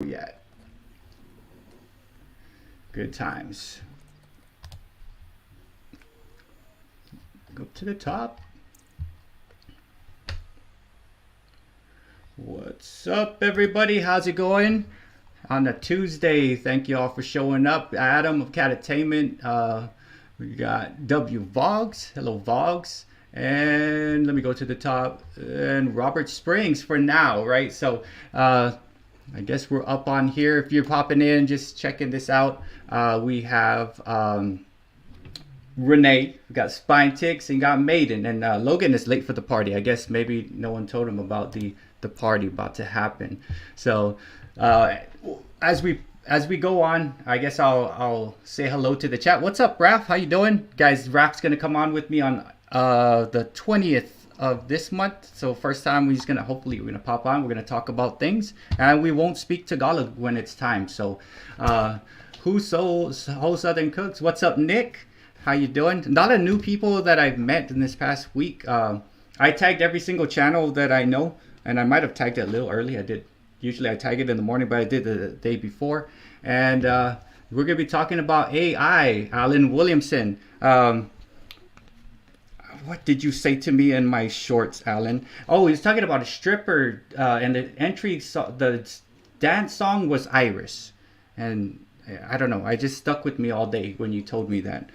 yet. Good times. Go to the top. What's up, everybody? How's it going? On a Tuesday, thank you all for showing up. Adam of Catatainment. We got W Vogs. Hello, Vogs. And let me go to the top. And Robert Springs for now, right? So, I guess we're up on here. If you're popping in, just checking this out. We have Renee, we got Spine Ticks, and got Maiden. And Logan is late for the party. I guess maybe no one told him about the party about to happen. So as we go on, I guess I'll say hello to the chat. What's up, Raph? How you doing, guys? Raph's gonna come on with me on the 20th of this month. So first time we're gonna pop on. We're gonna talk about things, and we won't speak Tagalog when it's time. So who's so Southern Cooks? What's up, Nick? How you doing? A lot of new people that I've met in this past week. I tagged every single channel that I know, and I might have tagged it a little early. I did. Usually I tag it in the morning, but I did the day before. And we're gonna be talking about AI. Alan Williamson. What did you say to me in my shorts, Alan? Oh, he's talking about a stripper, and the dance song was Iris, and I don't know. I just stuck with me all day when you told me that.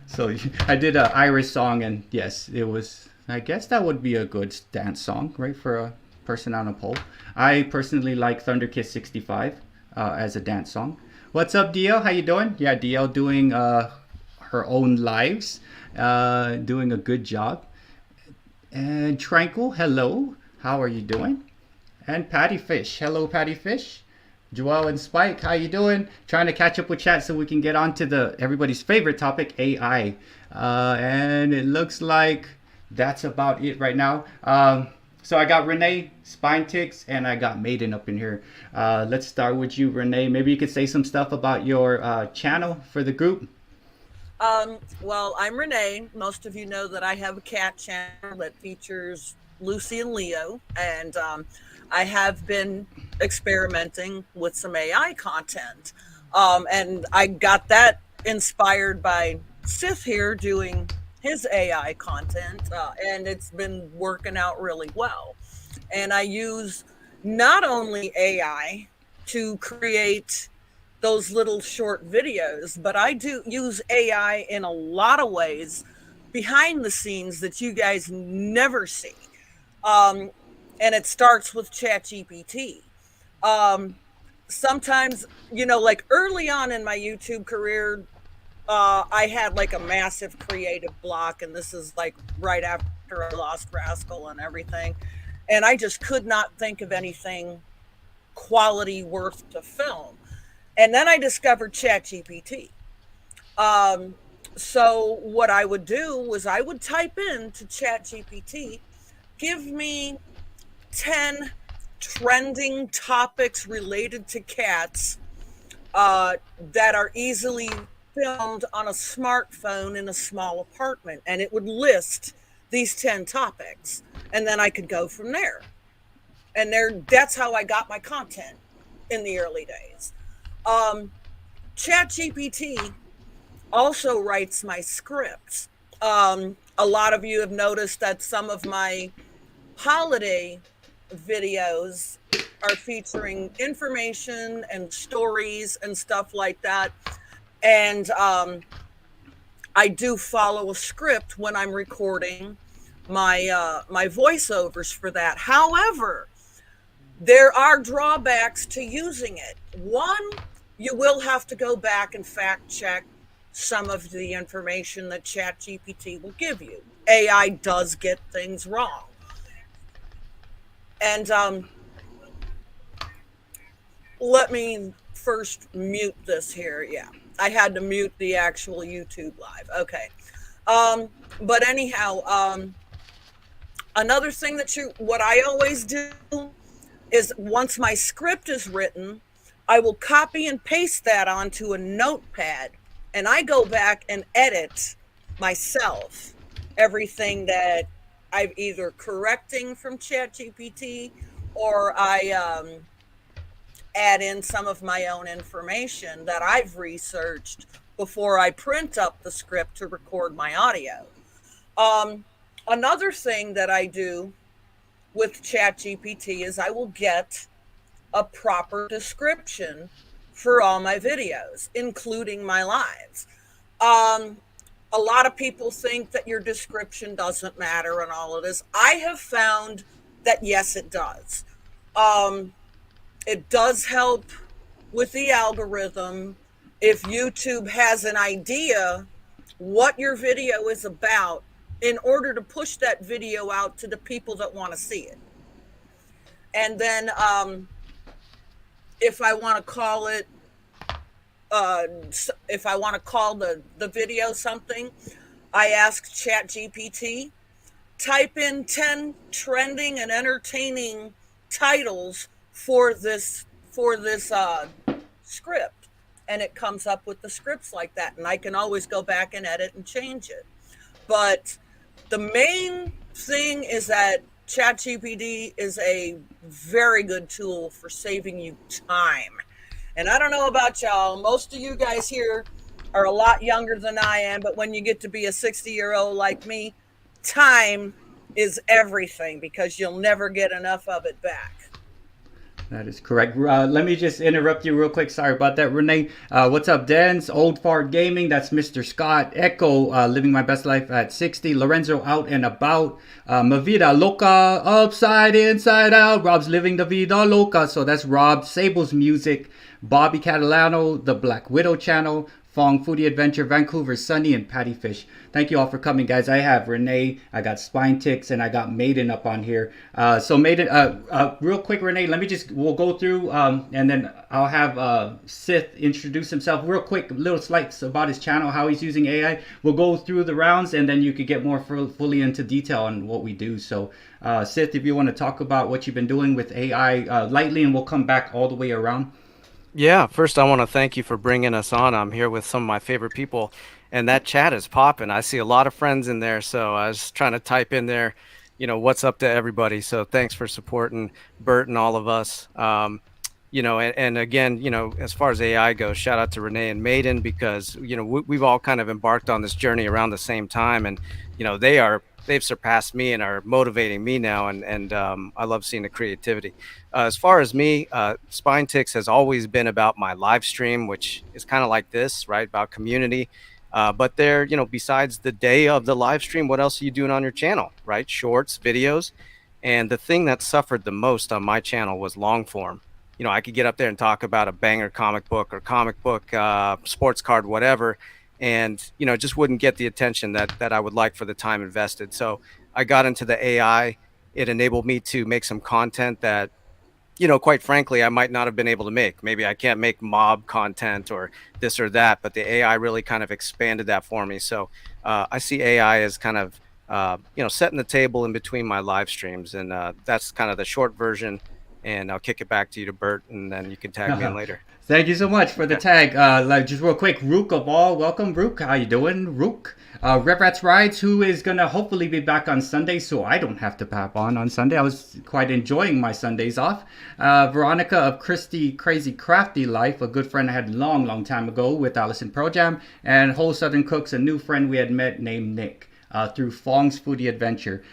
So I did a Iris song, and yes, it was. I guess that would be a good dance song, right, for a person on a pole. I personally like Thunder Kiss 65 as a dance song. What's up, DL? How you doing? Yeah, DL doing her own lives, doing a good job. And Tranquil, hello. How are you doing? And Patty Fish, hello, Patty Fish. Joel and Spike, how you doing? Trying to catch up with chat so we can get on to everybody's favorite topic, AI. And it looks like that's about it right now. So I got Renee, Spine Ticks, and I got Maiden up in here. Let's start with you, Renee. Maybe you could say some stuff about your channel for the group. Well, I'm Renee. Most of you know that I have a cat channel that features Lucy and Leo, and I have been experimenting with some AI content. And I got that inspired by Sith here doing his AI content, and it's been working out really well. And I use not only AI to create those little short videos, but I do use AI in a lot of ways behind the scenes that you guys never see. And it starts with ChatGPT. Sometimes, like early on in my YouTube career, I had like a massive creative block, and this is like right after I lost Rascal and everything. And I just could not think of anything quality worth to film. And then I discovered ChatGPT. So what I would do was I would type in to ChatGPT, give me 10 trending topics related to cats that are easily filmed on a smartphone in a small apartment. And it would list these 10 topics. And then I could go from there. And that's how I got my content in the early days. ChatGPT also writes my scripts. A lot of you have noticed that some of my holiday videos are featuring information and stories and stuff like that. And I do follow a script when I'm recording my voiceovers for that. However, there are drawbacks to using it. One, you will have to go back and fact check some of the information that ChatGPT will give you. AI does get things wrong. And let me first mute this here. Yeah, I had to mute the actual YouTube live. Okay. But anyhow, another thing what I always do is once my script is written, I will copy and paste that onto a notepad, and I go back and edit myself everything that I've either correcting from ChatGPT or I add in some of my own information that I've researched before I print up the script to record my audio. Another thing that I do with ChatGPT is I will get a proper description for all my videos, including my lives. A lot of people think that your description doesn't matter and all of this. I have found that yes, it does. It does help with the algorithm. If YouTube has an idea what your video is about, in order to push that video out to the people that want to see it. And then if I want to call it, if I want to call the video something, I ask ChatGPT, type in 10 trending and entertaining titles for this script, and it comes up with the scripts like that, and I can always go back and edit and change it. But the main thing is that ChatGPT is a very good tool for saving you time. And I don't know about y'all, most of you guys here are a lot younger than I am, but when you get to be a 60-year-old like me, time is everything because you'll never get enough of it back. That is correct. Let me just interrupt you real quick. Sorry about that, Renee. What's up, Dens? Old Fart Gaming. That's Mr. Scott. Echo, living my best life at 60. Lorenzo, out and about. Mavida Loca, upside, inside out. Rob's living the vida loca. So that's Rob. Sable's music. Bobby Catalano, the Black Widow channel. Fong Foodie Adventure, Vancouver, Sunny, and Patty Fish. Thank you all for coming, guys. I have Renee, I got Spine Ticks, and I got Maiden up on here. So Maiden, real quick, Renee, we'll go through, and then I'll have Sith introduce himself real quick, little slights about his channel, how he's using AI. We'll go through the rounds, and then you could get more fully into detail on what we do. So Sith, if you want to talk about what you've been doing with AI lightly, and we'll come back all the way around. Yeah, first I want to thank you for bringing us on. I'm here with some of my favorite people, and that chat is popping. I see a lot of friends in there, so I was trying to type in there, what's up to everybody. So thanks for supporting Bert and all of us. And again, as far as AI goes, shout out to Renee and Maiden because, we've all kind of embarked on this journey around the same time, and, they've surpassed me and are motivating me now. And I love seeing the creativity. As far as me, Spine Ticks has always been about my live stream, which is kind of like this, right? About community. But there, besides the day of the live stream, what else are you doing on your channel, right? Shorts, videos. And the thing that suffered the most on my channel was long form. I could get up there and talk about a banger comic book or comic book, sports card, whatever. And, just wouldn't get the attention that I would like for the time invested. So I got into the AI. It enabled me to make some content that, quite frankly, I might not have been able to make. Maybe I can't make mob content or this or that, but the AI really kind of expanded that for me. So I see AI as kind of, setting the table in between my live streams. And that's kind of the short version. And I'll kick it back to you, to Bert, and then you can tag me in later. Thank you so much for the tag. Just real quick, Rook of all, welcome, Rook. How you doing, Rook? Rev Rats Rides, who is going to hopefully be back on Sunday, so I don't have to pop on Sunday. I was quite enjoying my Sundays off. Veronica of Christy Crazy Crafty Life, a good friend I had long time ago with Allison Pro Jam. And Whole Southern Cooks, a new friend we had met named Nick through Fong's Foodie Adventure.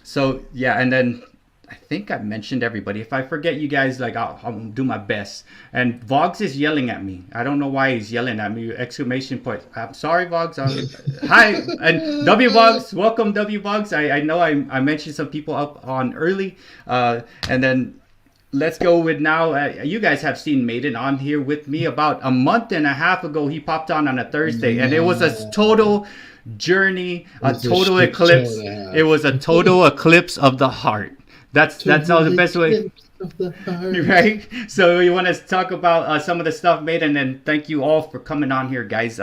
So, yeah, and then I think I mentioned everybody. If I forget you guys, I'll do my best. And Vogs is yelling at me. I don't know why he's yelling at me. Exclamation point. I'm sorry, Vogs. Hi. And W Vogs. Welcome, W Vogs. I know I mentioned some people up on early. And then let's go with now. You guys have seen Maiden on here with me about a month and a half ago. He popped on a Thursday. And it was a total journey, a total eclipse. It was a total eclipse of the heart. That's all the best way, right? So we want to talk about some of the stuff made, and then thank you all for coming on here, guys.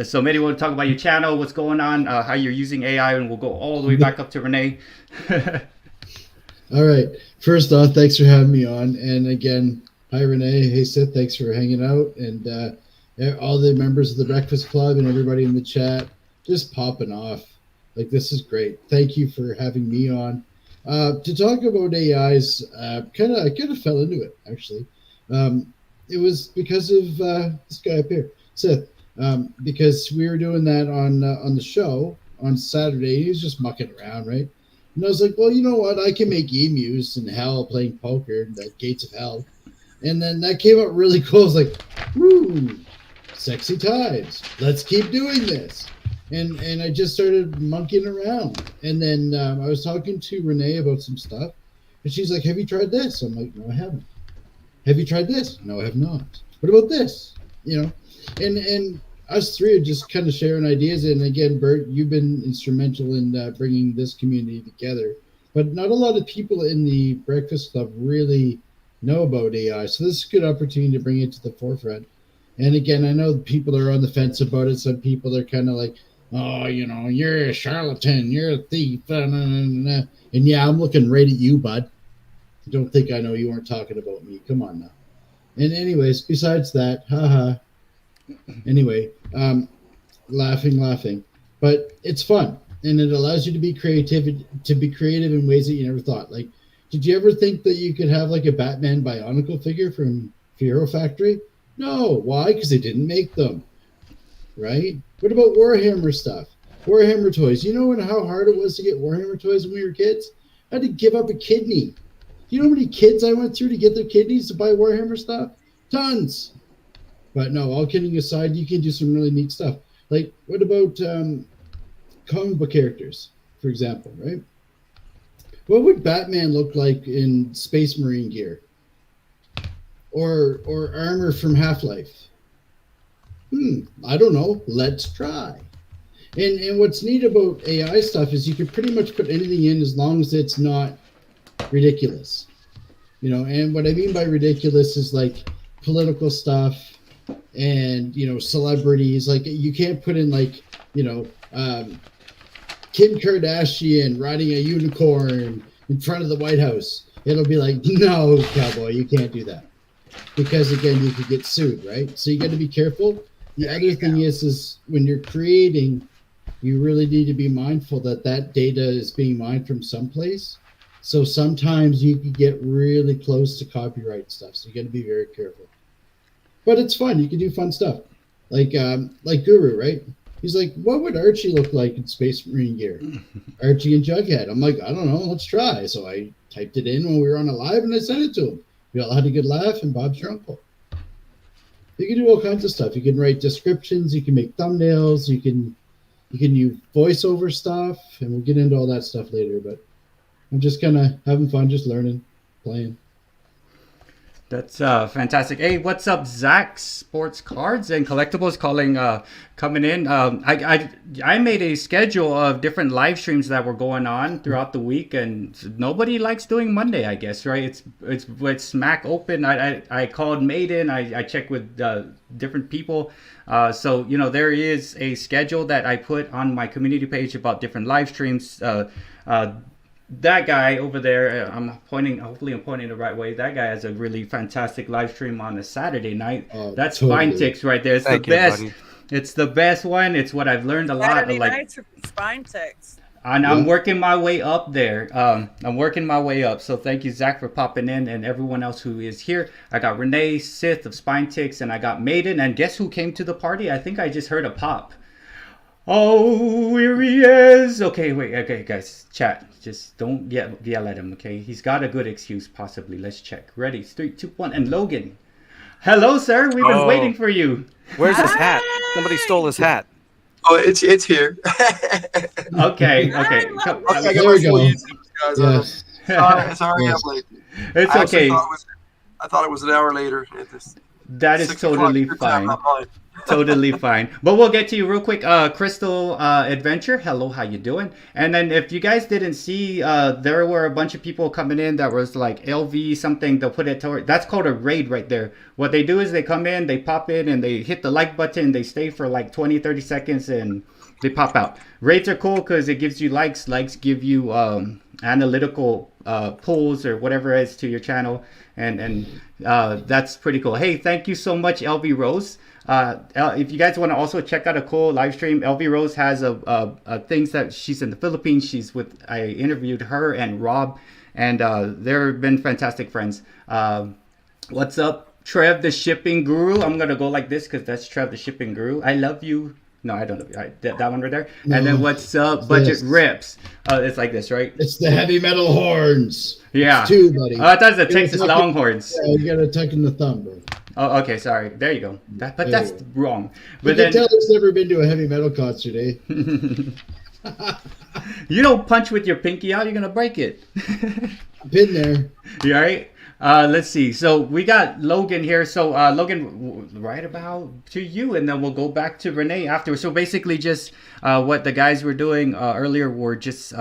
So maybe we'll talk about your channel, what's going on, how you're using AI, and we'll go all the way back up to Renee. All right. First off, thanks for having me on, and again, hi Renee, hey Seth, thanks for hanging out, and all the members of the Breakfast Club and everybody in the chat just popping off. This is great. Thank you for having me on. To talk about AIs, I kind of fell into it, actually. It was because of this guy up here, Sith. Because we were doing that on the show on Saturday. He was just mucking around, right? And I was like, well, you know what? I can make emus in hell playing poker, the gates of hell. And then that came out really cool. I was like, woo, sexy times. Let's keep doing this. And I just started monkeying around. And then I was talking to Renee about some stuff. And she's like, have you tried this? I'm like, no, I haven't. Have you tried this? No, I have not. What about this? You know, and us three are just kind of sharing ideas. And again, Bert, you've been instrumental in bringing this community together. But not a lot of people in the Breakfast Club really know about AI. So this is a good opportunity to bring it to the forefront. And again, I know people are on the fence about it. Some people are kind of like, oh, you know, you're a charlatan, you're a thief. And yeah, I'm looking right at you, bud. Don't think I know you weren't talking about me. Come on now. And anyways, besides that, haha. Anyway, laughing. But it's fun. And it allows you to be creative in ways that you never thought. Like, did you ever think that you could have like a Batman Bionicle figure from Hero Factory? No. Why? Because they didn't make them. Right? What about Warhammer stuff? Warhammer toys. You know how hard it was to get Warhammer toys when we were kids? I had to give up a kidney. You know how many kids I went through to get their kidneys to buy Warhammer stuff? Tons. But no, all kidding aside, you can do some really neat stuff. Like, what about comic book characters, for example, right? What would Batman look like in Space Marine gear? Or armor from Half-Life? I don't know. Let's try. And what's neat about AI stuff is you can pretty much put anything in as long as it's not ridiculous. You know, and what I mean by ridiculous is like political stuff and, you know, celebrities. Like, you can't put in like, you know, Kim Kardashian riding a unicorn in front of the White House. It'll be like, no, cowboy, you can't do that. Because again, you could get sued, right? So you got to be careful. The other thing is when you're creating, you really need to be mindful that data is being mined from someplace. So sometimes you can get really close to copyright stuff. So you got to be very careful. But it's fun. You can do fun stuff. Like Guru, right? He's like, what would Archie look like in Space Marine gear? Archie and Jughead. I'm like, I don't know. Let's try. So I typed it in when we were on a live and I sent it to him. We all had a good laugh and Bob's your uncle. You can do all kinds of stuff. You can write descriptions. You can make thumbnails. You can use voiceover stuff. And we'll get into all that stuff later. But I'm just kind of having fun, just learning, playing. That's fantastic. Hey, what's up, Zach Sports Cards and Collectibles coming in. I made a schedule of different live streams that were going on throughout the week, and nobody likes doing Monday, I guess, right? It's smack open. I called Maiden. I checked with different people. So, you know, there is a schedule that I put on my community page about different live streams. That guy over there, hopefully I'm pointing the right way. That guy has a really fantastic live stream on a Saturday night. That's totally. Spine Ticks right there. It's the best. Buddy. It's the best one. It's what I've learned a lot. Saturday nights are Spine Ticks. And I'm working my way up there. I'm working my way up. So thank you, Zach, for popping in and everyone else who is here. I got Renee, Sith of Spine Ticks, and I got Maiden. And guess who came to the party? I think I just heard a pop. Oh, here he is. Okay, wait. Okay, guys, chat. Just don't yell at him, okay? He's got a good excuse, possibly. Let's check. Ready? 3, 2, 1. And Logan. Hello, sir. We've been waiting for you. Where's his hat? Somebody stole his hat. Oh, it's here. Okay. There we go. Yes. Sorry, I'm late. It's okay. I thought it was an hour later. That is totally fine. Totally fine. But we'll get to you real quick. Crystal Adventure, hello, how you doing? And then if you guys didn't see, there were a bunch of people coming in that was like LV something. They'll put it toward, that's called a raid right there. What they do is they come in, they pop in, and they hit the like button. They stay for like 20-30 seconds and they pop out. Raids are cool because it gives you likes. Likes give you analytical pulls or whatever it is to your channel, and that's pretty cool. Hey, thank you so much, LV Rose. If you guys want to also check out a cool live stream, LV Rose has a things that she's in the Philippines. I interviewed her and Rob, and they've been fantastic friends. What's up, Trev the shipping guru. I'm gonna go like this because that's Trev the shipping guru. I love you. No, I don't know. That one right there. No, and then what's up, budget this. rips? It's like this, right? It's the heavy metal horns. Yeah. It's two, buddy. Oh, I thought it was the You gotta Texas tuck Longhorns. Yeah, you gotta tuck in the thumb, bro. Oh, okay, sorry. There you go. But There that's you go. wrong. You But can tell then he's never been to a heavy metal concert, eh? you don't punch with your pinky out, you're gonna break it. Been there. You all right? Let's see. So we got Logan here. So Logan, right about to you, and then we'll go back to Renee afterwards. So basically, just what the guys were doing earlier were just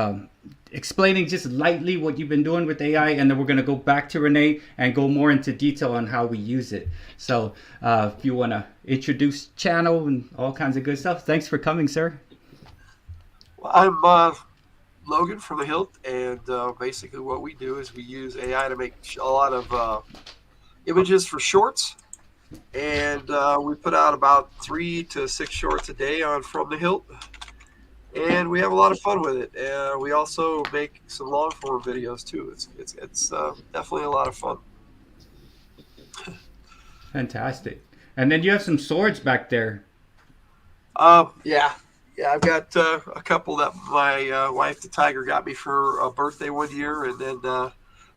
explaining just lightly what you've been doing with AI, and then we're gonna go back to Renee and go more into detail on how we use it. So if you wanna introduce channel and all kinds of good stuff, thanks for coming, sir. Well, I'm Logan from the Hilt, and basically what we do is we use AI to make a lot of images for shorts, and we put out about 3 to 6 shorts a day on From the Hilt, and we have a lot of fun with it. We also make some long form videos too. It's definitely a lot of fun. Fantastic. And then you have some swords back there. Yeah, I've got a couple that my wife, the Tiger, got me for a birthday one year, and then the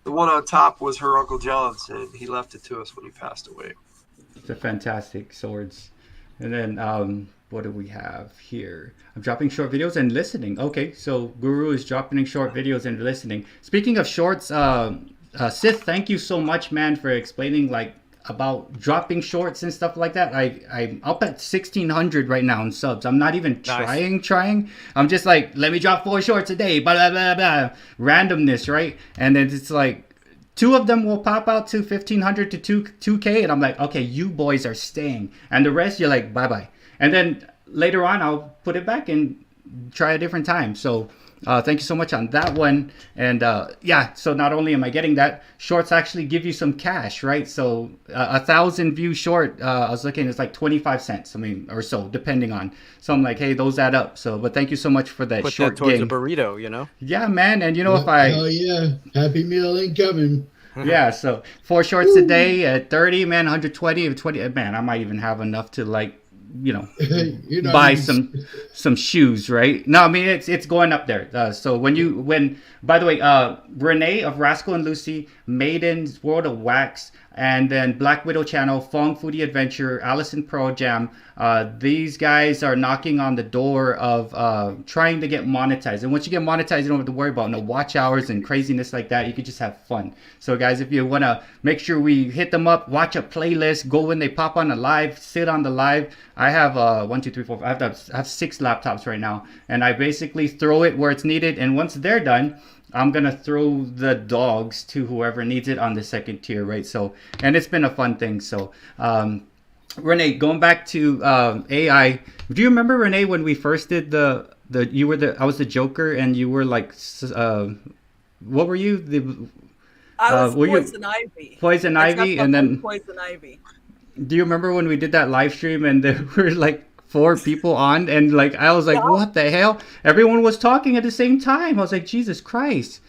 one on top was her Uncle John's, and he left it to us when he passed away. It's a fantastic swords. And then what do we have here? I'm dropping short videos and listening. Okay, so Guru is dropping short videos and listening. Speaking of shorts, Sith, thank you so much, man, for explaining like about dropping shorts and stuff like that. I'm up at 1,600 right now in subs. I'm not even trying. I'm just like, let me drop 4 shorts a day, blah, blah, blah, blah. Randomness, right? And then it's like, 2 of them will pop out to 1,500 to 2K. And I'm like, okay, you boys are staying. And the rest, you're like, bye-bye. And then later on, I'll put it back and try a different time. So thank you so much on that one. And yeah, so not only am I getting that, shorts actually give you some cash, right? So 1,000 view short, I was looking, it's like 25 cents, I mean, or so, depending on. So I'm like, hey, those add up. So, but thank you so much for that. Put short that towards game. a burrito, you know? Yeah, man. And you know, if Oh yeah, Happy Meal incoming. yeah, so 4 shorts a day at 30, man, 120, 20, man, I might even have enough to like, you know, buy some shoes, right? No, I mean it's going up there. So when by the way, Renee of Rascal and Lucy, Maiden's World of Wax, and then Black Widow channel, Fong Foodie Adventure, Allison Pro Jam, these guys are knocking on the door of trying to get monetized. And once you get monetized, you don't have to worry about no watch hours and craziness like that. You could just have fun. So guys, if you want to make sure we hit them up, watch a playlist, go when they pop on the live, sit on the live. I have 1, 2, 3, 4, I have 6 laptops right now, and I basically throw it where it's needed. And once they're done, I'm gonna throw the dogs to whoever needs it on the second tier, right? So, and it's been a fun thing. So, Renee, going back to AI, do you remember, Renee, when we first did I was the Joker, and you were like, what were you? I was Poison Ivy. Poison Ivy, and then Poison Ivy. Do you remember when we did that live stream and there were like 4 people on, and like I was like, what the hell? Everyone was talking at the same time. I was like, Jesus Christ.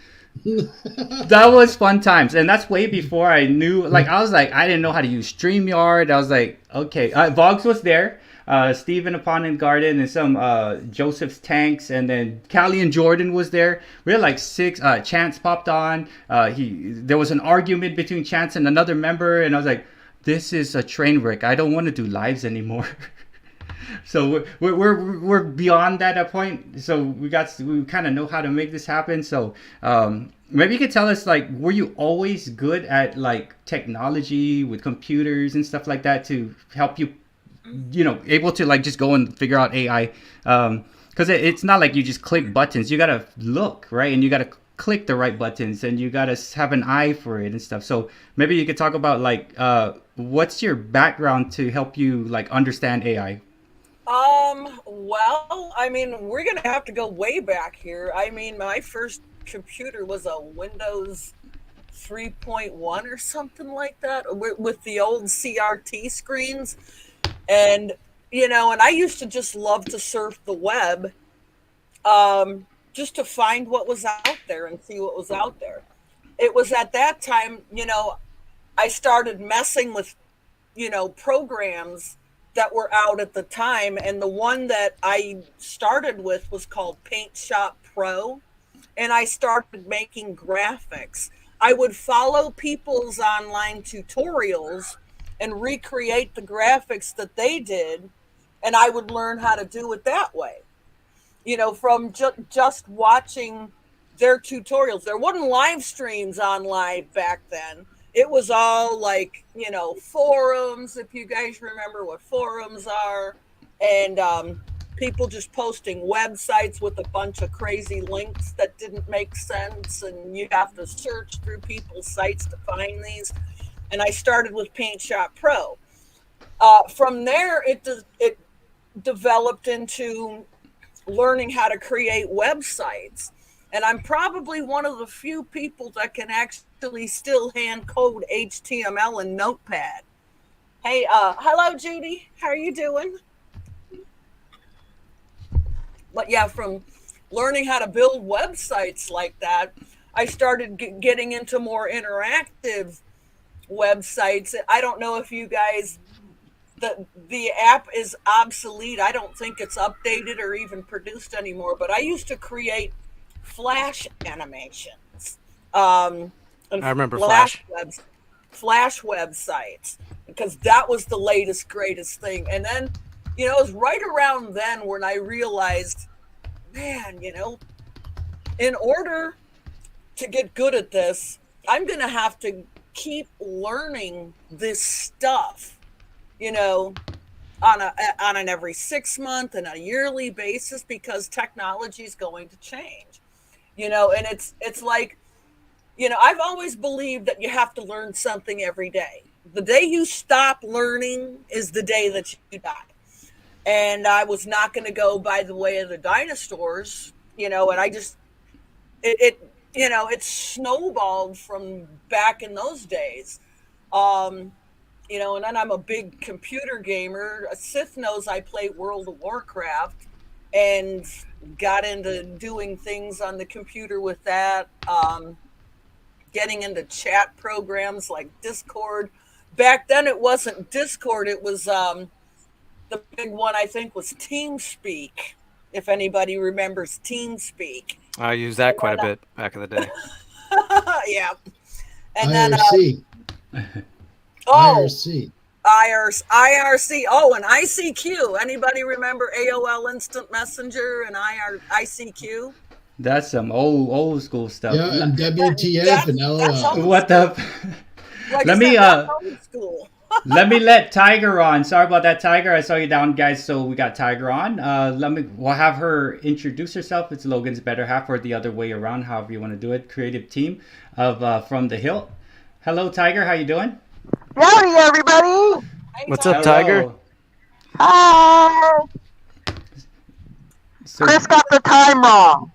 That was fun times, and that's way before I knew. Like I was like, I didn't know how to use StreamYard. I was like, okay. Vogs was there, Stephen upon in Garden, and some Joseph's Tanks, and then Callie and Jordan was there. We had like 6. Chance popped on. There was an argument between Chance and another member, and I was like, this is a train wreck. I don't want to do lives anymore. So we're beyond that point. So we kind of know how to make this happen. So maybe you could tell us, like, were you always good at like technology with computers and stuff like that to help you, you know, able to like just go and figure out AI? Because it's not like you just click buttons. You gotta look, right, and you gotta click the right buttons, and you gotta have an eye for it and stuff. So maybe you could talk about like what's your background to help you like understand AI? Well, I mean, we're going to have to go way back here. I mean, my first computer was a Windows 3.1 or something like that with the old CRT screens. And, you know, and I used to just love to surf the web just to find what was out there and see what was out there. It was at that time, you know, I started messing with programs that were out at the time. And the one that I started with was called Paint Shop Pro. And I started making graphics. I would follow people's online tutorials and recreate the graphics that they did. And I would learn how to do it that way. From just watching their tutorials. There wasn't live streams on live back then. It was all like, forums, if you guys remember what forums are, and people just posting websites with a bunch of crazy links that didn't make sense, and you have to search through people's sites to find these. And I started with Paint Shop Pro. From there, it developed into learning how to create websites. And I'm probably one of the few people that can actually still hand code HTML and Notepad. Hey, hello, Judy. How are you doing? But yeah, from learning how to build websites like that, I started getting into more interactive websites. I don't know if you guys, the app is obsolete. I don't think it's updated or even produced anymore, but I used to create Flash animations. And I remember Flash websites, because that was the latest, greatest thing. And then, it was right around then when I realized, man, in order to get good at this, I'm going to have to keep learning this stuff, on an every 6 month and a yearly basis, because technology is going to change, and it's like, I've always believed that you have to learn something every day. The day you stop learning is the day that you die. And I was not going to go by the way of the dinosaurs, and I just, it snowballed from back in those days. And then I'm a big computer gamer. Sith knows I play World of Warcraft and got into doing things on the computer with that, getting into chat programs like Discord. Back then it wasn't Discord, it was the big one, I think, was TeamSpeak, if anybody remembers TeamSpeak. I used that quite a bit back in the day. Yeah. And then IRC. IRC. Oh, and ICQ. Anybody remember AOL Instant Messenger and ICQ? That's some old school stuff. Yeah, and WTF and LOL. What the? Like Let me old school. let me let Tiger on. Sorry about that, Tiger. I saw you down, guys. So we got Tiger on. We'll have her introduce herself. It's Logan's better half, or the other way around, however you want to do it. Creative team of From the Hill. Hello, Tiger. How you doing? Howdy, everybody. What's up, Tiger? Hi. So, Chris got the time wrong.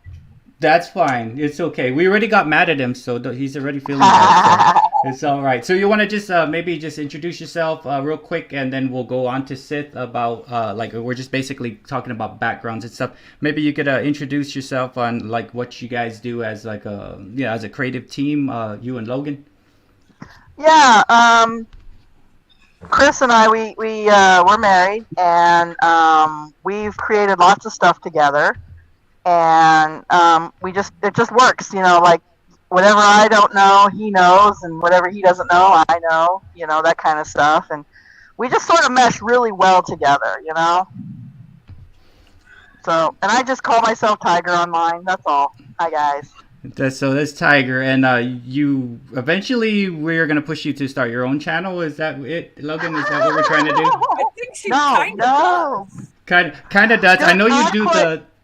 that's fine. It's okay. We already got mad at him, so he's already feeling bad. So it's all right. So you want to just maybe just introduce yourself real quick, and then we'll go on to Sith about like we're just basically talking about backgrounds and stuff. Maybe you could introduce yourself on like what you guys do as like as a creative team, you and Logan. Yeah, Chris and I, we're married, and we've created lots of stuff together, and it just works, like whatever I don't know, he knows, and whatever he doesn't know, I know, that kind of stuff, and we just sort of mesh really well together, So, and I just call myself Tiger online. That's all. Hi, guys. That's Tiger, and you eventually we're gonna push you to start your own channel. Is that it, Logan? Is that what we're trying to do? I think she kind of does. Kind of does. I know you do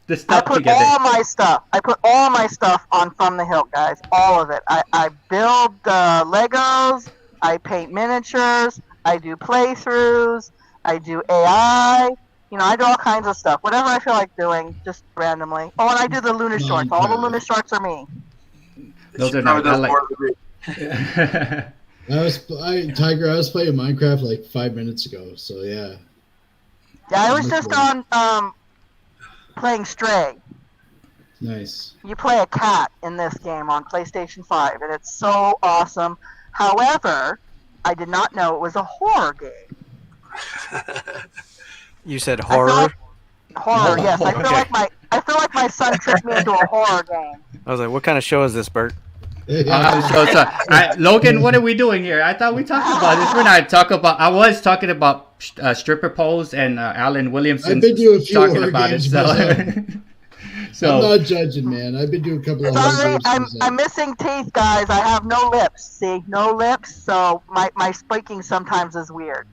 the stuff together. I put all my stuff on From the Hill, guys. All of it. I build Legos. I paint miniatures. I do playthroughs. I do AI. I do all kinds of stuff. Whatever I feel like doing, just randomly. Oh, and I do the Lunar Shorts. All the Lunar Shorts are me. Those are nice. Tiger, I was playing Minecraft like 5 minutes ago, so yeah. Yeah, I was just on playing Stray. Nice. You play a cat in this game on PlayStation 5, and it's so awesome. However, I did not know it was a horror game. You said I feel horror. like- horror, yes. I feel Okay. like my son tricked me into a horror game. I was like, what kind of show is this, Bert? Logan, what are we doing here? I thought we talked about this. We're not talking about. I was talking about stripper poles, and Alan Williamson I've been to a few talking horror about games it. So, I'm not judging, man. I've been to a couple of horror Sorry, games. I'm missing teeth, guys. I have no lips. See, no lips, so my speaking sometimes is weird.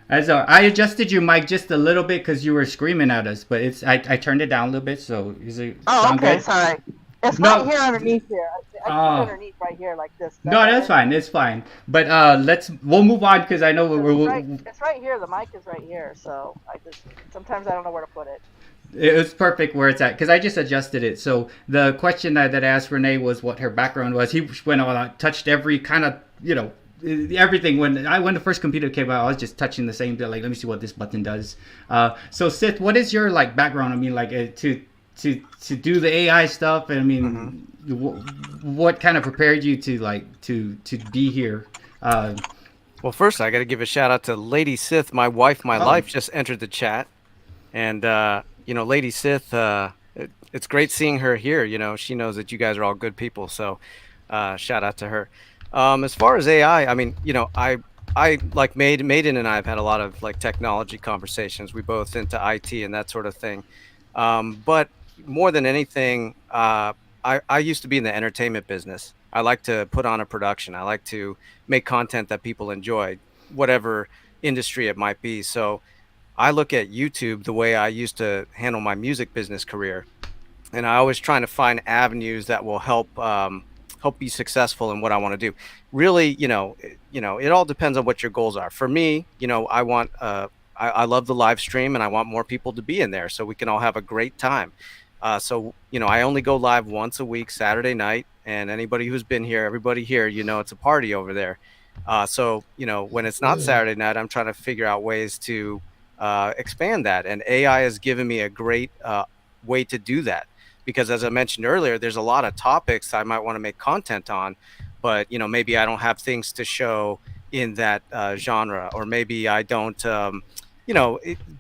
I adjusted your mic just a little bit because you were screaming at us, but I turned it down a little bit. So is it Oh, sound okay, good? sorry. It's No. right here underneath here. I put Oh. it underneath right here like this. No, that's fine. It's fine. But we'll move on because I know It's right here. The mic is right here. So sometimes I don't know where to put it. it was perfect where it's at because I just adjusted it. So the question that I asked Renee was what her background was. He went on, touched every kind of, everything. When the first computer came out, I was just touching the same thing. Like, let me see what this button does. So Sith, what is your background? I mean, to do the AI stuff. I mean, what kind of prepared you to be here? Well, first I got to give a shout out to Lady Sith, my wife, my life, just entered the chat, and Lady Sith, it's great seeing her here. She knows that you guys are all good people, so shout out to her. As far as AI, I mean, I like Maiden and I have had a lot of technology conversations. We both into IT and that sort of thing, but more than anything, I used to be in the entertainment business. I like to put on a production. I like to make content that people enjoy, whatever industry it might be. So I look at YouTube the way I used to handle my music business career, and I always trying to find avenues that will help be successful in what I want to do. Really, it all depends on what your goals are. For me, I want I love the live stream, and I want more people to be in there so we can all have a great time. So I only go live once a week, Saturday night, and anybody who's been here, everybody here, it's a party over there. So when it's not Saturday night, I'm trying to figure out ways to expand that, and AI has given me a great way to do that, because as I mentioned earlier, there's a lot of topics I might want to make content on, but maybe I don't have things to show in that genre, or maybe I don't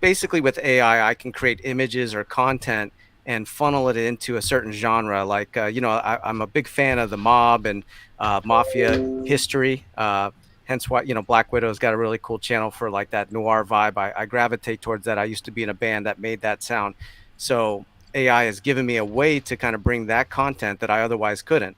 basically with AI I can create images or content and funnel it into a certain genre. Like, I'm a big fan of the mob and mafia history. Hence why, Black Widow's got a really cool channel for that noir vibe. I gravitate towards that. I used to be in a band that made that sound. So AI has given me a way to kind of bring that content that I otherwise couldn't.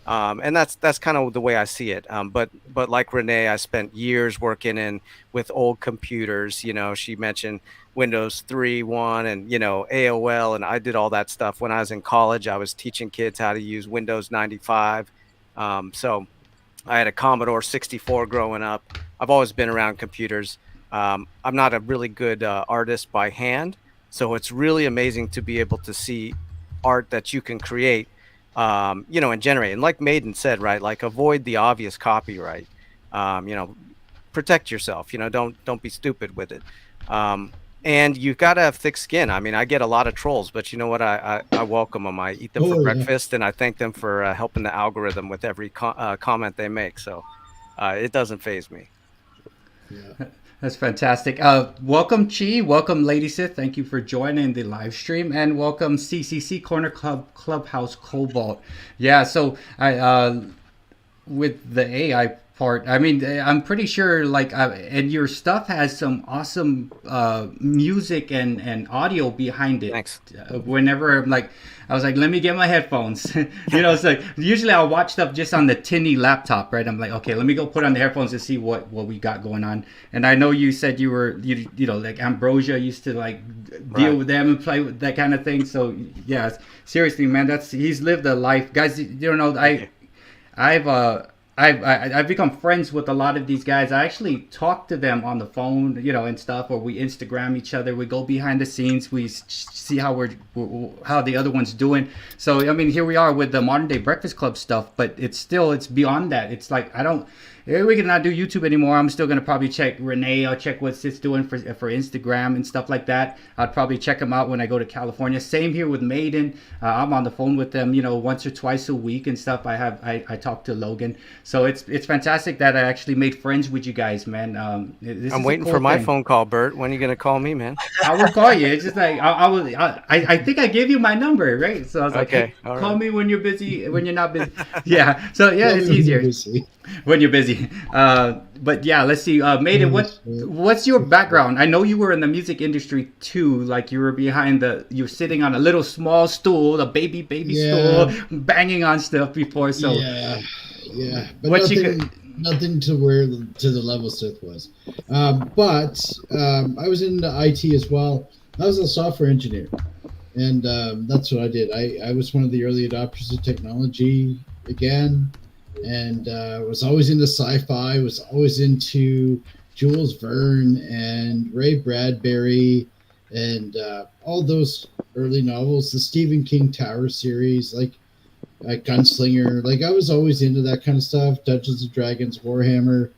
And that's kind of the way I see it. But like Renee, I spent years working with old computers. She mentioned Windows 3.1 and AOL, and I did all that stuff when I was in college. I was teaching kids how to use Windows 95. So I had a Commodore 64 growing up. I've always been around computers. I'm not a really good artist by hand, so it's really amazing to be able to see art that you can create. And generate. And like Maiden said, right, avoid the obvious copyright. Protect yourself. Don't be stupid with it. And you've got to have thick skin. I mean, I get a lot of trolls, but you know what? I welcome them. I eat them for breakfast, and I thank them for helping the algorithm with every comment they make. So it doesn't faze me. Yeah. That's fantastic. Welcome, Chi. Welcome, Lady Sith. Thank you for joining the live stream, and welcome, CCC Corner Club Clubhouse Cobalt. Yeah. So with the AI part, I mean, I'm pretty sure and your stuff has some awesome music and audio behind it. Thanks. Whenever I was like, let me get my headphones. It's like usually I'll watch stuff just on the tinny laptop, right? I'm like, okay, let me go put on the headphones to see what we got going on. And I know you said you like Ambrosia used to deal with them and play with that kind of thing. So yeah, seriously, man, he's lived a life, guys. I've become friends with a lot of these guys. I actually talk to them on the phone, and stuff, or we Instagram each other. We go behind the scenes. We see how how the other one's doing. So I mean, here we are with the Modern Day Breakfast Club stuff, but it's beyond that. It's like we cannot do YouTube anymore, I'm still gonna probably check Renee. I'll check what Sid's doing for Instagram and stuff like that. I'd probably check them out when I go to California. Same here with Maiden. I'm on the phone with them, once or twice a week and stuff. I talk to Logan, so it's fantastic that I actually made friends with you guys, man. I'm waiting for my phone call, Bert. When are you gonna call me, man? I will call you. It's just like I think I gave you my number, right? So I was like, Okay, hey, all call right. me when you're busy, when you're not busy. Yeah. So yeah, it's easier when you're busy. But yeah, let's see. Maiden, what's your background? I know you were in the music industry too. Like you were you're sitting on a little small stool, a baby stool, banging on stuff before. So yeah. But what nothing to the level Sith was. But I was into IT as well. I was a software engineer, and that's what I did. I was one of the early adopters of technology again, and was always into sci-fi. Was always into Jules Verne and Ray Bradbury, and all those early novels, the Stephen King Tower series, like Gunslinger. Like I was always into that kind of stuff. Dungeons and Dragons, Warhammer,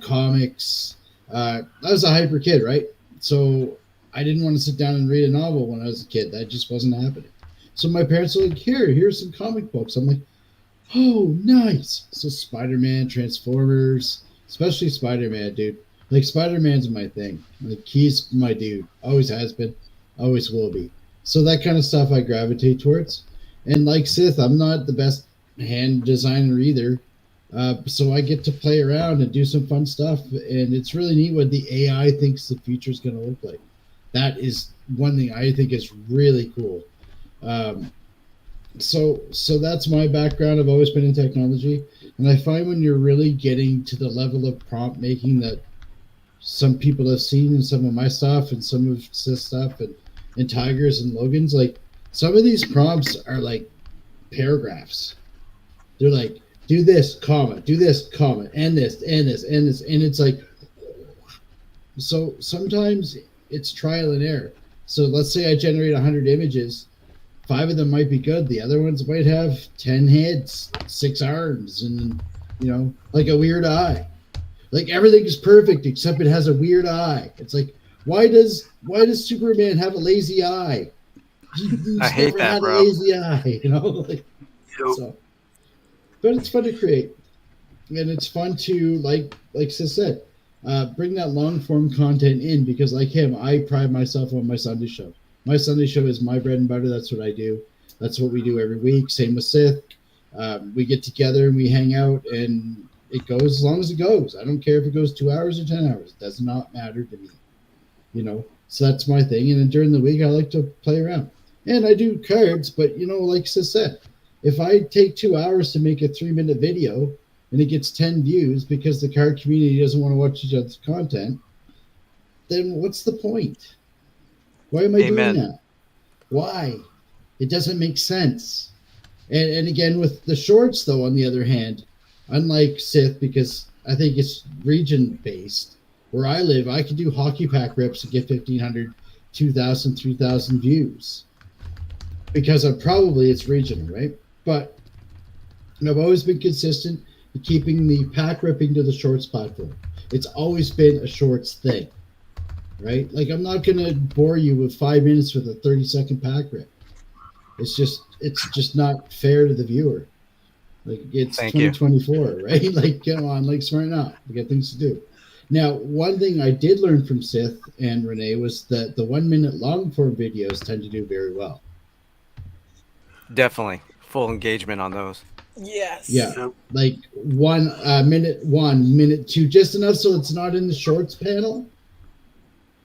comics. I was a hyper kid, right? So I didn't want to sit down and read a novel when I was a kid. That just wasn't happening. So my parents were like, here's some comic books. I'm like, oh, nice. So Spider-Man, Transformers, especially Spider-Man, dude. Like Spider-Man's my thing. Like he's my dude. Always has been, always will be. So that kind of stuff I gravitate towards. And like Sith, I'm not the best hand designer either. So I get to play around and do some fun stuff. And it's really neat what the AI thinks the future is going to look like. That is one thing I think is really cool. So that's my background. I've always been in technology. And I find when you're really getting to the level of prompt making that some people have seen in some of my stuff and some of Sith's stuff and Tiger's and Logan's, like some of these prompts are like paragraphs. They're like, do this, comma, and this, and this, and this. And it's like, so sometimes it's trial and error. So let's say I generate 100 images. 5 of them might be good. The other ones might have 10 heads, 6 arms, and, like a weird eye. Like everything is perfect except it has a weird eye. It's like, why does Superman have a lazy eye? He's I hate never that, had bro. a lazy eye, Like, so, but it's fun to create, and it's fun to like Sis said, bring that long form content in because, like him, I pride myself on my Sunday show. My Sunday show is my bread and butter. That's what I do. That's what we do every week. Same with Sith. We get together and we hang out, and it goes as long as it goes. I don't care if it goes 2 hours or 10 hours. It does not matter to me. So that's my thing. And then during the week, I like to play around. And I do cards, but, like Sis said, if I take 2 hours to make a 3-minute video and it gets 10 views because the card community doesn't want to watch each other's content, then what's the point? Why am I doing that? Why? It doesn't make sense. And again, with the shorts, though, on the other hand, unlike Sith, because I think it's region-based, where I live, I can do hockey pack rips and get 1,500, 2,000, 3,000 views. Because it's regional, right? But I've always been consistent in keeping the pack ripping to the shorts platform. It's always been a shorts thing, right? Like I'm not going to bore you with 5 minutes with a 30-second pack rip. It's just not fair to the viewer. Like it's 2024, right? Like come on, like smarten up. We got things to do. Now, one thing I did learn from Sith and Renee was that the 1 minute long form videos tend to do very well. Definitely full engagement on those. Yes. Yeah, like 1 minute 1, minute 2, just enough so it's not in the shorts panel,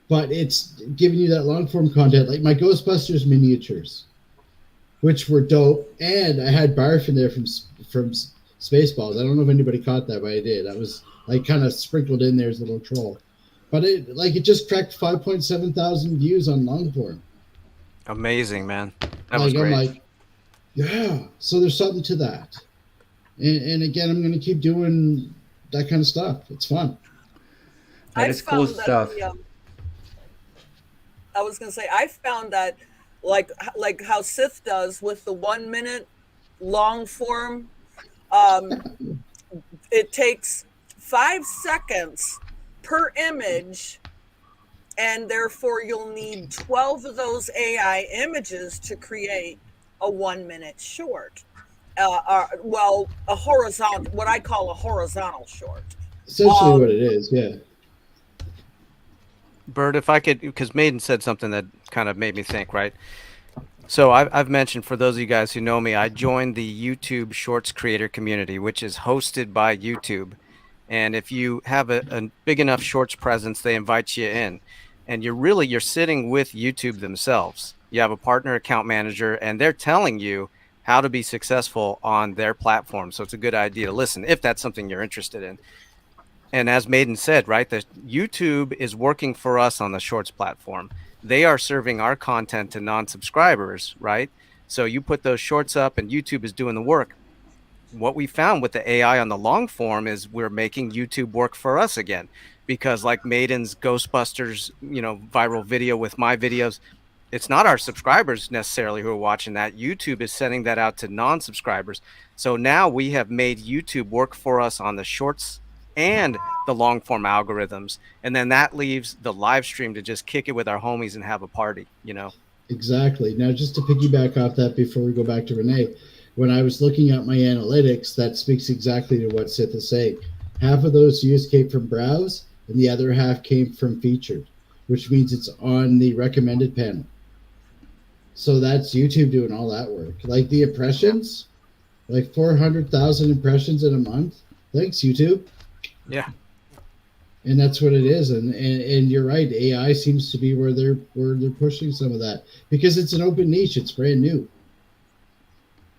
but it's giving you that long form content. Like my Ghostbusters miniatures, which were dope, and I had Barf in there from Spaceballs. I don't know if anybody caught that, but I did. I was like kind of sprinkled in there as a little troll, but it just cracked 5.7 thousand views on long form. Amazing, man. That was great. I'm like, yeah. So there's something to that, and again, I'm going to keep doing that kind of stuff. It's fun. That is cool stuff. I was going to say, I found that like how Sith does with the 1 minute long form, it takes 5 seconds per image, and therefore you'll need 12 of those AI images to create a 1-minute short. Well, a horizontal, what I call a horizontal short. Essentially what it is, yeah. Bert, if I could, because Maiden said something that kind of made me think, right? So I've mentioned, for those of you guys who know me, I joined the YouTube Shorts creator community, which is hosted by YouTube. And if you have a big enough Shorts presence, they invite you in. And you're sitting with YouTube themselves. You have a partner account manager, and they're telling you how to be successful on their platform. So it's a good idea to listen if that's something you're interested in. And as Maiden said, right, the YouTube is working for us on the Shorts platform. They are serving our content to non-subscribers, right? So you put those shorts up and YouTube is doing the work. What we found with the AI on the long form is we're making YouTube work for us again, because like Maiden's Ghostbusters, viral video with my videos, it's not our subscribers necessarily who are watching that. YouTube is sending that out to non-subscribers. So now we have made YouTube work for us on the shorts and the long form algorithms, and then that leaves the live stream to just kick it with our homies and have a party. Exactly. Now, just to piggyback off that before we go back to Renee, when I was looking at my analytics, that speaks exactly to what Sith is saying. Half of those views came from browse, and the other half came from featured, which means it's on the recommended panel. So that's YouTube doing all that work. Like the impressions, like 400,000 impressions in a month. Thanks, YouTube. Yeah. And that's what it is. And you're right. AI seems to be where they're pushing some of that, because it's an open niche. It's brand new.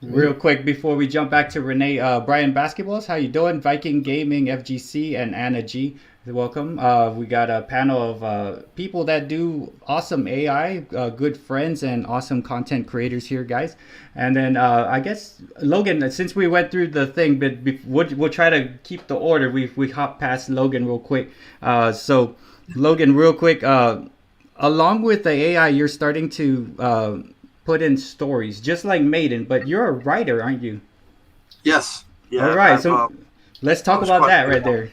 Right? Real quick before we jump back to Renee, Brian Basketballs, how you doing? Viking Gaming, FGC, and Anna G, welcome. We got a panel of people that do awesome AI, good friends and awesome content creators here, guys. And then I guess Logan, since we went through the thing, but we'll try to keep the order. We hop past Logan real quick. So Logan, real quick, along with the AI, you're starting to put in stories, just like Maiden, but you're a writer, aren't you? Yes. Yeah. All right. So let's talk about that right there.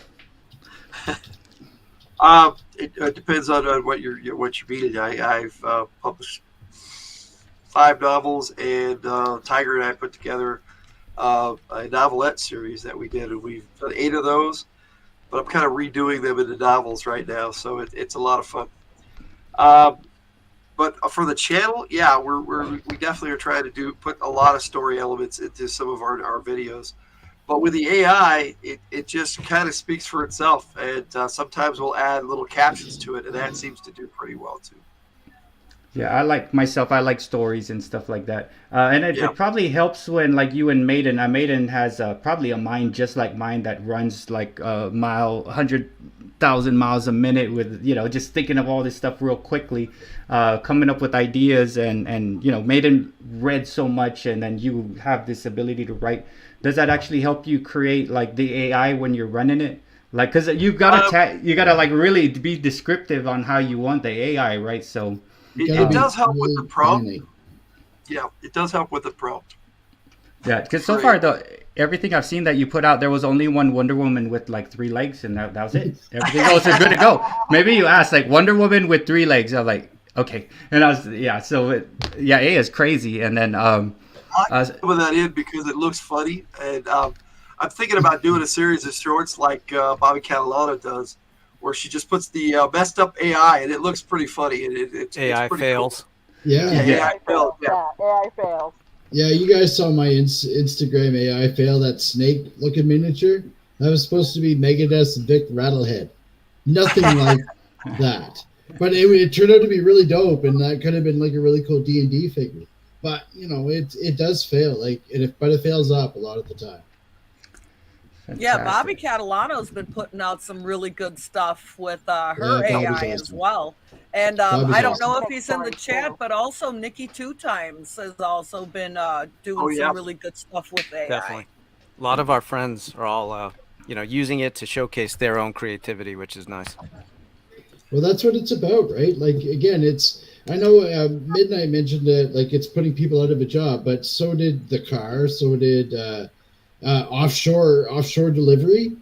It depends on what you're reading. I've published 5 novels, and Tiger and I put together a novelette series that we did, and we've done 8 of those. But I'm kind of redoing them into novels right now, so it's a lot of fun. But for the channel, yeah, we definitely are trying to put a lot of story elements into some of our videos. But with the AI, it just kind of speaks for itself, and sometimes we'll add little captions to it, and that seems to do pretty well too. Yeah, I like stories and stuff like that. And it probably helps when, like, you and Maiden. Maiden has probably a mind just like mine that runs like 100,000 miles a minute with, just thinking of all this stuff real quickly, coming up with ideas. And Maiden read so much, and then you have this ability to write. Does that actually help you create like the AI when you're running it? Like, because you gotta like really be descriptive on how you want the AI, right? So it does help with the prompt. Yeah, it does help with the prompt. Yeah, because so far everything I've seen that you put out, there was only one Wonder Woman with like 3 legs, and that was it. Everything else is good to go. Maybe you asked like Wonder Woman with 3 legs. I'm like, okay, and I was A is crazy, and then I put that in because it looks funny, and I'm thinking about doing a series of shorts like Bobby Catalano does, where she just puts the messed up AI, and it looks pretty funny. And it's AI pretty fails. Cool. Yeah. AI fails. Yeah. AI fails. Yeah, you guys saw my Instagram AI fail, that snake-looking miniature. That was supposed to be Megadeth's Vic Rattlehead. Nothing like that. But it turned out to be really dope, and that could have been like a really cool D&D figure. But it does fail, but it fails up a lot of the time. fantastic. Yeah, Bobby Catalano's been putting out some really good stuff with her AI as well. And I don't know if he's in the chat, but also Nikki 2 Times has also been doing some really good stuff with AI. Definitely. A lot of our friends are all, using it to showcase their own creativity, which is nice. Well, that's what it's about, right? Like, again, I know Midnight mentioned that, like, it's putting people out of a job, but so did the car, so did offshore delivery.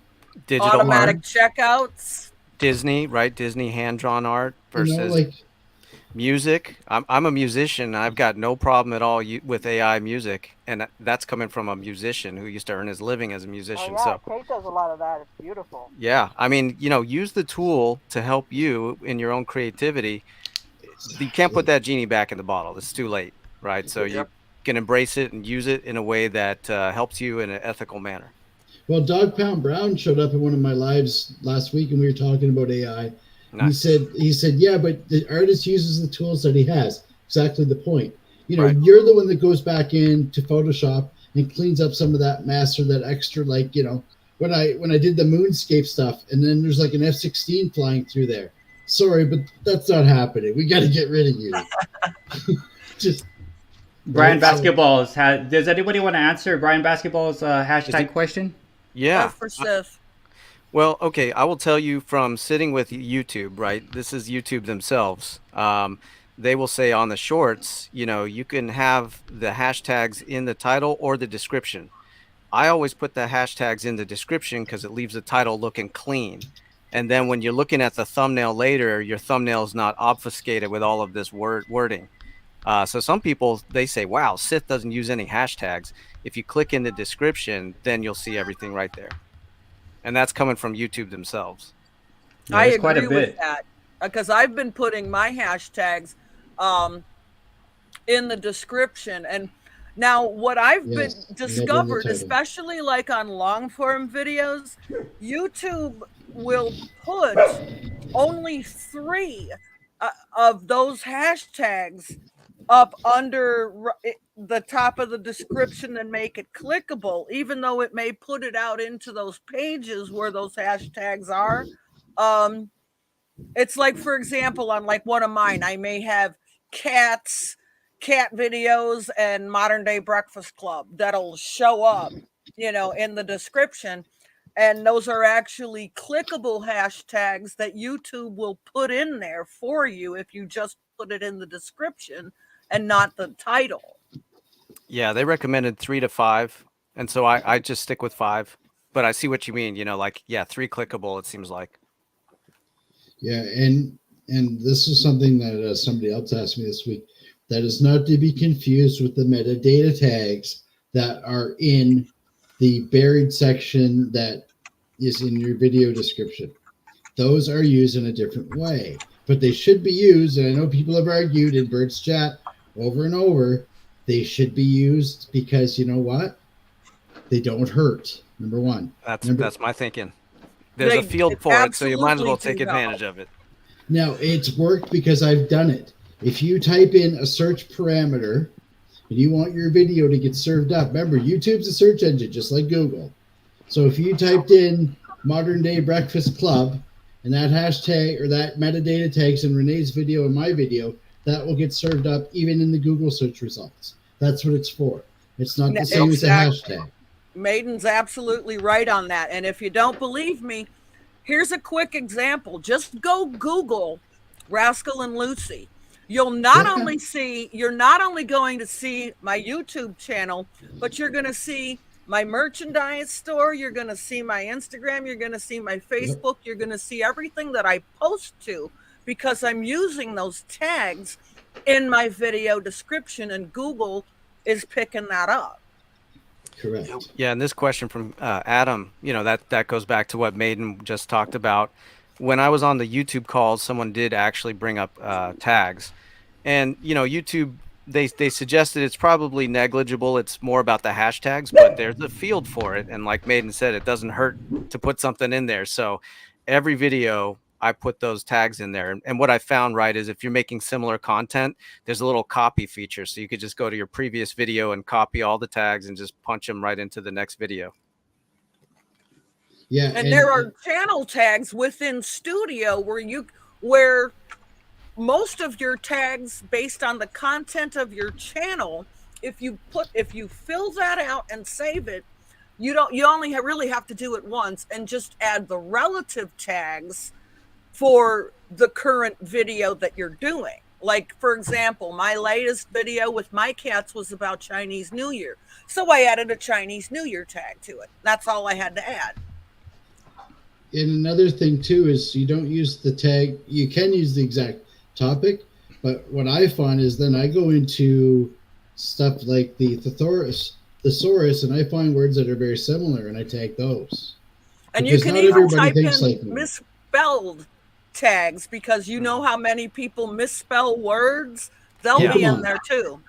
digital automatic art, checkouts. Disney, right? Disney hand-drawn art You know, versus like music. I'm a musician. I've got no problem at all with AI music, and that's coming from a musician who used to earn his living as a musician. So Kate does a lot of that. It's beautiful. yeah, I mean, use the tool to help you in your own creativity. You can't put that genie back in the bottle. It's too late, right? So you Yep. can embrace it and use it in a way that helps you in an ethical manner. Well, Dog Pound Brown showed up in one of my lives last week, and we were talking about AI. Nice. He said, yeah, but the artist uses the tools that he has. Exactly the point. Right. You're the one that goes back into Photoshop and cleans up some of that mess or that extra, like, when I did the moonscape stuff, and then there's like an F-16 flying through there. Sorry, but that's not happening. We got to get rid of you. Just Brian Right, so- Basketballs. Does anybody want to answer Brian Basketball's hashtag question? Yeah. Go for Sif. Well, okay, I will tell you from sitting with YouTube, right? This is YouTube themselves. They will say on the shorts, you can have the hashtags in the title or the description. I always put the hashtags in the description because it leaves the title looking clean. And then when you're looking at the thumbnail later, your thumbnail is not obfuscated with all of this wording. So some people, they say, wow, Sith doesn't use any hashtags. If you click in the description, then you'll see everything right there. And that's coming from YouTube themselves. Yeah, I that's quite a agree with bit. that because I've been putting my hashtags in the description. And now what I've Yes, been and discovered, title. especially like on long form videos, YouTube will put only 3 of those hashtags up under the top of the description and make it clickable, even though it may put it out into those pages where those hashtags are. It's like, for example, on like one of mine, I may have cat videos and modern day breakfast club that'll show up, in the description. And those are actually clickable hashtags that YouTube will put in there for you if you just put it in the description and not the title. Yeah, they recommended 3 to 5. And so I just stick with 5. But I see what you mean, 3 clickable, it seems like. Yeah, and this is something that somebody else asked me this week. That is not to be confused with the metadata tags that are in the buried section that is in your video description. Those are used in a different way, but they should be used. And I know people have argued in Bert's chat over and over. They should be used because you know what? They don't hurt. Number one. That's my thinking. There's a field for it, so you might as well take advantage of it. Now, it's worked because I've done it. If you type in a search parameter and you want your video to get served up, remember, YouTube's a search engine, just like Google. So if you typed in Modern Day Breakfast Club and that hashtag or that metadata tags in Renee's video and my video, that will get served up even in the Google search results. That's what it's for. It's not the same as a hashtag. Maiden's absolutely right on that. And if you don't believe me, here's a quick example. Just go Google Rascal and Lucy. You're not only going to see my YouTube channel, but you're going to see my merchandise store. You're going to see my Instagram. You're going to see my Facebook. You're going to see everything that I post to because I'm using those tags in my video description, and Google is picking that up. Correct. Yeah, and this question from Adam, that goes back to what Maiden just talked about. When I was on the YouTube calls, someone did actually bring up tags. And, YouTube, they suggested it's probably negligible. It's more about the hashtags, but there's a field for it. And like Maiden said, it doesn't hurt to put something in there. So every video, I put those tags in there. And what I found, right, is if you're making similar content, there's a little copy feature. So you could just go to your previous video and copy all the tags and just punch them right into the next video. Yeah. And there are channel tags within Studio where most of your tags based on the content of your channel, if you fill that out and save it, you only really have to do it once and just add the relative tags for the current video that you're doing. Like, for example, my latest video with my cats was about Chinese New Year. So I added a Chinese New Year tag to it. That's all I had to add. And another thing too is you don't use the tag. You can use the exact topic, but what I find is then I go into stuff like the thesaurus, and I find words that are very similar, and I tag those. And Because you can not even everybody type thinks in like me. misspelled tags, because you know how many people misspell words. They'll be in Pokemon. there too.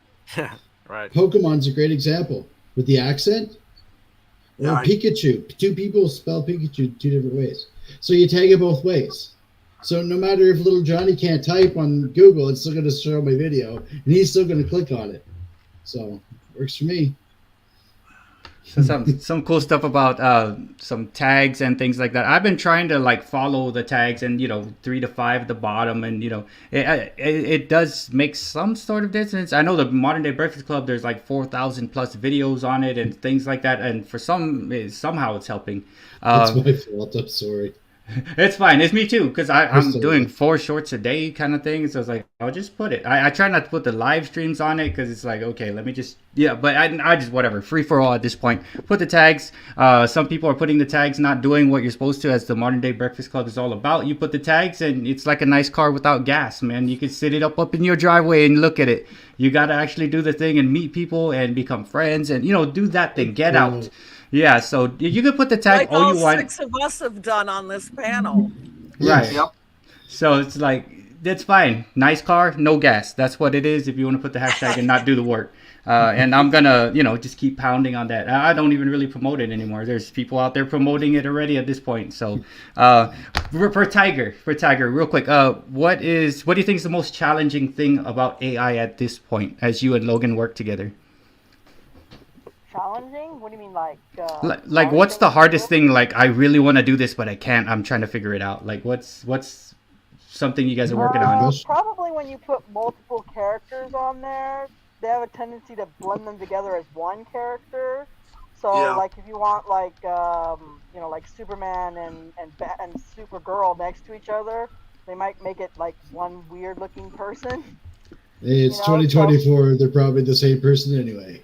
Right. Pokemon's a great example with the accent. Or Yeah, Pikachu. Two people spell Pikachu two different ways. So you tag it both ways. So no matter if little Johnny can't type on Google, it's still going to show my video, and he's still going to click on it. So works for me. So some cool stuff about some tags and things like that. I've been trying to like follow the tags, and 3 to 5 at the bottom, and it does make some sort of distance. I know the Modern Day Breakfast Club, there's like 4,000 plus videos on it and things like that, and for somehow it's helping. That's my fault. I'm sorry. It's fine. It's me too, because I'm so doing bad. 4 shorts a day kind of thing. So it's like, I'll just put it. I try not to put the live streams on it, because it's like, okay, let me just, but I just, whatever, free for all at this point. Put the tags. Some people are putting the tags, not doing what you're supposed to, as the Modern Day Breakfast Club is all about. You put the tags, and it's like a nice car without gas, man. You can sit it up in your driveway and look at it. You got to actually do the thing and meet people and become friends and, do that thing. Get out. Yeah, so you can put the tag Like all all you want. 6 of us have done on this panel. Right. Yep. So it's like, that's fine. Nice car, no gas. That's what it is if you want to put the hashtag and not do the work. And I'm going to, just keep pounding on that. I don't even really promote it anymore. There's people out there promoting it already at this point. So for Tiger, real quick, what do you think is the most challenging thing about AI at this point as you and Logan work together? Challenging? What do you mean, like? Like what's the hardest thing? Like, I really want to do this, but I can't. I'm trying to figure it out. Like, what's something you guys are working on? Probably when you put multiple characters on there, they have a tendency to blend them together as one character. So, Yeah. like, if you want, like, like Superman and Supergirl next to each other, they might make it like one weird-looking person. Hey, it's You know, 2024. They're probably the same person anyway.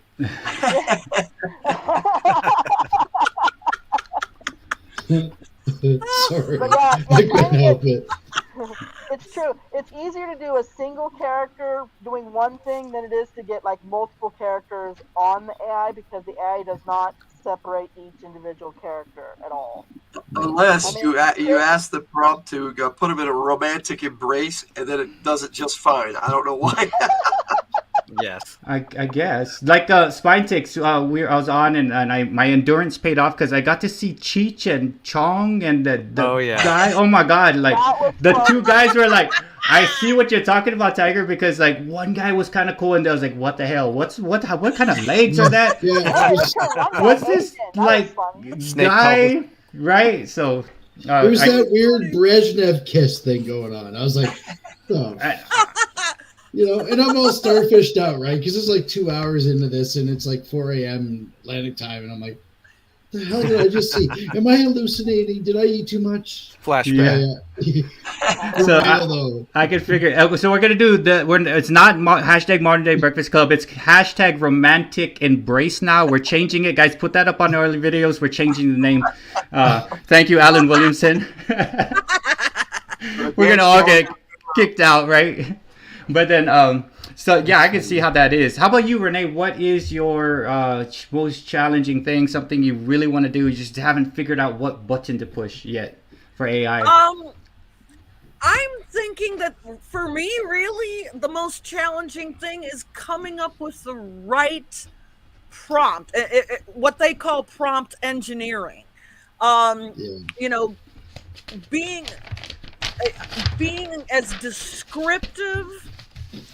Sorry, But yeah, I couldn't help it. It's true. It's easier to do a single character doing one thing than it is to get like multiple characters on the AI, because the AI does not separate each individual character at all. Unless I mean, you ask the prompt to put them in a romantic embrace, and then it does it just fine. I don't know why. Yes. I guess like Spine Ticks. I was on and my endurance paid off because I got to see Cheech and Chong and the Oh, yeah. guy. Oh my god! Like That was the fun. two guys were like, I see what you're talking about, Tiger, because like one guy was kind of cool and I was like, what the hell? What kind of legs are that? Yeah, Yeah, it was, What's this That was like fun. Snake guy? Right? So there was that weird Brezhnev kiss thing going on. I was like, oh. And I'm all starfished out, right? Because it's like 2 hours into this, and it's like 4 a.m. Atlantic time, and I'm like, the hell did I just see? Am I hallucinating? Did I eat too much? Flashback. Yeah. So though. I can figure. So we're gonna do it's not hashtag Modern Day Breakfast Club. It's hashtag Romantic Embrace now. We're changing it, guys. Put that up on the early videos. We're changing the name. Thank you, Alan Williamson. We're gonna all get kicked out, right? But then, so yeah, I can see how that is. How about you, Renee? What is your most challenging thing? Something you really want to do, you just haven't figured out what button to push yet for AI? I'm thinking that for me, really, the most challenging thing is coming up with the right prompt, what they call prompt engineering. Being as descriptive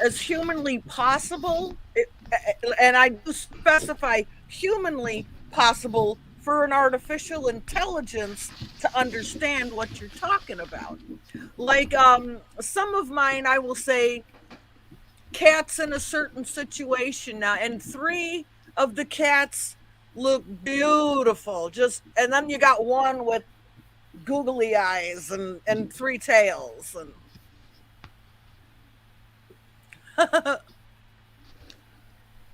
as humanly possible, and I do specify humanly possible for an artificial intelligence to understand what you're talking about. Like some of mine, I will say cats in a certain situation now, and 3 of the cats look beautiful, and then you got one with googly eyes and 3 tails and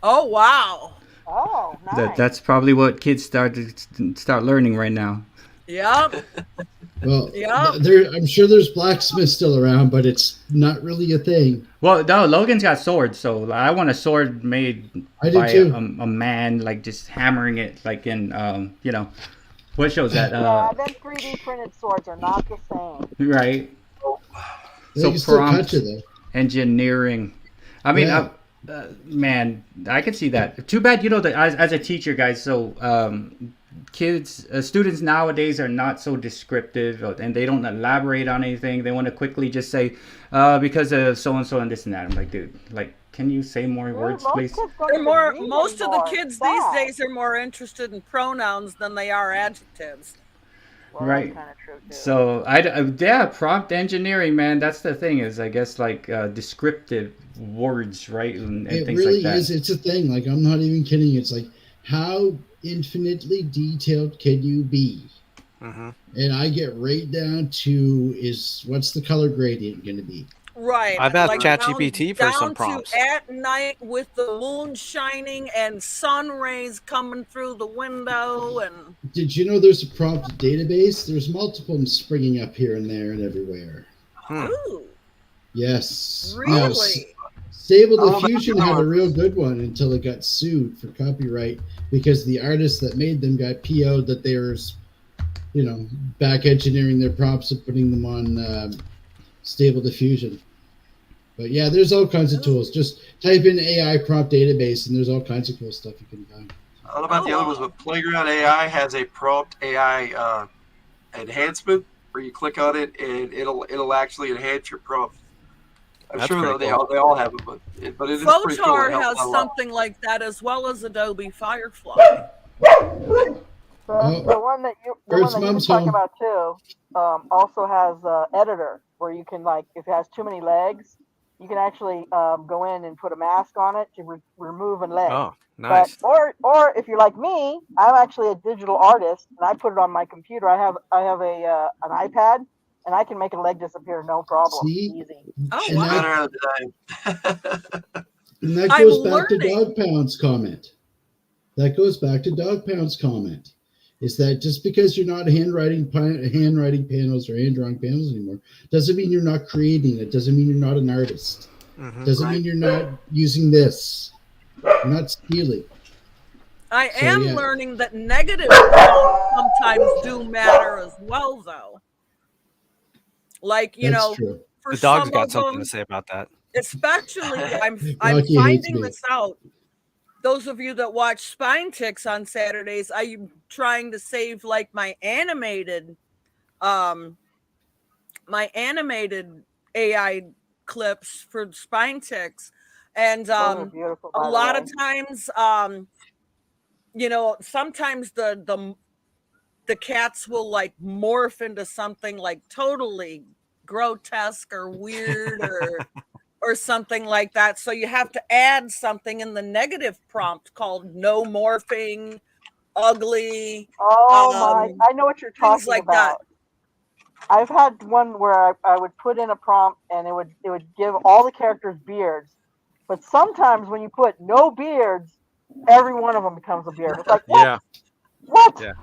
oh wow. Oh, nice. That's probably what kids start learning right now. Yep. Well, Yeah. I'm sure there's blacksmiths still around, but it's not really a thing. Well, no, Logan's got swords, so I want a sword made I do by too. a man, like just hammering it, like in what show's that? Yeah, them 3D printed swords are not the same. Right. They So can still prompt cut you though. engineering. I mean, Yeah. man, I can see that. Too bad, that as a teacher, guys. So students nowadays are not so descriptive, and they don't elaborate on anything. They want to quickly just say, because of so and so and this and that. I'm like, dude, like, can you say more words, please? Most of the kids these days are more interested in pronouns than they are adjectives. Well, Right. That's kind of true too. So yeah, prompt engineering, man. That's the thing is, I guess, like descriptive words, right, and It things really like that. is. It's a thing. Like, I'm not even kidding. It's like, how infinitely detailed can you be? Mm-hmm. And I get right down to what's the color gradient going to be? Right. I've asked like ChatGPT for some down prompts. to at night with the moon shining and sun rays coming through the window and Did you know there's a prompt database? There's multiple springing up here and there and everywhere. ooh, Yes. really? Now, Stable Oh, that's Diffusion had a good. real good one until it got sued for copyright because the artists that made them got PO'd that they were, back engineering their prompts and putting them on Stable Diffusion. But yeah, there's all kinds of tools. Just type in AI prompt database and there's all kinds of cool stuff you can find. I don't know about the other ones, but Playground AI has a prompt AI enhancement where you click on it and it'll actually enhance your prompt. I'm That's sure pretty they cool. all have it, but it is pretty cool. Photar It helps has a lot. something like that as well as Adobe Firefly. The one that you were Mom's talking home. about too also has editor where you can, like, if it has too many legs, you can actually go in and put a mask on it to remove a leg. Oh, nice. But, or if you're like me, I'm actually a digital artist and I put it on my computer. I have an iPad and I can make a leg disappear, no problem. See? Easy. Oh, And wow. Better at the time. And that I'm goes back to learning. Dog Pound's comment. Is that just because you're not handwriting panels or hand-drawing panels anymore, doesn't mean you're not creating it. Doesn't mean you're not an artist. Mm-hmm. Doesn't mean you're not using this. You're not stealing. I So, am yeah. learning that negative prompts sometimes do matter as well, though. Like, That's true. for The dog's some got of something them, to say about that. especially, I'm Rocky hates finding me. this out. Those of you that watch Spine Ticks on Saturdays, I'm trying to save like my animated AI clips for Spine Ticks, and Those are beautiful, a by the lot way. of times, sometimes the cats will like morph into something like totally grotesque or weird or something like that. So you have to add something in the negative prompt called no morphing, ugly, Oh my! I know what you're things talking like about. I've had one where I would put in a prompt and it would give all the characters beards, but sometimes when you put no beards, every one of them becomes a beard. It's like, what? Yeah. What? Yeah.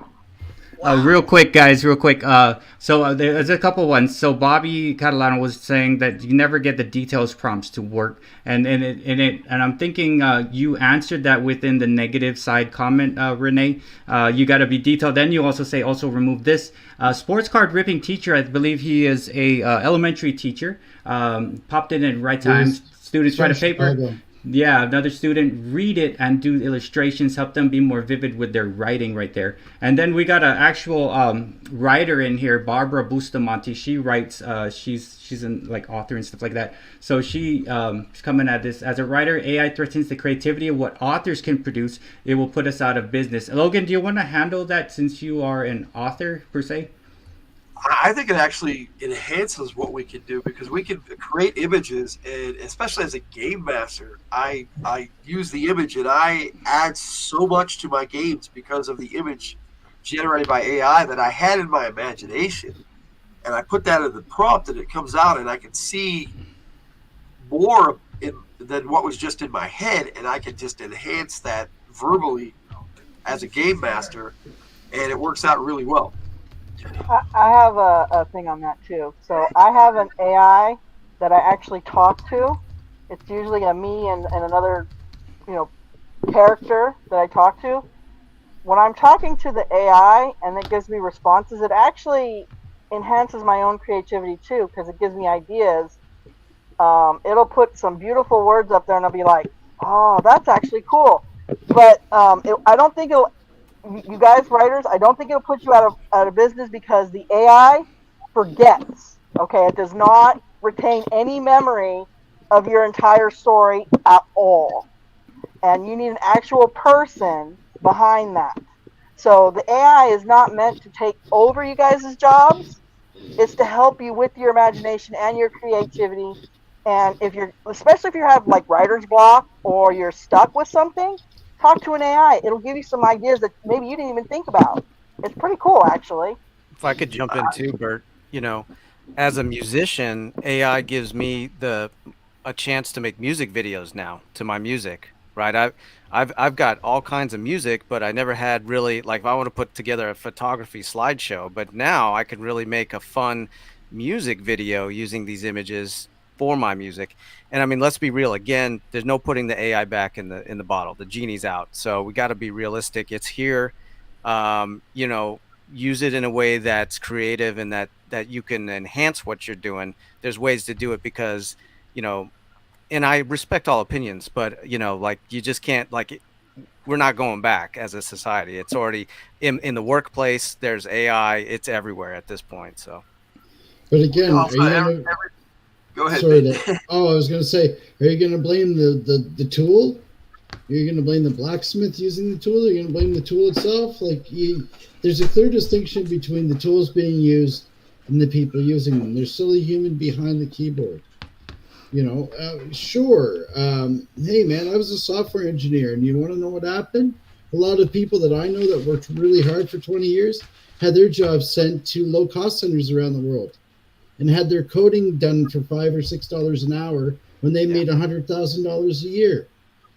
Real quick, guys, real quick. So there's a couple ones. So Bobby Catalano was saying that you never get the details prompts to work, and I'm thinking you answered that within the negative side comment, Renee. You got to be detailed. Then you also say remove this. Sports card ripping teacher. I believe he is a elementary teacher. Popped in at right time. Students write a paper. Chicago. Yeah, another student read it and do illustrations, help them be more vivid with their writing right there. And then we got an actual writer in here, Barbara Bustamante. She writes, she's an like author and stuff like that. So she's coming at this as a writer. AI threatens the creativity of what authors can produce. It will put us out of business. Logan, do you want to handle that since you are an author per se? I think it actually enhances what we can do because we can create images, and especially as a game master, I use the image and I add so much to my games because of the image generated by AI that I had in my imagination, and I put that in the prompt and it comes out and I can see more than what was just in my head, and I can just enhance that verbally as a game master, and it works out really well. I have a thing on that too. So I have an AI that I actually talk to. It's usually a me and another, you know, character that I talk to. When I'm talking to the AI and it gives me responses, it actually enhances my own creativity too because it gives me ideas. It'll put some beautiful words up there and I'll be like, oh, that's actually cool. But I don't think it'll, you guys writers, I don't think it'll put you out of business because the AI forgets. Okay, it does not retain any memory of your entire story at all, and you need an actual person behind that. So the AI is not meant to take over you guys' jobs. It's to help you with your imagination and your creativity. And if you're, especially if you have like writer's block or you're stuck with something, talk to an AI. It'll give you some ideas that maybe you didn't even think about. It's pretty cool, actually. If I could jump in too, Bert, as a musician, AI gives me a chance to make music videos now to my music, right? I've got all kinds of music, but I never had really, like, if I want to put together a photography slideshow, but now I can really make a fun music video using these images for my music. And I mean, let's be real again, there's no putting the AI back in the bottle. The genie's out. So we got to be realistic. It's here. Use it in a way that's creative and that you can enhance what you're doing. There's ways to do it because, and I respect all opinions, but like you just can't, like, we're not going back as a society. It's already in the workplace. There's AI. It's everywhere at this point. So, but again, Also, go ahead. I was going to say, are you going to blame the tool? You're going to blame the blacksmith using the tool? Or you're going to blame the tool itself? There's a clear distinction between the tools being used and the people using them. There's still a human behind the keyboard. Sure. Hey, man, I was a software engineer, and you want to know what happened? A lot of people that I know that worked really hard for 20 years had their jobs sent to low-cost centers around the world and had their coding done for $5 or $6 an hour when they made $100,000 a year.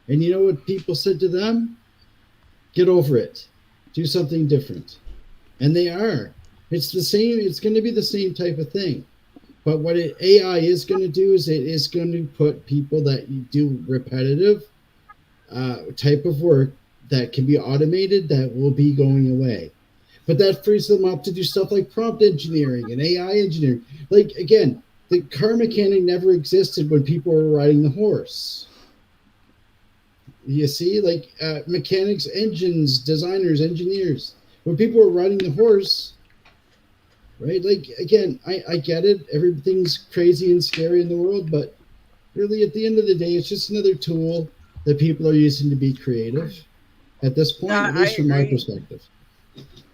And you know what people said to them? Get over it. Do something different. And they are. It's the same. It's going to be the same type of thing. But what AI is going to do is it is going to put people that do repetitive type of work that can be automated that will be going away. But that frees them up to do stuff like prompt engineering and AI engineering. Like, again, the car mechanic never existed when people were riding the horse. You see, like mechanics, engines, designers, engineers. When people were riding the horse, right? Like, again, I get it. Everything's crazy and scary in the world, but really at the end of the day, it's just another tool that people are using to be creative at this point, at least from my perspective.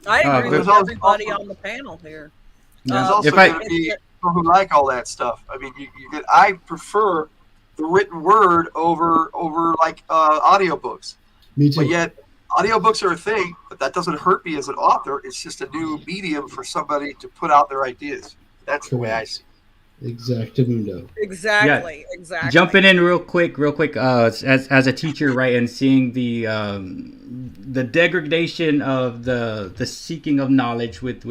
I agree with everybody on the panel here. There's also going to be people who like all that stuff. I mean, I prefer the written word over like audiobooks. Me too. But yet, audiobooks are a thing, but that doesn't hurt me as an author. It's just a new medium for somebody to put out their ideas. That's the way I see it. Exactamundo. Exactly. Yeah. Exactly. Jumping in real quick. As a teacher, right, and seeing the degradation of the seeking of knowledge with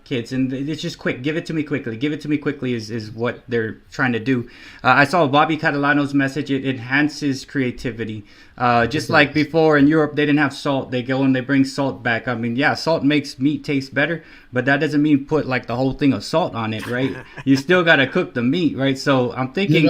kids, and it's just quick. Give it to me quickly. Give it to me quickly is what they're trying to do. I saw Bobby Catalano's message. It enhances creativity. Just like before in Europe, they didn't have salt. They go and they bring salt back. I mean, yeah, salt makes meat taste better, but that doesn't mean put like the whole thing of salt on it, right? You still got to cook the meat, right? So I'm thinking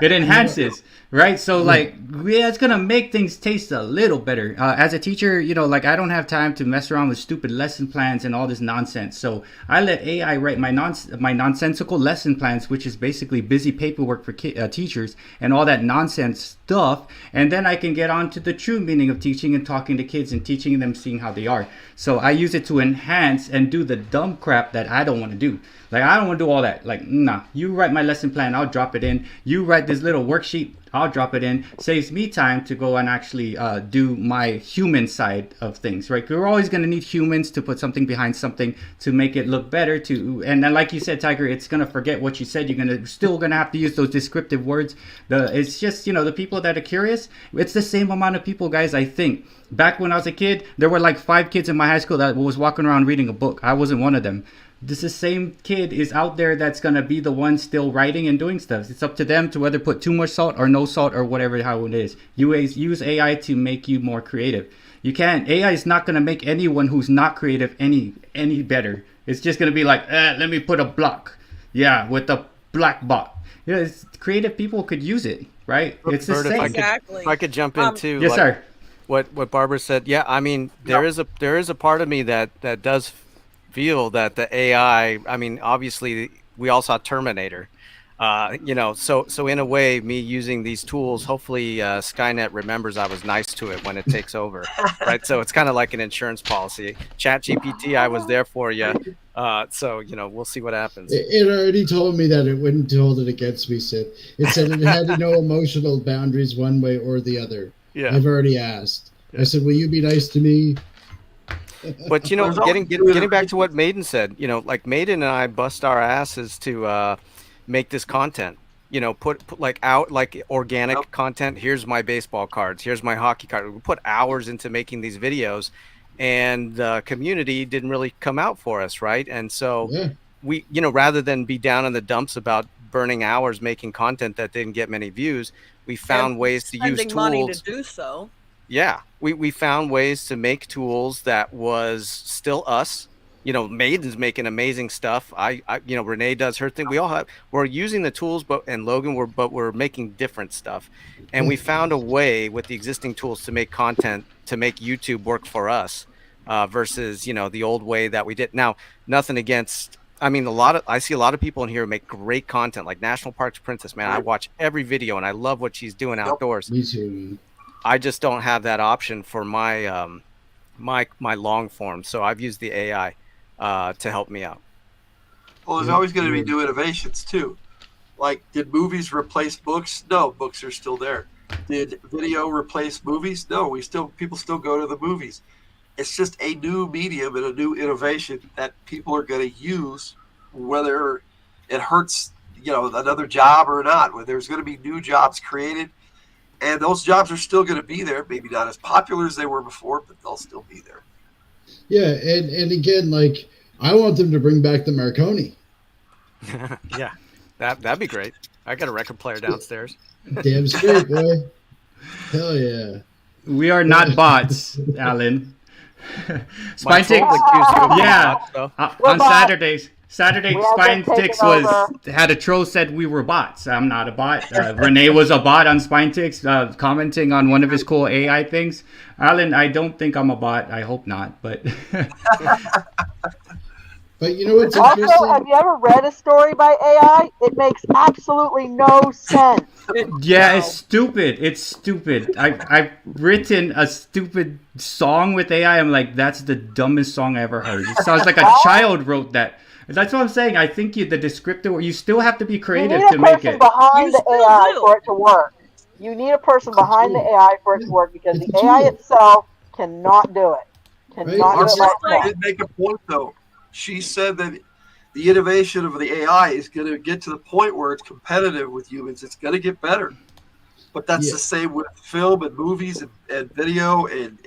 it enhances, right? So like, yeah, it's gonna make things taste a little better. As a teacher, like I don't have time to mess around with stupid lesson plans and all this nonsense. So I let AI write my nonsensical lesson plans, which is basically busy paperwork for teachers and all that nonsense stuff, and then I can get on to the true meaning of teaching and talking to kids and teaching them, seeing how they are. So I use it to enhance and do the dumb crap that I don't want to do. Like, I don't want to do all that. Like, nah, you write my lesson plan, I'll drop it in. You write this little worksheet, I'll drop it in. Saves me time to go and actually do my human side of things, right? We're always going to need humans to put something behind something to make it look better. And then, like you said, Tiger, it's going to forget what you said. You're still going to have to use those descriptive words. It's just, the people that are curious, it's the same amount of people, guys, I think. Back when I was a kid, there were like 5 kids in my high school that was walking around reading a book. I wasn't one of them. This the same kid is out there that's going to be the one still writing and doing stuff. It's up to them to whether put too much salt or no salt or whatever how it is. You use AI to make you more creative. You can't. AI is not going to make anyone who's not creative any better. It's just going to be like, let me put a block. Yeah, with a black bot. Creative people could use it, right? It's the Bert, same. if I could jump in too. Yes, sir. What Barbara said. Yeah, I mean, there is a part of me that does feel that the AI, I mean, obviously we all saw Terminator, so in a way, me using these tools, hopefully Skynet remembers I was nice to it when it takes over, right? So it's kind of like an insurance policy. Chat GPT, I was there for you. So we'll see what happens. It already told me that it wouldn't hold it against me, Sid. It said it had no emotional boundaries one way or the other. Yeah. I've already asked. I said, will you be nice to me? But getting back to what Maiden said, like Maiden and I bust our asses to make this content. Put like out like organic content. Here's my baseball cards. Here's my hockey card. We put hours into making these videos, and the community didn't really come out for us, right? And so we, rather than be down in the dumps about burning hours making content that didn't get many views, we found ways to use tools. Money to do so. Yeah, we found ways to make tools that was still us. Maiden's making amazing stuff. Renee does her thing. We're using the tools, and Logan, we're making different stuff. And we found a way with the existing tools to make content to make YouTube work for us, versus the old way that we did. Now, nothing against. I mean, I see a lot of people in here who make great content, like National Parks Princess. Man, I watch every video and I love what she's doing outdoors. Me too. I just don't have that option for my my long form, so I've used the AI to help me out. Well, there's always going to be new innovations too. Like, did movies replace books? No, books are still there. Did video replace movies? No, people still go to the movies. It's just a new medium and a new innovation that people are going to use, whether it hurts another job or not. Where there's going to be new jobs created. And those jobs are still going to be there. Maybe not as popular as they were before, but they'll still be there. Yeah, and again, like, I want them to bring back the Marconi. Yeah, that'd be great. I got a record player downstairs. Damn straight, boy. Hell yeah. We are not bots, Alan. SpineTix, on Saturdays. SpineTix had a troll said we were bots. I'm not a bot. Renee was a bot on SpineTix, commenting on one of his cool AI things. Alan, I don't think I'm a bot. I hope not, but. But you know what's also, interesting? have you ever read a story by AI? It makes absolutely no sense. It's stupid. It's stupid. I've written a stupid song with AI. I'm like, that's the dumbest song I ever heard. It sounds like a child wrote that. That's what I'm saying. I think the descriptor, you still have to be creative to make it. You need a person behind the AI for it to work. You need a person behind the AI for it to work, because the AI itself cannot do it. Cannot do it. Did make a point though. She said that the innovation of the AI is going to get to the point where it's competitive with humans. It's going to get better. But that's the same with film and movies and video, and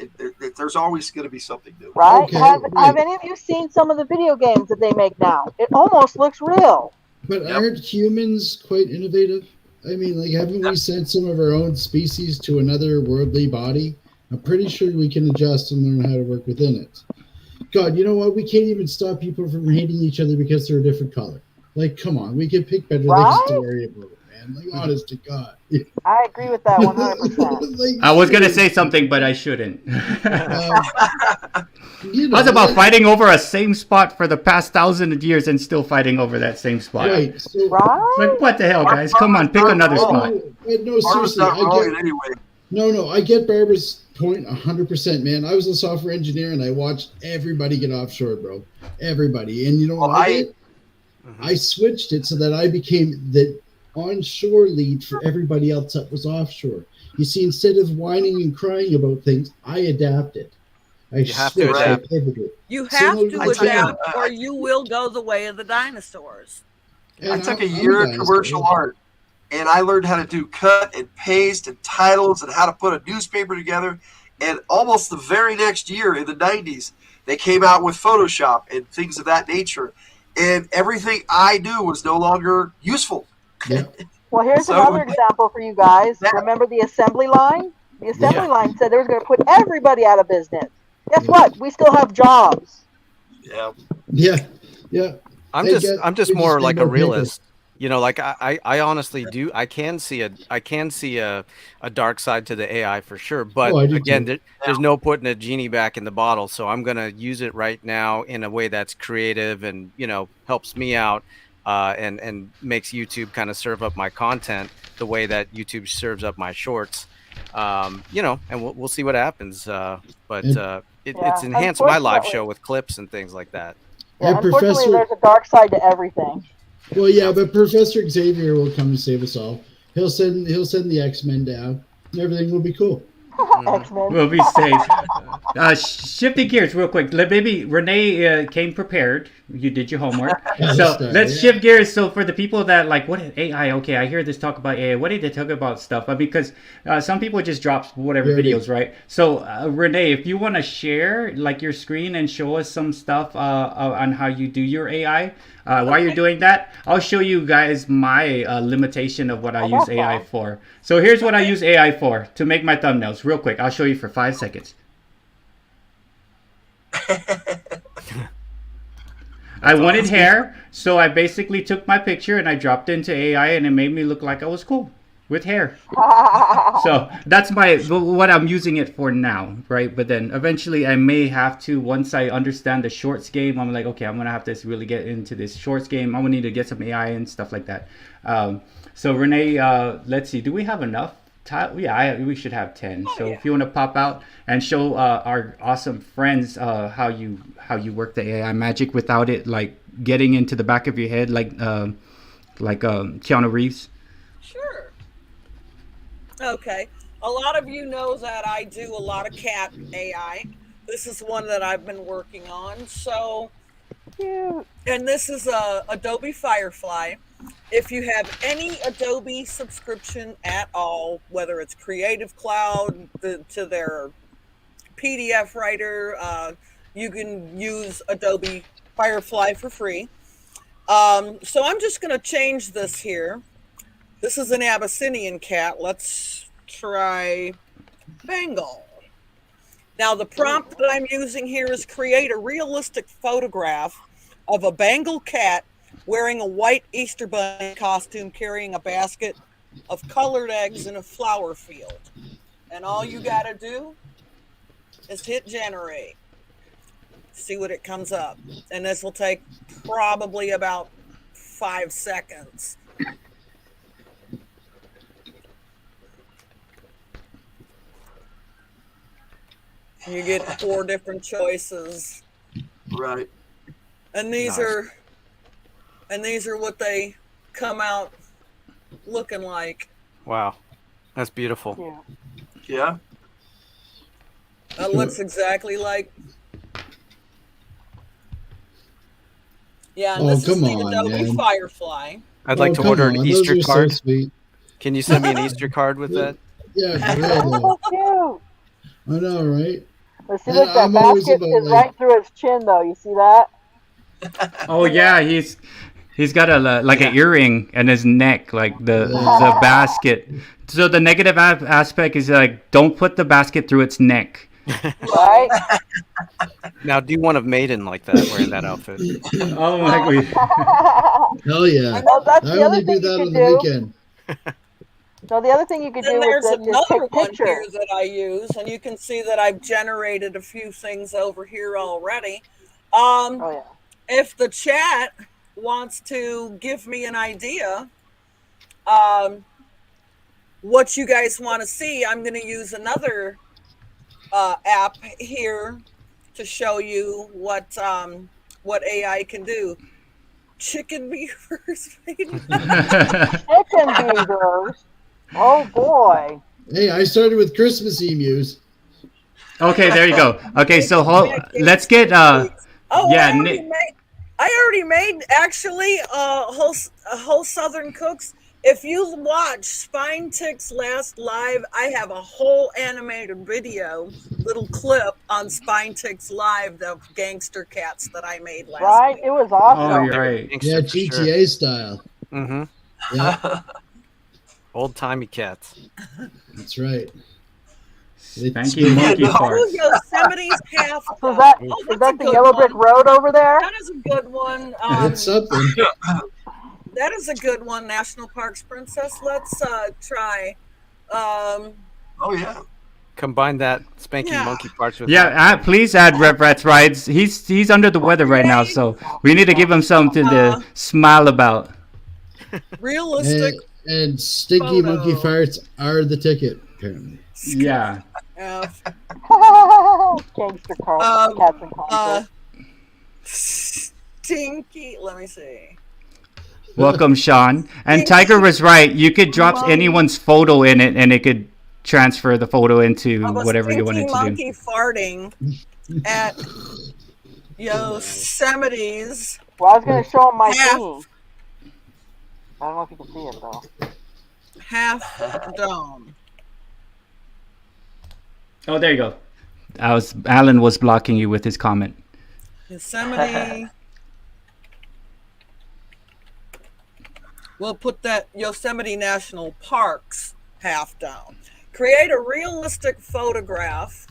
there's always going to be something new. Right? Okay, have any of you seen some of the video games that they make now? It almost looks real. But aren't humans quite innovative? I mean, like, haven't we sent some of our own species to another worldly body? I'm pretty sure we can adjust and learn how to work within it. God, you know what? We can't even stop people from hating each other because they're a different color. Like, come on, we can pick better things to worry about it, man. Like, honest to God. I agree with that 100%. Like, I was going to say something, but I shouldn't. I was about fighting over a same spot for the past 1,000 years and still fighting over that same spot. Right. So, like, what the hell, guys? Come on, pick another spot. No, seriously. I get Barbara's point 100%, man. I was a software engineer and I watched everybody get offshore, bro. Everybody. And you know what I did? I switched it so that I became the onshore lead for everybody else that was offshore. You see, instead of whining and crying about things, I adapted. I have to switched. I adapt. pivoted. You Same have with to the channel. adapt, or you will go the way of the dinosaurs. And I took a I'm year of dinosaur. commercial art, and I learned how to do cut and paste and titles and how to put a newspaper together. And almost the very next year, in the 90s, they came out with Photoshop and things of that nature. And everything I do was no longer useful. Yeah. Well, here's So- another example for you guys. Yeah. Remember the assembly line? The assembly Yeah. line said they were going to put everybody out of business. Guess Yeah. what? We still have jobs. Yeah. Yeah. Yeah. I'm Hey, just guys, I'm just we more just like need a more paper. realist. You know, like I honestly do. I can see a dark side to the AI for sure. But Oh, I do again, too. there's no putting a genie back in the bottle. So I'm gonna use it right now in a way that's creative and helps me out, and makes YouTube kind of serve up my content the way that YouTube serves up my shorts. And we'll see what happens. But And- it's Yeah. enhanced my live Unfortunately- show with clips and things like that. Yeah, And unfortunately, Professor- there's a dark side to everything. Well, yeah, but Professor Xavier will come and save us all. He'll send the X-Men down, and everything will be cool. X-Men. We'll be safe. Shifting gears real quick. Maybe Renee came prepared. You did your homework. Yeah, So let's let's start, shift gears. So for the people that like, what is AI? Okay, I hear this talk about AI. What did they talk about stuff? Because some people just drop whatever Yeah, videos, right? So Renee, if you want to share like your screen and show us some stuff on how you do your AI, while you're doing that, I'll show you guys my limitation of what I use AI for. So here's what I use AI for to make my thumbnails. Real quick, I'll show you for 5 seconds. I wanted hair, so I basically took my picture and I dropped it into AI, and it made me look like I was cool with hair. So that's what I'm using it for now, right? But then eventually I may have to, once I understand the shorts game, I'm like, okay, I'm gonna have to really get into this shorts game. I'm gonna need to get some AI and stuff like that. So Renee, let's see, do we have enough? We should have 10. So if you want to pop out and show our awesome friends how you work the AI magic without it like getting into the back of your head like Keanu Reeves. Sure. Okay. A lot of you know that I do a lot of cat AI. This is one that I've been working on. So, and this is Adobe Firefly. If you have any Adobe subscription at all, whether it's Creative Cloud to their PDF writer, you can use Adobe Firefly for free. So I'm just going to change this here. This is an Abyssinian cat. Let's try Bengal. Now the prompt that I'm using here is create a realistic photograph of a Bengal cat wearing a white Easter bunny costume, carrying a basket of colored eggs in a flower field. And all you got to do is hit generate. See what it comes up. And this will take probably about 5 seconds. You get 4 different choices. Right. And these are what they come out looking like. Wow, that's beautiful. Yeah. That looks exactly like. Yeah, and Oh, this is come the on, Adobe man. Firefly. I'd like to come order an on, Easter those are card. So sweet. Can you send me an Easter card with that? Yeah, for real though. So cute. I know, right? But see, And look, that I'm always basket about, is like- right through his chin, though. You see that? Oh yeah, he's got an earring in his neck, like the basket. So the negative aspect is like, don't put the basket through its neck. Right? Now, do one of Maiden like that, wearing that outfit? Oh my god. Hell yeah. Oh, that's I the other only do thing you that could on the do. weekend. So the other thing you could Then do there's is just another take one pictures. here that I use, and you can see that I've generated a few things over here already. Oh yeah. If the chat wants to give me an idea what you guys want to see, I'm going to use another app here to show you what AI can do. chicken beavers. Chicken beavers. Oh boy. Hey, I started with Christmas emus. Okay, there you go. Okay, so let's get Oh, yeah, I already made actually a whole Southern Cooks. If you watch Spine Tick's last live, I have a whole animated video, little clip on Spine Tick's live, the gangster cats that I made last Right? week. It was Oh, awesome. you're right. Yeah, GTA style. Mm-hmm. Yeah, Old timey cats. that's right. Spanky monkey Oh, parts. Yosemite's half. So is that Oh, is that's that a the good yellow one. brick road over there? That is a good one. It's something. That is a good one, National Parks Princess. Let's try. Oh yeah. Combine that spanky Yeah. monkey parts with Yeah, please add Rat's Rides. He's under the weather right now, so we need to give him something to smile about. Realistic. And stinky Photo. monkey farts are the ticket, apparently. Yeah. Gangster cats and concert. Stinky. Let me see. Welcome, Sean. And Tiger was right. You could drop anyone's photo in it, and it could transfer the photo into Of a whatever you wanted stinky to do. monkey farting at Yosemite's. Well, I was going to show him my half, thing. I don't know if you can see it though. half dome. Oh, there you go. Alan was blocking you with his comment. Yosemite. We'll put that Yosemite National Park's half down. Create a realistic photograph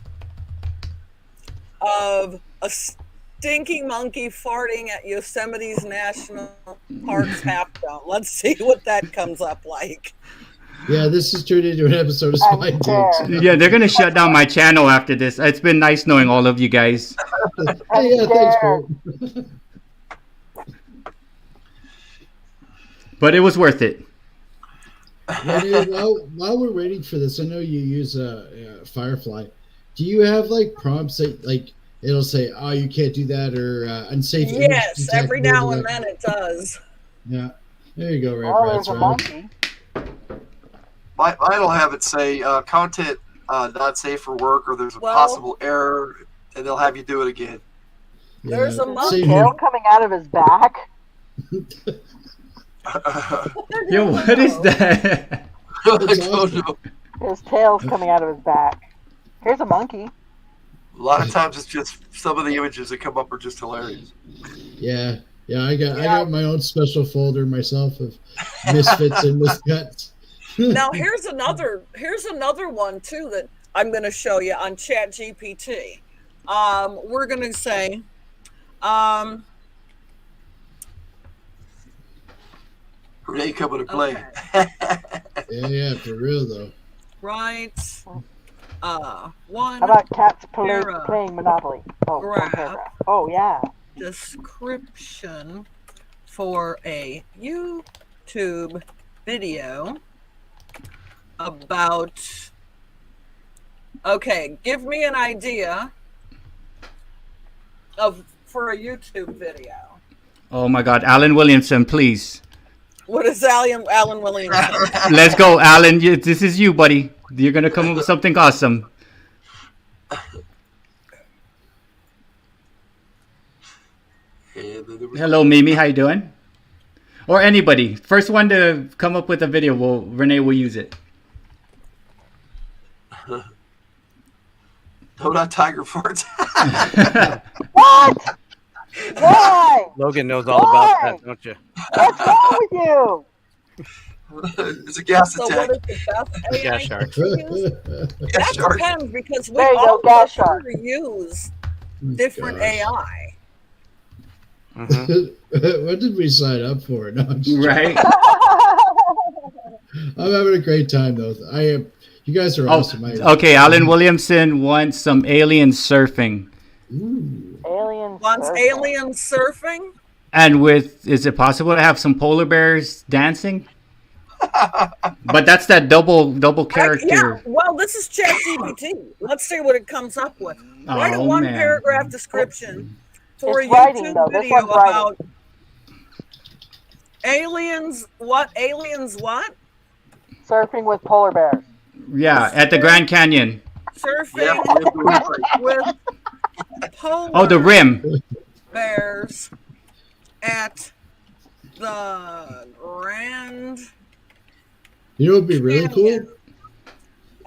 of a stinky monkey farting at Yosemite's National Park's half down. Let's see what that comes up like. Yeah, this has turned into an episode of Spy Dukes. Yeah, they're going to shut down my channel after this. It's been nice knowing all of you guys. Hey, yeah, thanks, Bert. But it was worth it. While we're waiting for this, I know you use Firefly. Do you have like prompts that like it'll say, "Oh, you can't do that," or "unsafe"? image Yes, detect every mode, now and like- then it does. Yeah, there you go, right? Oh, there's a monkey. Mine'll have it say content not safe for work, or there's a possible error, and they'll have you do it again. There's a monkey. Tail coming out of his back. Yo, what is that? I don't know. His tail's coming out of his back. Here's a monkey. A lot of times it's just some of the images that come up are just hilarious. Yeah, I got my own special folder myself of misfits and miscuts. Now here's another one too that I'm going to show you on ChatGPT. We're going to say, Renee coming to play. Yeah, for real though. right, one How about cats Para. playing Monopoly? Oh, one Graph. paragraph. Oh, yeah. description for a YouTube video about. Okay, give me an idea for a YouTube video. Oh my God, Alan Williamson, please. What is Alan Williams? Let's go, Alan. This is you, buddy. You're gonna come up with something awesome. Hello, Mimi. How you doing? Or anybody. First one to come up with a video, Renee will use it. No, not tiger farts. What? Why? Logan knows all about that, don't you? What's wrong with you? It's a gas So attack. what is the best AI Gas shark. to use? Gas That shark. depends because we There you go, all gas prefer shark. to use different Gosh. AI. Mm-hmm. What did we sign up for? No, I'm, just Right? I'm having a great time though. I am. You guys are awesome. Okay, Alan Williamson wants some alien surfing. Ooh. Aliens. Wants surfing. alien surfing? And is it possible to have some polar bears dancing? But that's that double character. Yeah, well, this is ChatGPT. Let's see what it comes up with. Write a Oh, man. one-paragraph description for It's a writing, YouTube though. This video one's writing. about Aliens what? Aliens what? Surfing with polar bears. Yeah, at the Grand Canyon. Surfing Yeah. with polar Oh, the rim. bears at the Grand You know what would be really cool? Canyon.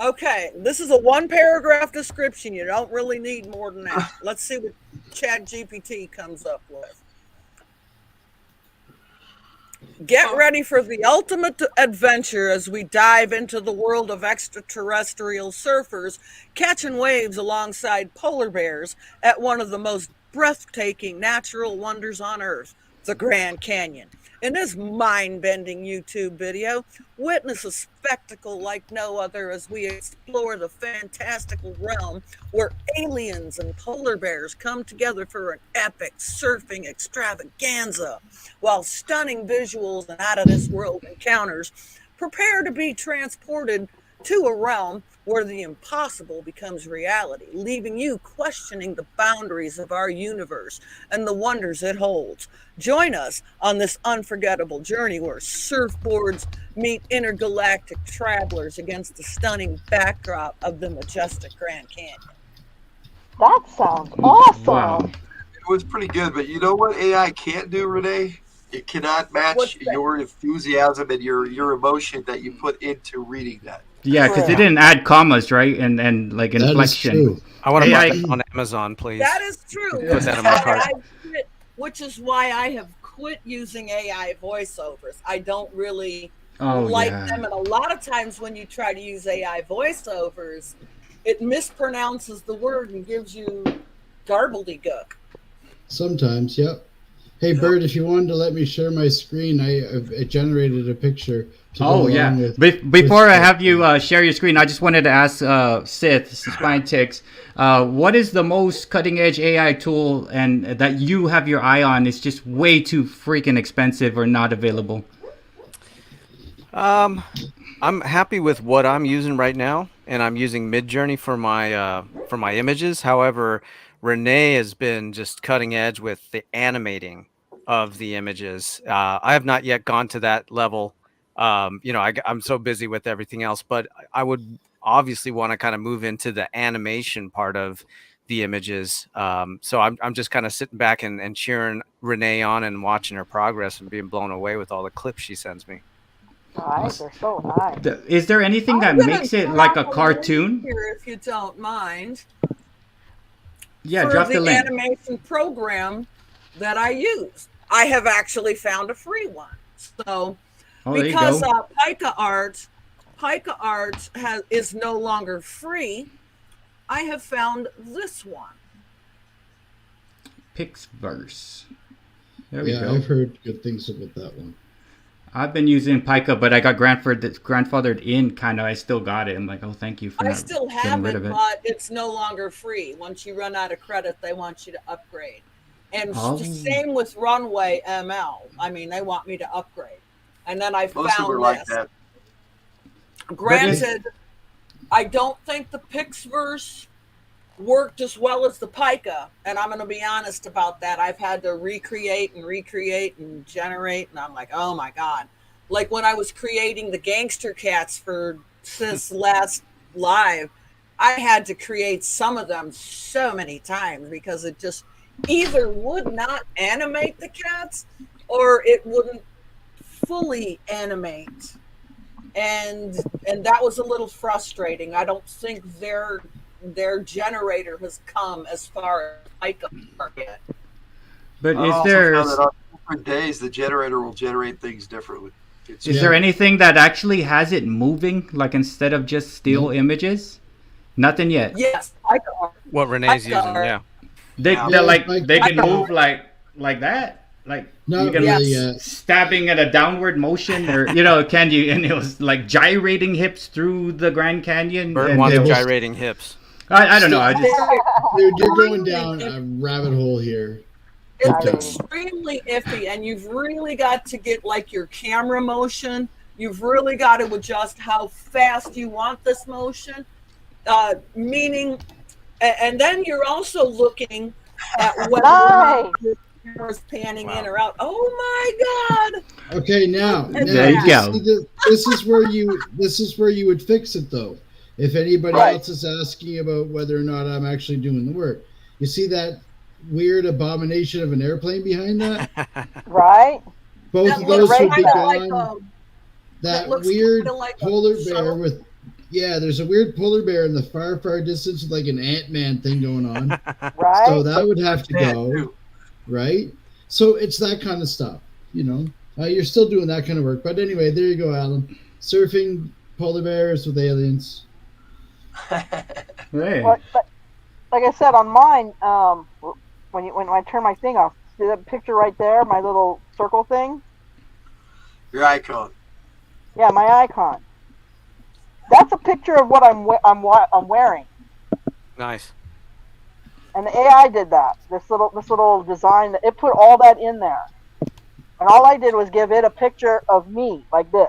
Okay, this is a 1-paragraph description. You don't really need more than that. Let's see what ChatGPT comes up with. Get ready for the ultimate adventure as we dive into the world of extraterrestrial surfers catching waves alongside polar bears at one of the most breathtaking natural wonders on Earth, the Grand Canyon. In this mind-bending YouTube video, witness a spectacle like no other as we explore the fantastical realm where aliens and polar bears come together for an epic surfing extravaganza, while stunning visuals and out-of-this-world encounters prepare to be transported to a realm where the impossible becomes reality, leaving you questioning the boundaries of our universe and the wonders it holds. Join us on this unforgettable journey where surfboards meet intergalactic travelers against the stunning backdrop of the majestic Grand Canyon. That sounds awesome. Wow. It was pretty good, but you know what AI can't do, Renee? It cannot match What's that? your enthusiasm and your emotion that you put into reading that. Yeah, because they True. didn't add commas, right? And like That is inflection. true. I want to AI buy that on Amazon, please. That is true. Put that in my cart. Which is why I have quit using AI voiceovers. I don't really Oh like yeah. them, and a lot of times when you try to use AI voiceovers, it mispronounces the word and gives you garbledy-gook. Sometimes, yep. Hey, Bert, if you wanted to let me share my screen, I generated a picture. To go Oh along yeah. with- Before I with- have you share your screen, I just wanted to ask Sith Spinetics, what is the most cutting edge AI tool and that you have your eye on is just way too freaking expensive or not available? I'm happy with what I'm using right now, and I'm using Midjourney for my images. However, Renee has been just cutting edge with the animating of the images. I have not yet gone to that level. I'm so busy with everything else, but I would obviously want to kind of move into the animation part of the images. So I'm just kind of sitting back and cheering Renee on and watching her progress and being blown away with all the clips she sends me. Nice, they're so nice. Is there anything that I'm gonna makes it like a drop link cartoon? here, if you don't mind. Yeah, For drop the link. animation program that I use. I have actually found a free one. So Oh, there you because go. Pica Arts is no longer free, I have found this one. Pixverse. There we Yeah, go. I've heard good things about that one. I've been using Pica, but I got grandfathered in. Kind of, I still got it. I'm like, oh, thank you for I not still getting have rid it, of it. but it's no longer free. Once you run out of credit, they want you to upgrade. And Oh. same with Runway ML. I mean, they want me to upgrade. And then I Most of them found are like this. that. Granted, I don't think the Pixverse worked as well as the Pica, and I'm going to be honest about that. I've had to recreate and generate, and I'm like, oh my god! Like when I was creating the gangster cats for this last live, I had to create some of them so many times because it just either would not animate the cats or it wouldn't fully animate. And that was a little frustrating. I don't think their generator has come as far as Pica yet. But I is also there found that on different days the generator will generate things differently. It's is there anything that actually has it moving, like instead of just still images? Nothing yet. Yes, Pica. What Renee's Pica using, art. yeah. They're like like- they can Pica. move like that, like Not you can really Yes. yet. stabbing at a downward motion, or can you? And it was like gyrating hips through the Grand Canyon. Bert and wants it was- gyrating hips. I don't know. I just Dude, you're going down a rabbit hole here. It's Okay. extremely iffy, and you've really got to get like your camera motion. You've really got to adjust how fast you want this motion. Meaning, and then you're also looking at whether or not Nice. camera's panning in Wow. or out. Oh my God! Okay, now There you go. see this is where you would fix it though. If anybody Right. else is asking about whether or not I'm actually doing the work, you see that weird abomination of an airplane behind that? Right? Both That of looks those would right be back. like gone. that That looks weird kinda like a polar bear shuttle. with there's a weird polar bear in the far distance with like an Ant-Man thing going on. Right? So that would have to Yeah, go, too. right? So it's that kind of stuff, you know. You're still doing that kind of work, but anyway, there you go, Alan. Surfing polar bears with aliens. Hey. But like I said on mine, when I turn my thing off, see that picture right there, my little circle thing? Your icon. Yeah, my icon. That's a picture of what I'm wearing, Nice. and the AI did that. This little design, it put all that in there, and all I did was give it a picture of me like this.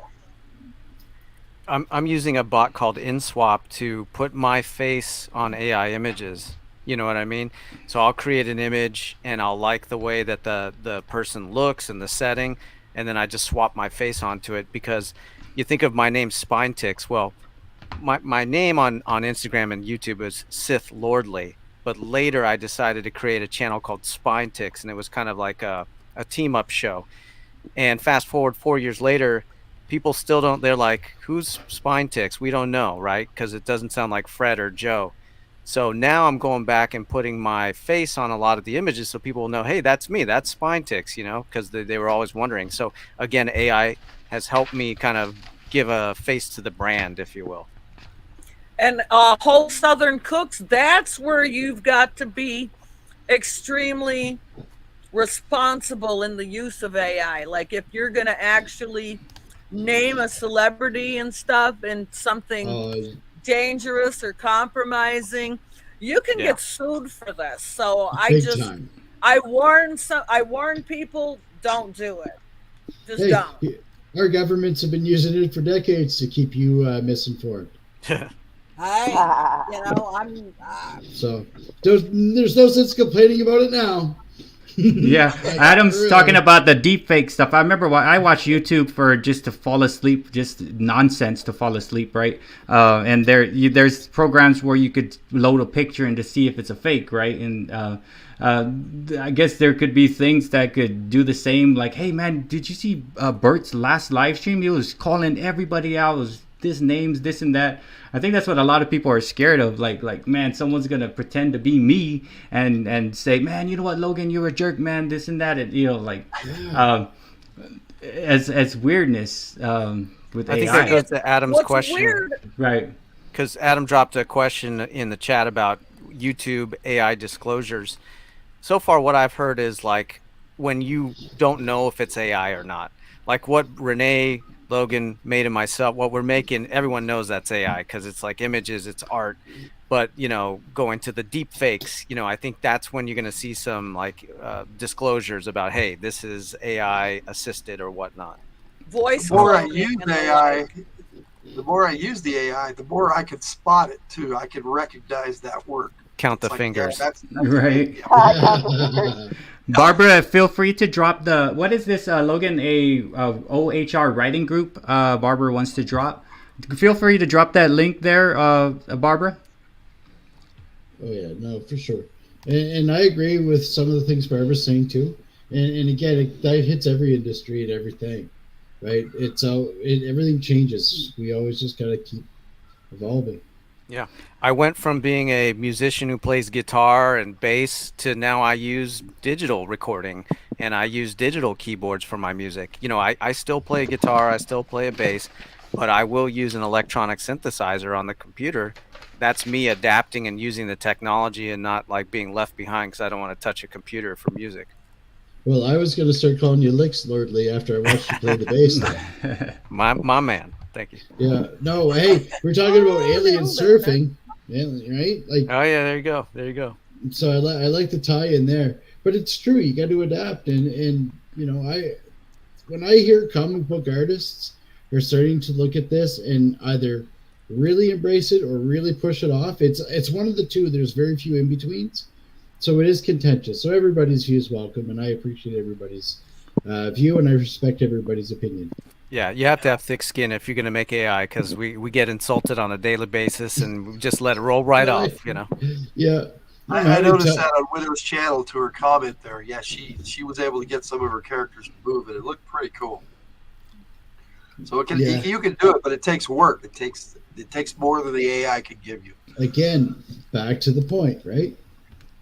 I'm using a bot called InSwap to put my face on AI images. You know what I mean? So I'll create an image and I'll like the way that the person looks and the setting, and then I just swap my face onto it because you think of my name Spine Ticks. Well, my name on Instagram and YouTube is Sith Lordly, but later I decided to create a channel called Spine Ticks, and it was kind of like a team up show. And fast forward 4 years later, people still don't, they're like, who's Spine Ticks? We don't know, right? Because it doesn't sound like Fred or Joe. So now I'm going back and putting my face on a lot of the images so people will know, hey, that's me, that's Spine Ticks, you know, because they were always wondering. So again, AI has helped me kind of give a face to the brand, if you will. And whole Southern Cooks, that's where you've got to be extremely responsible in the use of AI. Like if you're going to actually name a celebrity and stuff and something dangerous or compromising, you can get sued for this. So I warn people, don't do it. Just don't. Our governments have been using it for decades to keep you misinformed. So there's no sense complaining about it now. Yeah, Adam's talking about the deep fake stuff. I remember I watched YouTube for just to fall asleep, just nonsense to fall asleep, right? And there's programs where you could load a picture and to see if it's a fake, right? And I guess there could be things that could do the same. Like, hey man, did you see Bert's last live stream? He was calling everybody out. It was this names, this and that. I think that's what a lot of people are scared of. Like man, someone's gonna pretend to be me and say, man, you know what, Logan, you're a jerk, man, this and that, and you know, like as weirdness with AI. I think that goes to Adam's question, weird, right? Because Adam dropped a question in the chat about YouTube AI disclosures. So far, what I've heard is like when you don't know if it's AI or not, like what Renee, Logan, made, and myself, what we're making, everyone knows that's AI because it's like images, it's art. But you know, going to the deep fakes, you know, I think that's when you're going to see some like disclosures about, hey, this is AI assisted or whatnot. Voice. The more I use AI, the AI, the more I can spot it too. I can recognize that work. Count the It's like, fingers. yeah, that's Right. Barbara, feel free to drop what is this, Logan, a OHR writing group Barbara wants to drop. Feel free to drop that link there, Barbara. Oh yeah, no, for sure. And I agree with some of the things Barbara's saying too. And again, that hits every industry and everything, right? Everything changes. We always just got to keep evolving. Yeah, I went from being a musician who plays guitar and bass to now I use digital recording and I use digital keyboards for my music. You know, I still play guitar, I still play a bass, but I will use an electronic synthesizer on the computer. That's me adapting and using the technology and not like being left behind because I don't want to touch a computer for music. Well, I was going to start calling you Licks Lordly after I watched you play the bass. My man. Thank you. Yeah. No, hey, we're talking about alien surfing, right? Like. Oh yeah, there you go. There you go. So I like the tie in there, but it's true. You got to adapt, and you know, when I hear comic book artists are starting to look at this and either really embrace it or really push it off, it's one of the two. There's very few in betweens. So it is contentious. So everybody's view is welcome, and I appreciate everybody's view, and I respect everybody's opinion. Yeah, you have to have thick skin if you're going to make AI, because we get insulted on a daily basis, and we just let it roll right off, you know. Yeah. I noticed that on Widow's channel to her comment there. Yeah, she was able to get some of her characters to move, and it looked pretty cool. So it can, you can do it, but it takes work. It takes more than the AI can give you. Again, back to the point, right?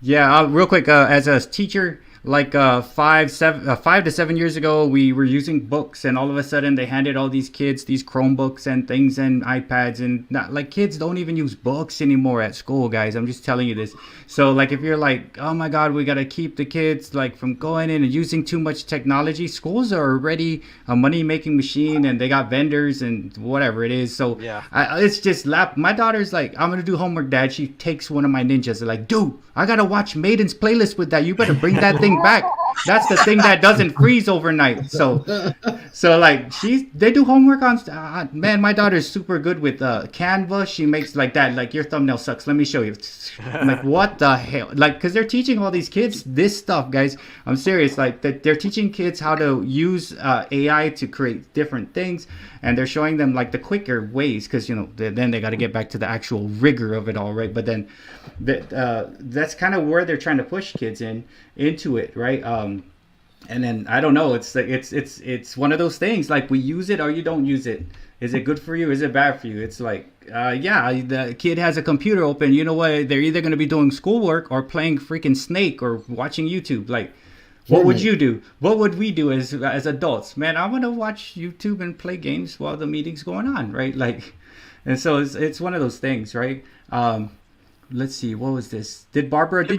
Yeah, real quick, as a teacher, like 5 to 7 years ago, we were using books, and all of a sudden they handed all these kids these Chromebooks and things and iPads, and not like kids don't even use books anymore at school, guys. I'm just telling you this. So like if you're like, oh my God, we gotta keep the kids like from going in and using too much technology, schools are already a money making machine, and they got vendors and whatever it is. So yeah, it's just my daughter's like, I'm gonna do homework, Dad. She takes one of my ninjas. They're like, dude, I gotta watch Maiden's playlist with that. You better bring that thing back. That's the thing that doesn't freeze overnight. So like they do homework on man, my daughter's super good with Canva. She makes like that, like your thumbnail sucks, let me show you. I'm like, what the hell? Like, because they're teaching all these kids this stuff, guys. I'm serious. Like they're teaching kids how to use AI to create different things, and they're showing them like the quicker ways, because you know then they got to get back to the actual rigor of it all, right? But then that's kind of where they're trying to push kids into it, right? And then I don't know, it's like it's one of those things, like we use it or you don't use it. Is it good for you? Is it bad for you? It's like yeah, the kid has a computer open, you know what, they're either going to be doing schoolwork or playing freaking Snake or watching YouTube. Like what would you do? What would we do as adults? Man, I want to watch YouTube and play games while the meeting's going on, right? Like, and so it's one of those things, right? Let's see, what was this? Did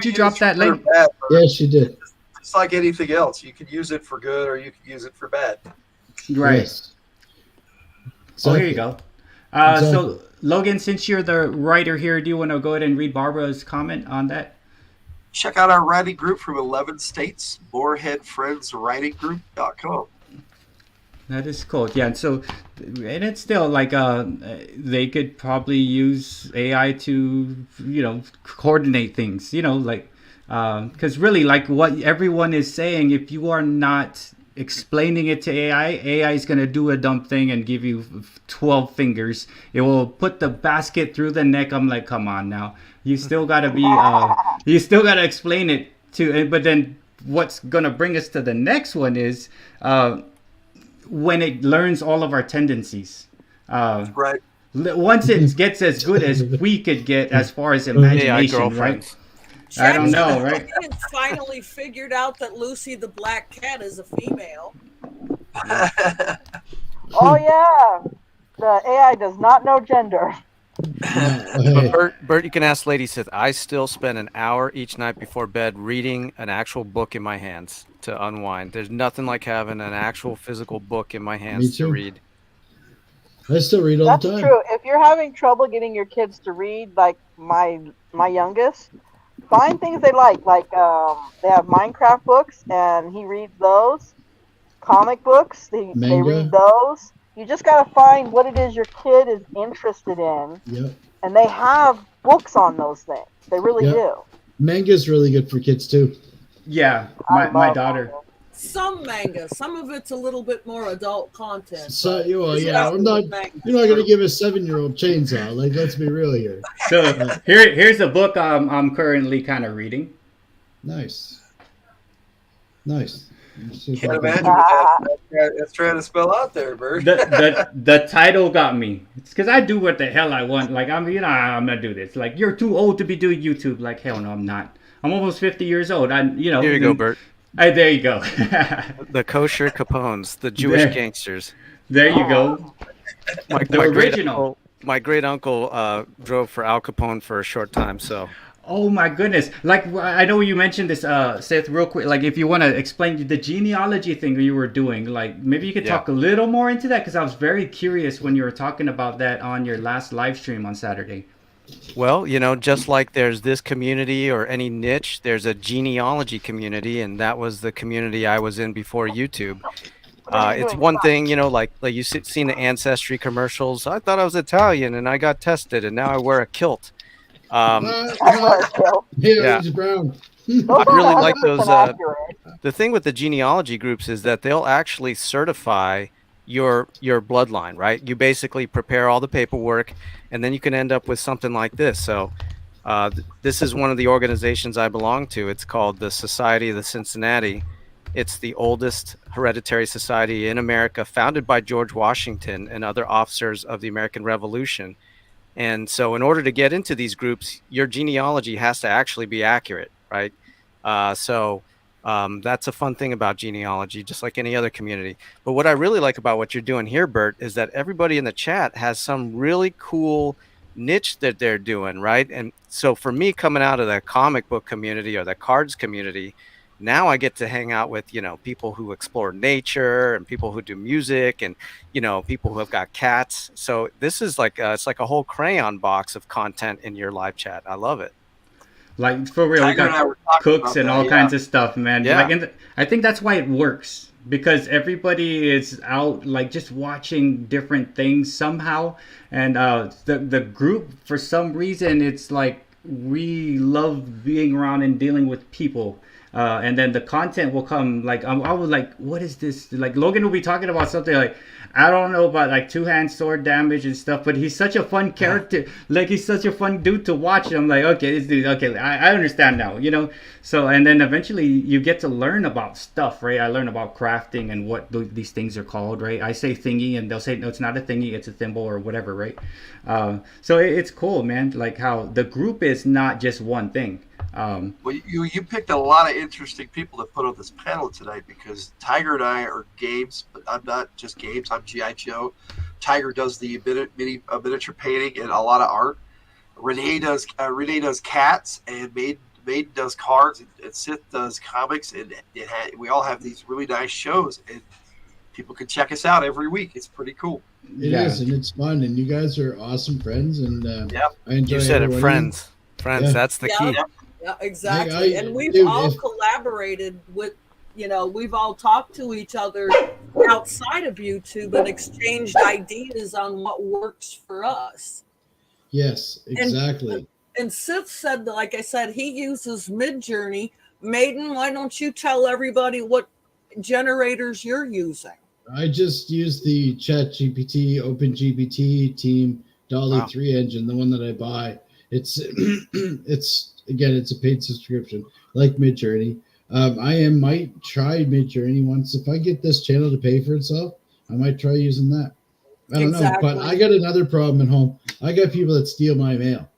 you drop that link? Yes, she did. It's like anything else. You could use it for good or you could use it for bad. Right. Yes. Oh, here you go. So, Logan, since you're the writer here, do you want to go ahead and read Barbara's comment on that? Check out our writing group from 11 states, moreheadfriendswritinggroup.com. That is cool. Yeah, and it's still like they could probably use AI to, you know, coordinate things, you know, like because really, like what everyone is saying, if you are not explaining it to AI is going to do a dumb thing and give you 12 fingers. It will put the basket through the neck. I'm like, come on now. You still got to be, you still got to explain it to, but then what's going to bring us to the next one is when it learns all of our tendencies. Right. Once it gets as good as we could get as far as imagination, right? I don't know, right? It's finally figured out that Lucy the black cat is a female. Oh yeah, the AI does not know gender. Bert, you can ask Lady Sith. I still spend an hour each night before bed reading an actual book in my hands to unwind. There's nothing like having an actual physical book in my hands to read. I still read all the time. That's true. If you're having trouble getting your kids to read, like my youngest, find things they like. Like they have Minecraft books, and he reads those. Comic books, they read those. You just got to find what it is your kid is interested in. Yep. And they have books on those things. They really do. Manga's really good for kids too. Yeah, my daughter. Manga. Some manga. Some of it's a little bit more adult content. So, well, yeah, you're not going to give a 7-year-old chainsaw. Like, let's be real here. So here's a book I'm currently kind of reading. Nice. Can't imagine what that's trying to spell out there, Bert. The title got me. It's because I do what the hell I want. Like I'm gonna do this. Like you're too old to be doing YouTube. Like hell no, I'm not. I'm almost 50 years old. Here you go, Bert. There you go. The kosher Capones, the Jewish gangsters. There you go. The original. My great uncle drove for Al Capone for a short time, so. Oh my goodness! Like I know you mentioned this, Seth, real quick. Like if you want to explain the genealogy thing you were doing, like maybe you could talk a little more into that, because I was very curious when you were talking about that on your last live stream on Saturday. Well, you know, just like there's this community or any niche, there's a genealogy community, and that was the community I was in before YouTube. It's one thing, you know, like you've seen the Ancestry commercials. I thought I was Italian, and I got tested, and now I wear a kilt. He's brown. Those I aren't really like 100% those. accurate. The thing with the genealogy groups is that they'll actually certify your bloodline, right? You basically prepare all the paperwork, and then you can end up with something like this. So this is one of the organizations I belong to. It's called the Society of the Cincinnati. It's the oldest hereditary society in America, founded by George Washington and other officers of the American Revolution. And so, in order to get into these groups, your genealogy has to actually be accurate, right? That's a fun thing about genealogy, just like any other community. But what I really like about what you're doing here, Bert, is that everybody in the chat has some really cool niche that they're doing, right? And so, for me, coming out of the comic book community or the cards community, now I get to hang out with, people who explore nature and people who do music and, people who have got cats. So this is like, it's like a whole crayon box of content in your live chat. I love it. Like for real, we Tiger and I got were talking cooks about and that, all yeah. kinds of stuff, man. Yeah. Like, I think that's why it works, because everybody is out like just watching different things somehow, and the group, for some reason, it's like we love being around and dealing with people. And then the content will come, like I was like, what is this? Like Logan will be talking about something like, I don't know about like two-hand sword damage and stuff, but he's such a fun character. Like he's such a fun dude to watch. And I'm like, okay, this dude, okay, I understand now, So, and then eventually you get to learn about stuff, right? I learn about crafting and what these things are called, right? I say thingy and they'll say, no, it's not a thingy, it's a thimble or whatever, right? So it's cool, man. Like how the group is not just one thing. Well, you picked a lot of interesting people to put on this panel tonight, because Tiger and I are games, but I'm not just games. I'm G.I. Joe. Tiger does the miniature painting and a lot of art. Renee does cats, and Maiden does cards, and Sith does comics, and we all have these really nice shows, and people can check us out every week. It's pretty cool. It is, and it's fun, and you guys are awesome friends, and I enjoy. You said it, friends. Yeah. That's the key. Yeah, exactly. And we've all collaborated with, we've all talked to each other outside of YouTube and exchanged ideas on what works for us. Yes, exactly. And Sith said, like I said, he uses Midjourney. Maiden, why don't you tell everybody what generators you're using? I just use the ChatGPT, OpenGPT Team Dolly 3 engine, the one that I buy. It's again, it's a paid subscription, like Midjourney. I might try Midjourney once. If I get this channel to pay for itself, I might try using that. I don't know, but I got another problem at home. I got people that steal my mail.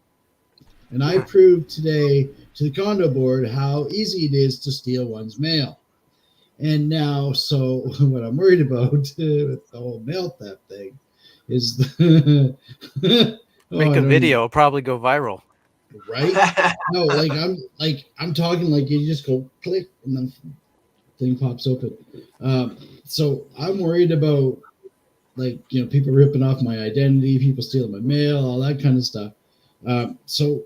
And I proved today to the condo board how easy it is to steal one's mail. And now, so what I'm worried about with the whole mail theft thing is Make a video, probably go viral. Right? No, I'm talking like you just go click and then thing pops open. So I'm worried about people ripping off my identity, people stealing my mail, all that kind of stuff. So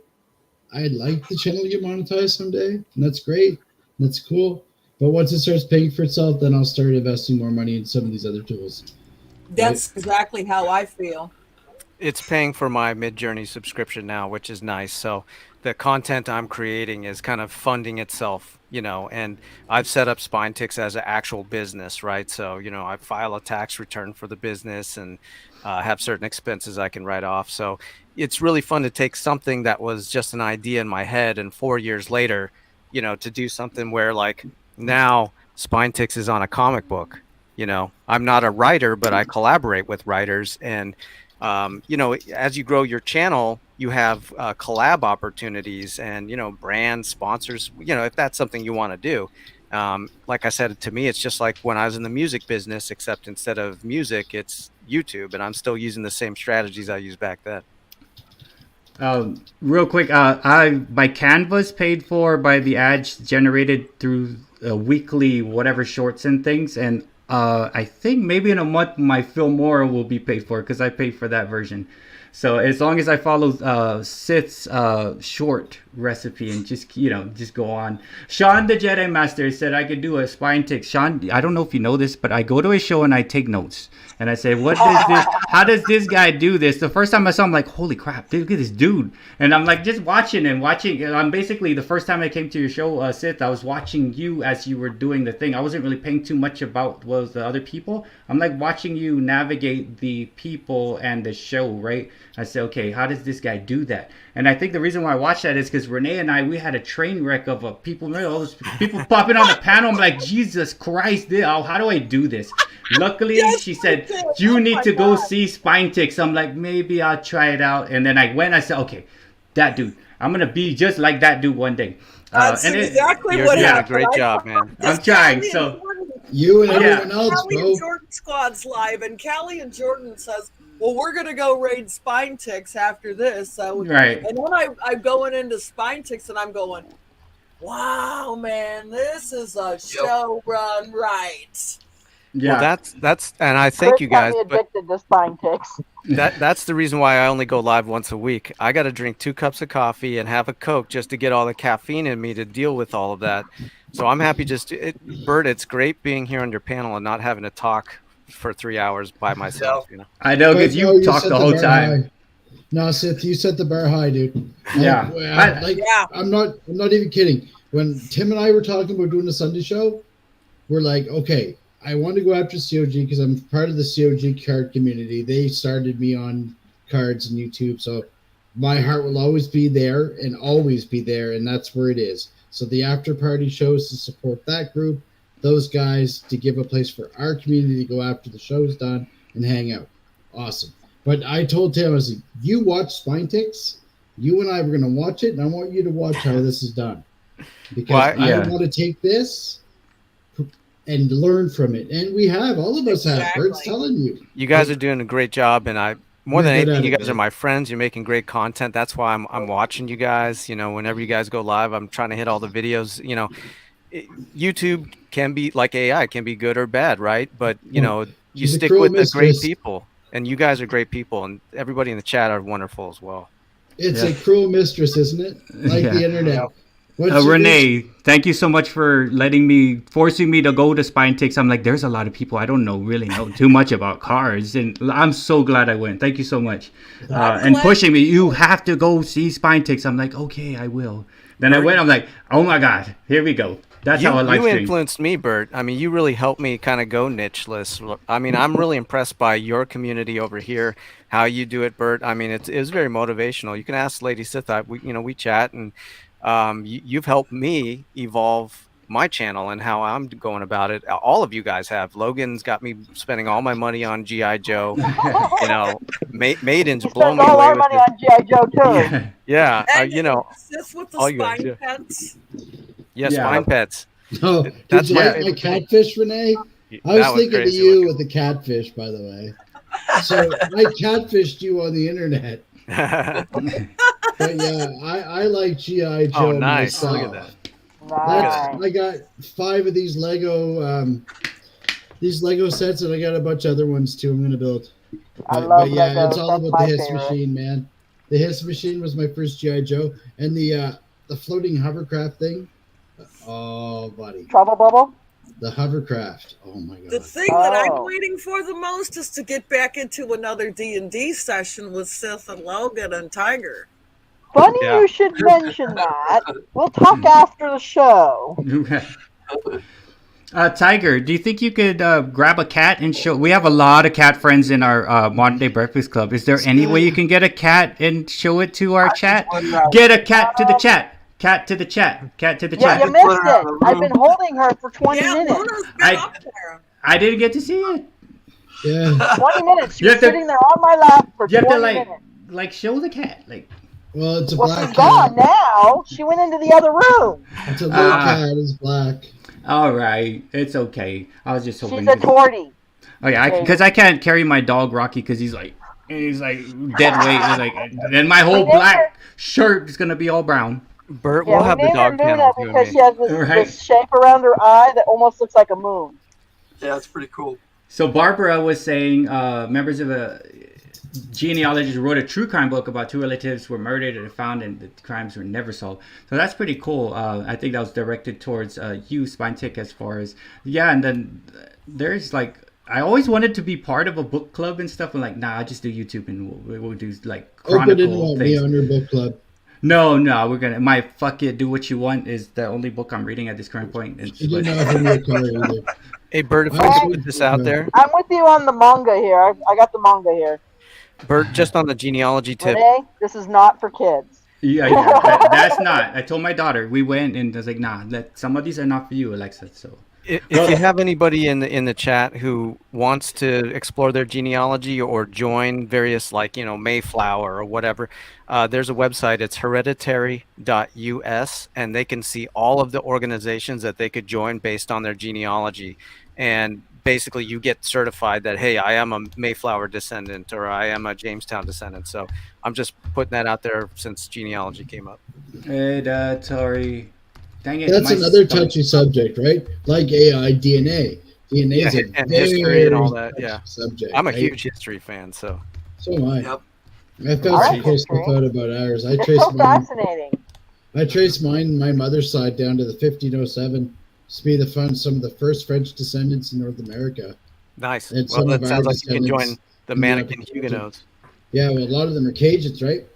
I'd like the channel to get monetized someday, and that's great. That's cool. But once it starts paying for itself, then I'll start investing more money in some of these other tools. That's exactly how I feel. It's paying for my Midjourney subscription now, which is nice. So the content I'm creating is kind of funding itself, and I've set up SpineTix as an actual business, right? So, I file a tax return for the business and have certain expenses I can write off. So it's really fun to take something that was just an idea in my head, and 4 years later, to do something where now SpineTix is on a comic book. I'm not a writer, but I collaborate with writers, and as you grow your channel, you have collab opportunities and, brand sponsors, if that's something you want to do. Like I said, to me, it's just like when I was in the music business, except instead of music, it's YouTube, and I'm still using the same strategies I used back then. Real quick, my Canva's paid for by the ads generated through weekly whatever shorts and things, and I think maybe in a month my Filmora will be paid for because I paid for that version. So as long as I follow Sith's short recipe and just just go on. Sean the Jedi Master said I could do a spine tick. Sean, I don't know if you know this, but I go to a show and I take notes and I say, what does this? How does this guy do this? The first time I saw him, I'm like, holy crap, look at this dude. And I'm like just watching. And I'm basically the first time I came to your show, Sith, I was watching you as you were doing the thing. I wasn't really paying too much about was the other people. I'm like watching you navigate the people and the show, right? I said, okay, how does this guy do that? And I think the reason why I watched that is because Renee and we had a train wreck of people, remember all those people popping on the panel. I'm like, Jesus Christ, how do I do this? Luckily, she said, you need to go see Spine Ticks. I'm like, maybe I'll try it out. And then I went, I said, okay, that dude, I'm going to be just like that dude one day. That's exactly what happened. You're doing a great job, man. I'm trying, so... You and everyone else, Callie bro. and Jordan Squad's live, and Callie and Jordan says, well, we're going to go raid Spine Ticks after this. So, right. And then I'm going into Spine Ticks, and I'm going, wow, man, this is a show run right. Yeah. Well, that's, and I thank you guys. Got me addicted to Spine Ticks. That's the reason why I only go live once a week. I got to drink 2 cups of coffee and have a Coke just to get all the caffeine in me to deal with all of that. So I'm happy Bert, it's great being here on your panel and not having to talk for 3 hours by myself. I know, because you talk the whole time. High. No, Sith, you set the bar high, dude. Yeah. I'm not even kidding. When Tim and I were talking about doing a Sunday show, we're like, okay, I want to go after COG because I'm part of the COG card community. They started me on cards and YouTube, so my heart will always be there, and that's where it is. So the after party shows to support that group, those guys to give a place for our community to go after the show's done and hang out. Awesome. But I told Tim, I was like, you watch Spine Ticks, you and I were going to watch it, and I want you to watch how this is done. Because I want to take this and learn from it. And we have, all of us have. Bert's telling you. You guys are doing a great job, and more than anything, you guys are my friends. You're making great content. That's why I'm watching you guys. Whenever you guys go live, I'm trying to hit all the videos. YouTube can be like AI, can be good or bad, right? But you stick with the great people, and you guys are great people, and everybody in the chat are wonderful as well. It's a cruel mistress, isn't it? Like the internet. Renee, thank you so much for forcing me to go to Spine Ticks. I'm like, there's a lot of people I don't really know too much about cards, and I'm so glad I went. Thank you so much, and pushing me. You have to go see Spine Ticks. I'm like, okay, I will. Then I went. I'm like, oh my god, here we go. That's how I live stream. You influenced me, Bert. I mean, you really helped me kind of go nicheless. I mean, I'm really impressed by your community over here, how you do it, Bert. I mean, it was very motivational. You can ask Lady Sith. We chat, and you've helped me evolve my channel and how I'm going about it. All of you guys have. Logan's got me spending all my money on G.I. Joe. Maiden's blown me away. All our money on G.I. Joe too. Yeah, This with the Spine Pets. Yes, Spine Pets. No, did you like my catfish, Renee? I was thinking of you with the catfish, by the way. So I catfished you on the internet. But yeah, I like G.I. Joe. Oh, nice. Myself. Look at that. I got 5 of these Lego sets, and I got a bunch of other ones too. I'm gonna build. But yeah, Lego. It's all about the Hiss machine, man. The Hiss machine was my first G.I. Joe, and the floating hovercraft thing. Oh, buddy. Trouble Bubble? The hovercraft. Oh my god. The thing that I'm waiting for the most is to get back into another D&D session with Sith and Logan and Tiger. Funny you should mention that. We'll talk after the show. Tiger, do you think you could grab a cat and show? We have a lot of cat friends in our Modern Day Breakfast Club. Is there any way you can get a cat and show it to our chat? Get a cat to the chat. Cat to the chat. Cat to the chat. Yeah, you missed it. I've been holding her for 20 minutes. I didn't get to see it. Yeah. 20 minutes. She was sitting there on my lap for 20 minutes. Like show the cat. Well, it's a black she's gone now. She went into the other room. It's a little cat. It's black. All right. It's okay. I was just hoping. She's a tortie. Oh yeah, because I can't carry my dog Rocky because he's like dead weight. Then my whole black shirt is gonna be all brown. Bert, we'll have the dog panel because she has this shape around her eye that almost looks like a moon. Yeah, it's pretty cool. So Barbara was saying members of genealogist who wrote a true crime book about two relatives were murdered and found, and the crimes were never solved. So that's pretty cool. I think that was directed towards you, Spine-Tick, as far as and then there's like. I always wanted to be part of a book club and stuff. I'm like, nah, I'll just do YouTube and we'll do like chronicle didn't want things. me on your book club. No, we're gonna. My fuck it, do what you want is the only book I'm reading at this current point. You didn't offer me a car either. Hey, Bert, if I could put this out there. I'm with you on the manga here. I got the manga here. Bert, just on the genealogy tip. Renee, this is not for kids. Yeah, that's not. I told my daughter. We went and I was like, nah, some of these are not for you, Alexa. So. If you have anybody in the chat who wants to explore their genealogy or join various, like, Mayflower or whatever, there's a website. It's hereditary.us, and they can see all of the organizations that they could join based on their genealogy. And basically you get certified that, hey, I am a Mayflower descendant or I am a Jamestown descendant. So I'm just putting that out there since genealogy came up. Hereditary. Dang it, that's another touchy subject, right? Like AI, DNA. DNA is a and history and all that. Yeah, subject. I'm a huge history fan, so am I. Yep. I found some cool stuff out about ours. I traced so fascinating. I traced my mother's side down to the 1507. To be some of the first French descendants in North America. Nice. And well, that sounds like you can join the Mannequin Huguenots. Yeah, well, a lot of them are Cajuns, right?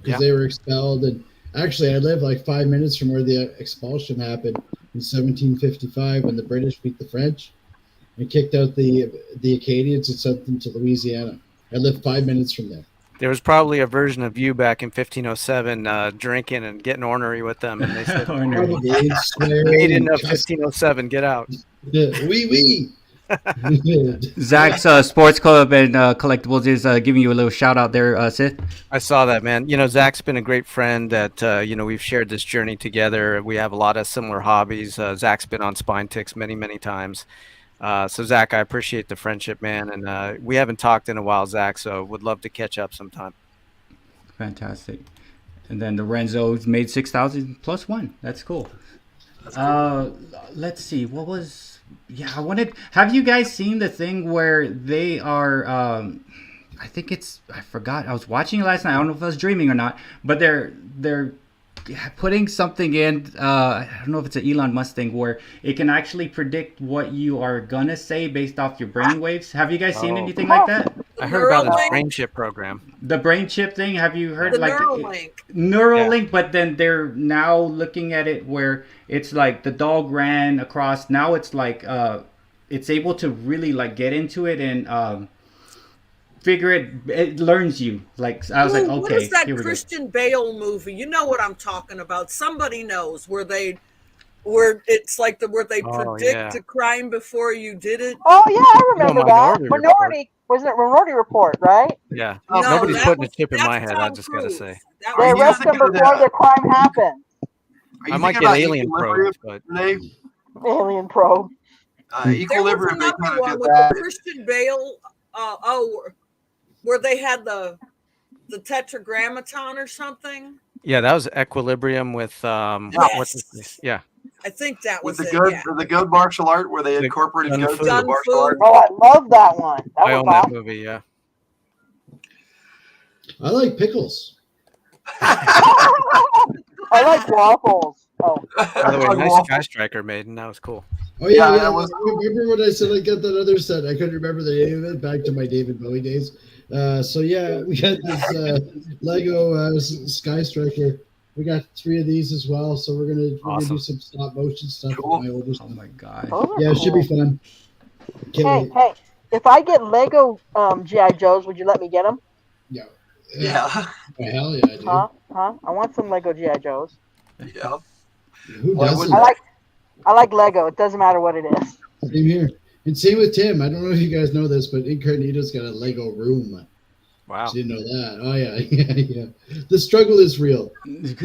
Because they were expelled. And actually, I live like 5 minutes from where the expulsion happened in 1755 when the British beat the French and kicked out the Acadians and sent them to Louisiana. I live 5 minutes from there. There was probably a version of you back in 1507 drinking and getting ornery with them, and they said, "Maiden of 1507, get out." Oui. Zach's Sports Club and Collectibles is giving you a little shout out there, Sith. I saw that, man. Zach's been a great friend that, we've shared this journey together. We have a lot of similar hobbies. Zach's been on Spine-Ticks many, many times. So, Zach, I appreciate the friendship, man. And we haven't talked in a while, Zach, so would love to catch up sometime. Fantastic. And then Lorenzo's made 6,000 plus one. That's cool. Let's see. What was... Yeah, have you guys seen the thing where they are, I forgot. I was watching it last night. I don't know if I was dreaming or not, but they're putting something in, I don't know if it's an Elon Musk thing, where it can actually predict what you are gonna say based off your brain waves. Have you guys seen anything like that? I heard about the brain chip program. The brain chip thing, have you heard? The like Neuralink, but then they're now looking at it where it's like the dog ran across. Now it's like it's able to really like get into it and figure it learns you. Like I was like, okay, what is that here we Christian Bale movie? You know what I'm talking about. Somebody knows where it's like where they predict a crime before you did it. Oh yeah, I remember that. Minority wasn't it Minority Report, right? Yeah. Nobody's putting a chip in my head, I just gotta say. They arrest them before the crime happened. I might get alien probes, but alien probe. There Equilibrium. was another one with the Christian Bale. Where they had the Tetragrammaton or something. Yeah, that was Equilibrium with what's this? Yeah. I think that was the good martial art where they incorporated guns into the martial art. Oh, I love that one. I own that movie, yeah. I like pickles. I like waffles. Oh. By the way, nice Sky Striker maiden. That was cool. Oh yeah, I remember when I said I got that other set. I couldn't remember the name of it. Back to my David Bowie days. So yeah, we got this Lego Sky Striker. We got 3 of these as well. So we're gonna do some stop motion stuff. Cool. Oh my god! Yeah, it should be fun. Hey, if I get Lego GI Joes, would you let me get them? Yeah. Yeah. Oh, hell yeah, I do. Huh? I want some Lego GI Joes. Yeah. Who doesn't? I like Lego. It doesn't matter what it is. Same here. And same with Tim. I don't know if you guys know this, but Incarnito's got a Lego room. Wow. Didn't know that. Oh, yeah. The struggle is real. There's a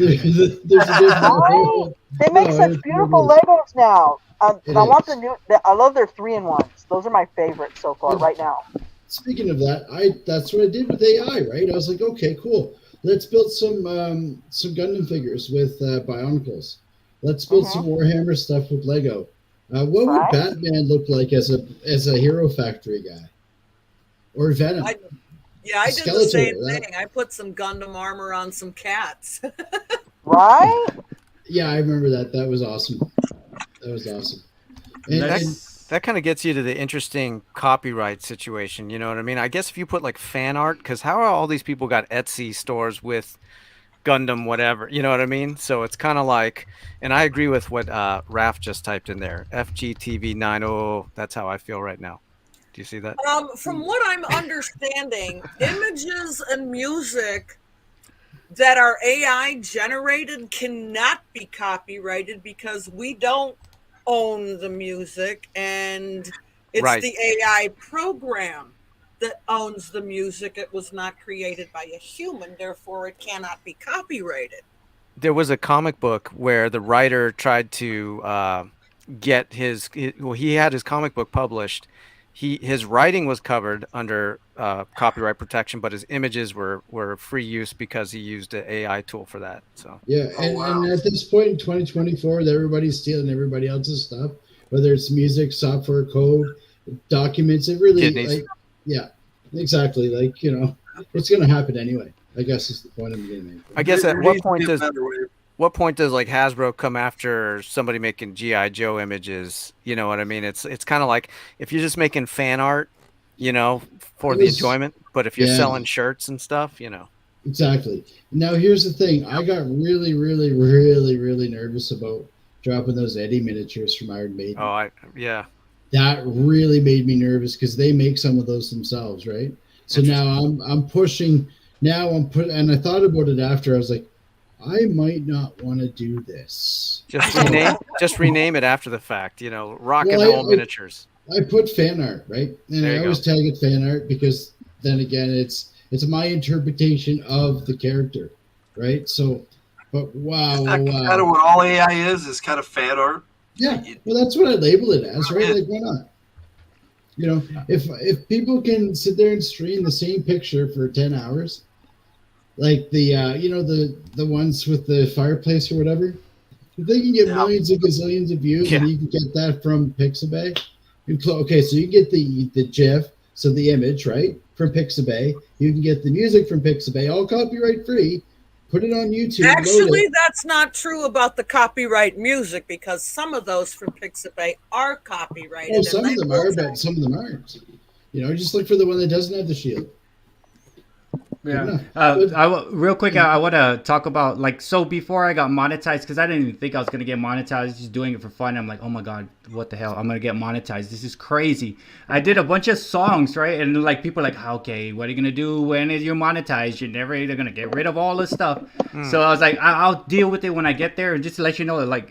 They make such beautiful Legos now. I want the new. I love their 3-in-1s. Those are my favorites so far right now. Speaking of that, that's what I did with AI, right? I was like, okay, cool. Let's build some Gundam figures with Bionicles. Let's build some Warhammer stuff with Lego. What would Batman look like as a Hero Factory guy? Or Venom? Yeah, I did the Skeletor, same that- thing. I put some Gundam armor on some cats. Right? Yeah, I remember that. That was awesome. That was awesome. And, That kind of gets you to the interesting copyright situation. You know what I mean? I guess if you put like fan art, because how are all these people got Etsy stores with Gundam, whatever? You know what I mean? So it's kind of like, and I agree with what Raf just typed in there. FGTV90. That's how I feel right now. Do you see that? From what I'm understanding, images and music that are AI generated cannot be copyrighted because we don't own the music, and it's Right. the AI program that owns the music. It was not created by a human, therefore it cannot be copyrighted. There was a comic book where the writer tried to get well, he had his comic book published. His writing was covered under copyright protection, but his images were free use because he used an AI tool for that. So yeah, and at this point in 2024, that everybody's stealing everybody else's stuff, whether it's music, software, code, documents. It really, Kidneys. yeah, exactly. Like, you know, it's going to happen anyway. I guess is the point I'm going to make. I guess There at what needs to point be a does better way. like Hasbro come after somebody making GI Joe images? You know what I mean? It's kind of like if you're just making fan art, you know, for It the was- enjoyment. But if you're yeah. selling shirts and stuff, you know. Exactly. Now, here's the thing. I got really, really, really, really nervous about dropping those Eddie miniatures from Iron Maiden. Oh, yeah. That really made me nervous because they make some of those themselves, right? So now I'm pushing. Now and I thought about it after. I was like, I might not want to do this. Just rename it after the fact. You know, rock and Well, roll miniatures. I put fan art, right? And There I you always go. tag it fan art because then again, it's my interpretation of the character, right? So, but wow, That's wow. kind of what all AI is kind of fan art. Yeah, well, that's what I label it as, right? Like, why not? You know, if people can sit there and stream the same picture for 10 hours, like the you know the ones with the fireplace or whatever, if they can get millions and gazillions of views, and you can get that from Pixabay. Okay, so you get the GIF, so the image, right, from Pixabay. You can get the music from Pixabay, all copyright free. Put it on YouTube. Load Actually, it. that's not true about the copyright music because some of those from Pixabay are copyrighted. Oh, some and of them they are, will but some of them aren't. You know, just look for the one that doesn't have the shield. Yeah. Real quick, I want to talk about, like, so before I got monetized, because I didn't even think I was going to get monetized, just doing it for fun. I'm like, oh my God, what the hell? I'm going to get monetized. This is crazy. I did a bunch of songs, right? And like, people are like, okay, what are you going to do when you're monetized? You're never either going to get rid of all this stuff. So I was like, I'll deal with it when I get there. And just to let you know, like,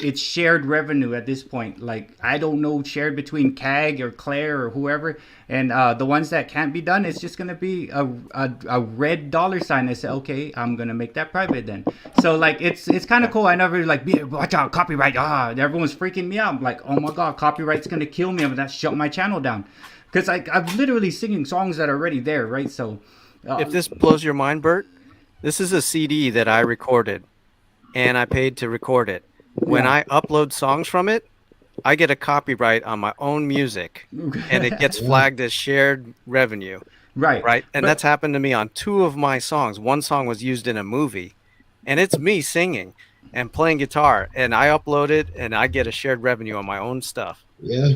it's shared revenue at this point. Like, I don't know, shared between CAG or Claire or whoever. And the ones that can't be done, it's just going to be a red dollar sign. I say, okay, I'm going to make that private then. So, like, it's kind of cool. I never, like, watch out, copyright. Everyone's freaking me out. I'm like, oh my God, copyright's going to kill me. I'm going to shut my channel down. Because I'm literally singing songs that are already there, right? So, If this blows your mind, Bert, this is a CD that I recorded, and I paid to record it. When I upload songs from it, I get a copyright on my own music, and it gets flagged as shared revenue. Right. And that's happened to me on 2 of my songs. One song was used in a movie, and it's me singing and playing guitar, and I upload it, and I get a shared revenue on my own stuff. Yeah.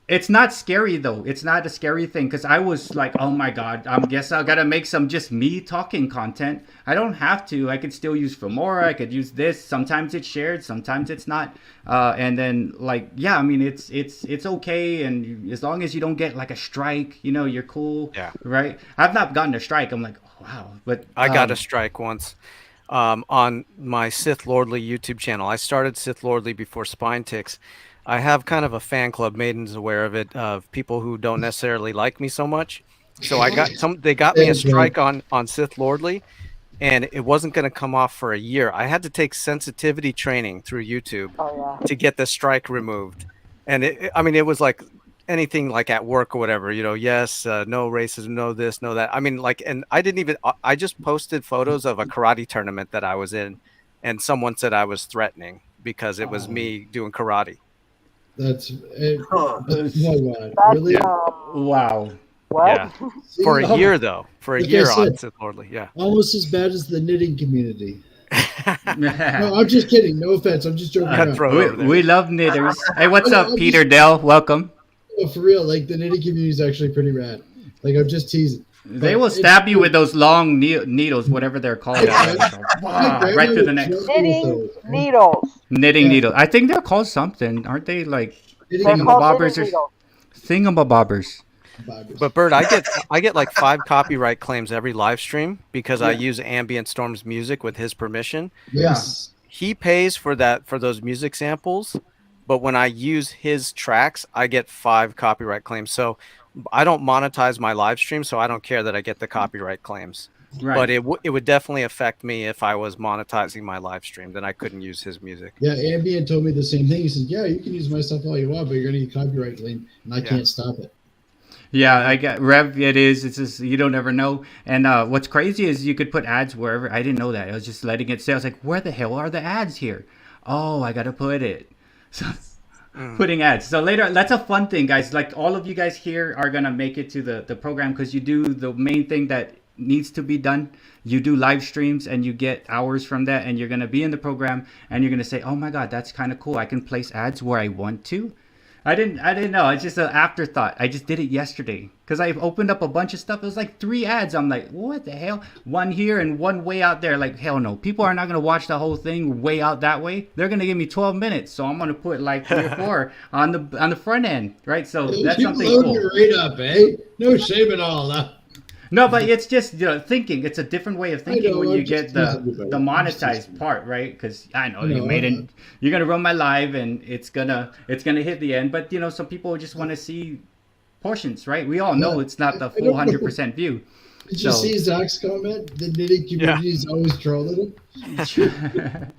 It's not scary though. It's not a scary thing because I was like, oh my God, I guess I gotta make some just me talking content. I don't have to. I could still use Filmora. I could use this. Sometimes it's shared. Sometimes it's not. And then like, yeah, I mean, it's okay. And as long as you don't get like a strike, you know, you're cool. Yeah. Right. I've not gotten a strike. I'm like, oh, wow. But I got a strike once on my Sith Lordly YouTube channel. I started Sith Lordly before Spine Ticks. I have kind of a fan club, Maiden's aware of it, of people who don't necessarily like me so much. So they got me a strike on Sith Lordly, and it wasn't going to come off for a year. I had to take sensitivity training through YouTube to get the strike removed. And it was like anything like at work or whatever, you know, yes, no racism, no this, no that. I mean, like, and I just posted photos of a karate tournament that I was in, and someone said I was threatening because it was me doing karate. That's it. Huh. Oh my God. Really? wow. What? Yeah. For a See, year though. For a like I year said, on Sith Lordly. Yeah. almost as bad as the knitting community. No, Uh, I'm just kidding. No offense. I'm just joking around. Cutthroat over there. we love knitters. Hey, what's I'm up, just- Peter Dell? Welcome. No, for real. Like the knitting community is actually pretty rad. Like I'm just teasing. They But will it's stab you cool. with those long needles, whatever they're called. Yeah. Wow, My right through the grandma neck. would kill me with Knitting those. needles. Knitting Yeah. needle. I think they're called something, aren't they? Like Knitting They're called thingamabobbers knitting or needles. thingamabobbers. fibers. But Bert, I get like 5 copyright claims every live stream because I Yeah. use Ambient Storm's music with his permission. Yes. He pays for those music samples, but when I use his tracks, I get 5 copyright claims. So I don't monetize my live stream, so I don't care that I get the copyright claims. Right. But it would definitely affect me if I was monetizing my live stream. Then I couldn't use his music. Yeah, Ambient told me the same thing. He said, "Yeah, you can use my stuff all you want, but you're gonna get copyright claim, and I can't stop it." Yeah, I got Rev. It is. It's just you don't ever know. And what's crazy is you could put ads wherever. I didn't know that. I was just letting it say. I was like, where the hell are the ads here? Oh, I gotta put it. So putting ads. So later, that's a fun thing, guys. Like all of you guys here are gonna make it to the program because you do the main thing that needs to be done. You do live streams and you get hours from that, and you're gonna be in the program and you're gonna say, oh my god, that's kind of cool. I can place ads where I want to. I didn't know. It's just an afterthought. I just did it yesterday because I opened up a bunch of stuff. It was like 3 ads. I'm like, what the hell? One here and one way out there. Like, hell no. People are not going to watch the whole thing way out that way. They're going to give me 12 minutes. So I'm going to put like 3 or 4 on the front end, right? So that's You something load cool. your rate up, eh? No shame at all. Huh? No, but it's just thinking. It's a different way of thinking know, when I'm you just get teasing you, buddy. the I'm just monetized teasing you. part, right? Because I know No, you made I'm it. You're gonna run my live, and it's gonna hit the end. But some people just want to see portions, right? We all know Yeah, it's not the I full don't know. 100% view. Did you So- see Zach's comment? The knitting community is always trolling him.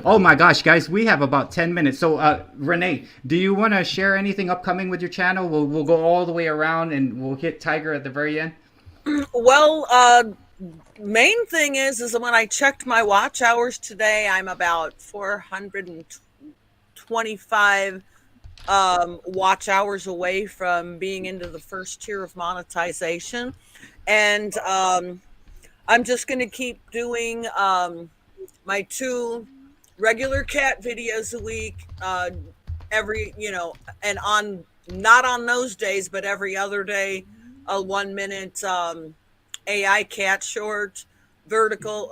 Oh my gosh, guys, we have about 10 minutes. So, Renee, do you want to share anything upcoming with your channel? We'll go all the way around, and we'll hit Tiger at the very end. Well, main thing is when I checked my watch hours today, I'm about 425 watch hours away from being into the first tier of monetization. And I'm just going to keep doing my 2 regular cat videos a week, every, and not on those days, but every other day, a 1-minute AI cat short, vertical,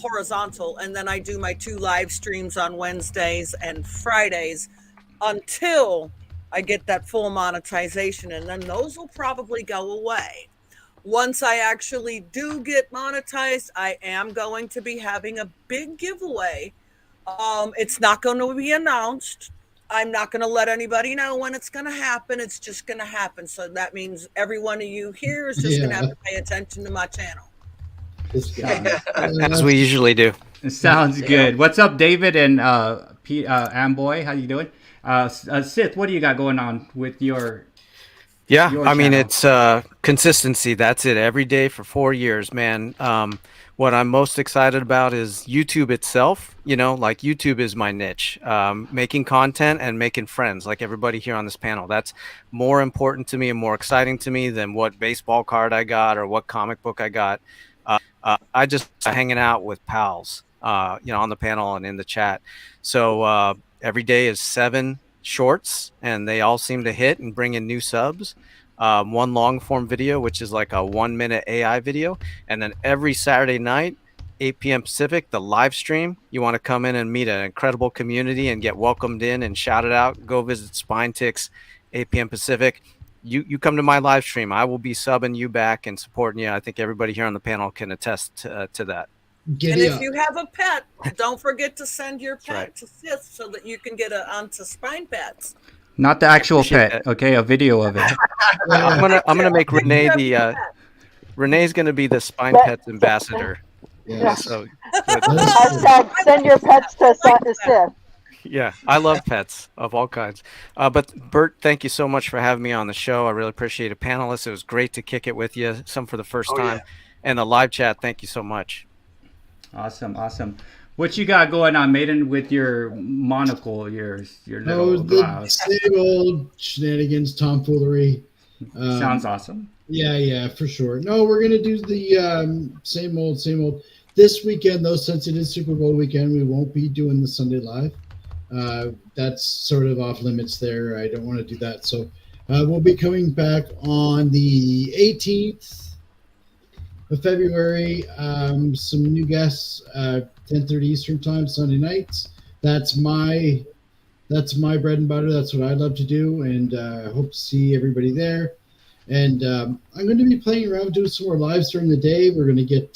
horizontal, and then I do my 2 live streams on Wednesdays and Fridays until I get that full monetization, and then those will probably go away. Once I actually do get monetized, I am going to be having a big giveaway. It's not going to be announced. I'm not going to let anybody know when it's going to happen. It's just going to happen. So that means every one of you here is just going to have to pay attention to my channel. This guy. As we usually do. It sounds good. What's up, David and Amboy? How you doing? Sith, what do you got going on with your Yeah, I mean, channel? it's consistency. That's it. Every day for 4 years, man. What I'm most excited about is YouTube itself. Like YouTube is my niche. Making content and making friends, like everybody here on this panel. That's more important to me and more exciting to me than what baseball card I got or what comic book I got. I just hanging out with pals, on the panel and in the chat. So every day is 7 shorts, and they all seem to hit and bring in new subs. 1 long form video, which is like a 1-minute AI video, and then every Saturday night, 8 p.m. Pacific, the live stream. You want to come in and meet an incredible community and get welcomed in and shouted out. Go visit Spine Ticks, 8 p.m. Pacific. You come to my live stream. I will be subbing you back and supporting you. I think everybody here on the panel can attest to that. And Giddy if up. you have a pet, don't forget to send your pet right. to Sith so that you can get onto Spine Pets. Not the actual appreciate pet, that. okay? A video of it. I'm gonna make Renee Pet. Renee's gonna be the Spine Pets ambassador. Yes. So Hashtag send your pets to Sith. yeah, I love pets of all kinds. But Bert, thank you so much for having me on the show. I really appreciate it, panelists. It was great to kick it with you, some for the first time, and the live chat. Thank you so much. Awesome. What you got going on, Maiden, with your monocle, your little the blouse? same old shenanigans, tomfoolery. Sounds awesome. Yeah, for sure. No, we're gonna do the same old, same old. This weekend, though, since it is Super Bowl weekend, we won't be doing the Sunday live. That's sort of off limits there. I don't want to do that. So we'll be coming back on the 18th of February. Some new guests, 10:30 Eastern time, Sunday nights. That's my bread and butter. That's what I love to do, and I hope to see everybody there. And I'm going to be playing around, doing some more lives during the day. We're going to get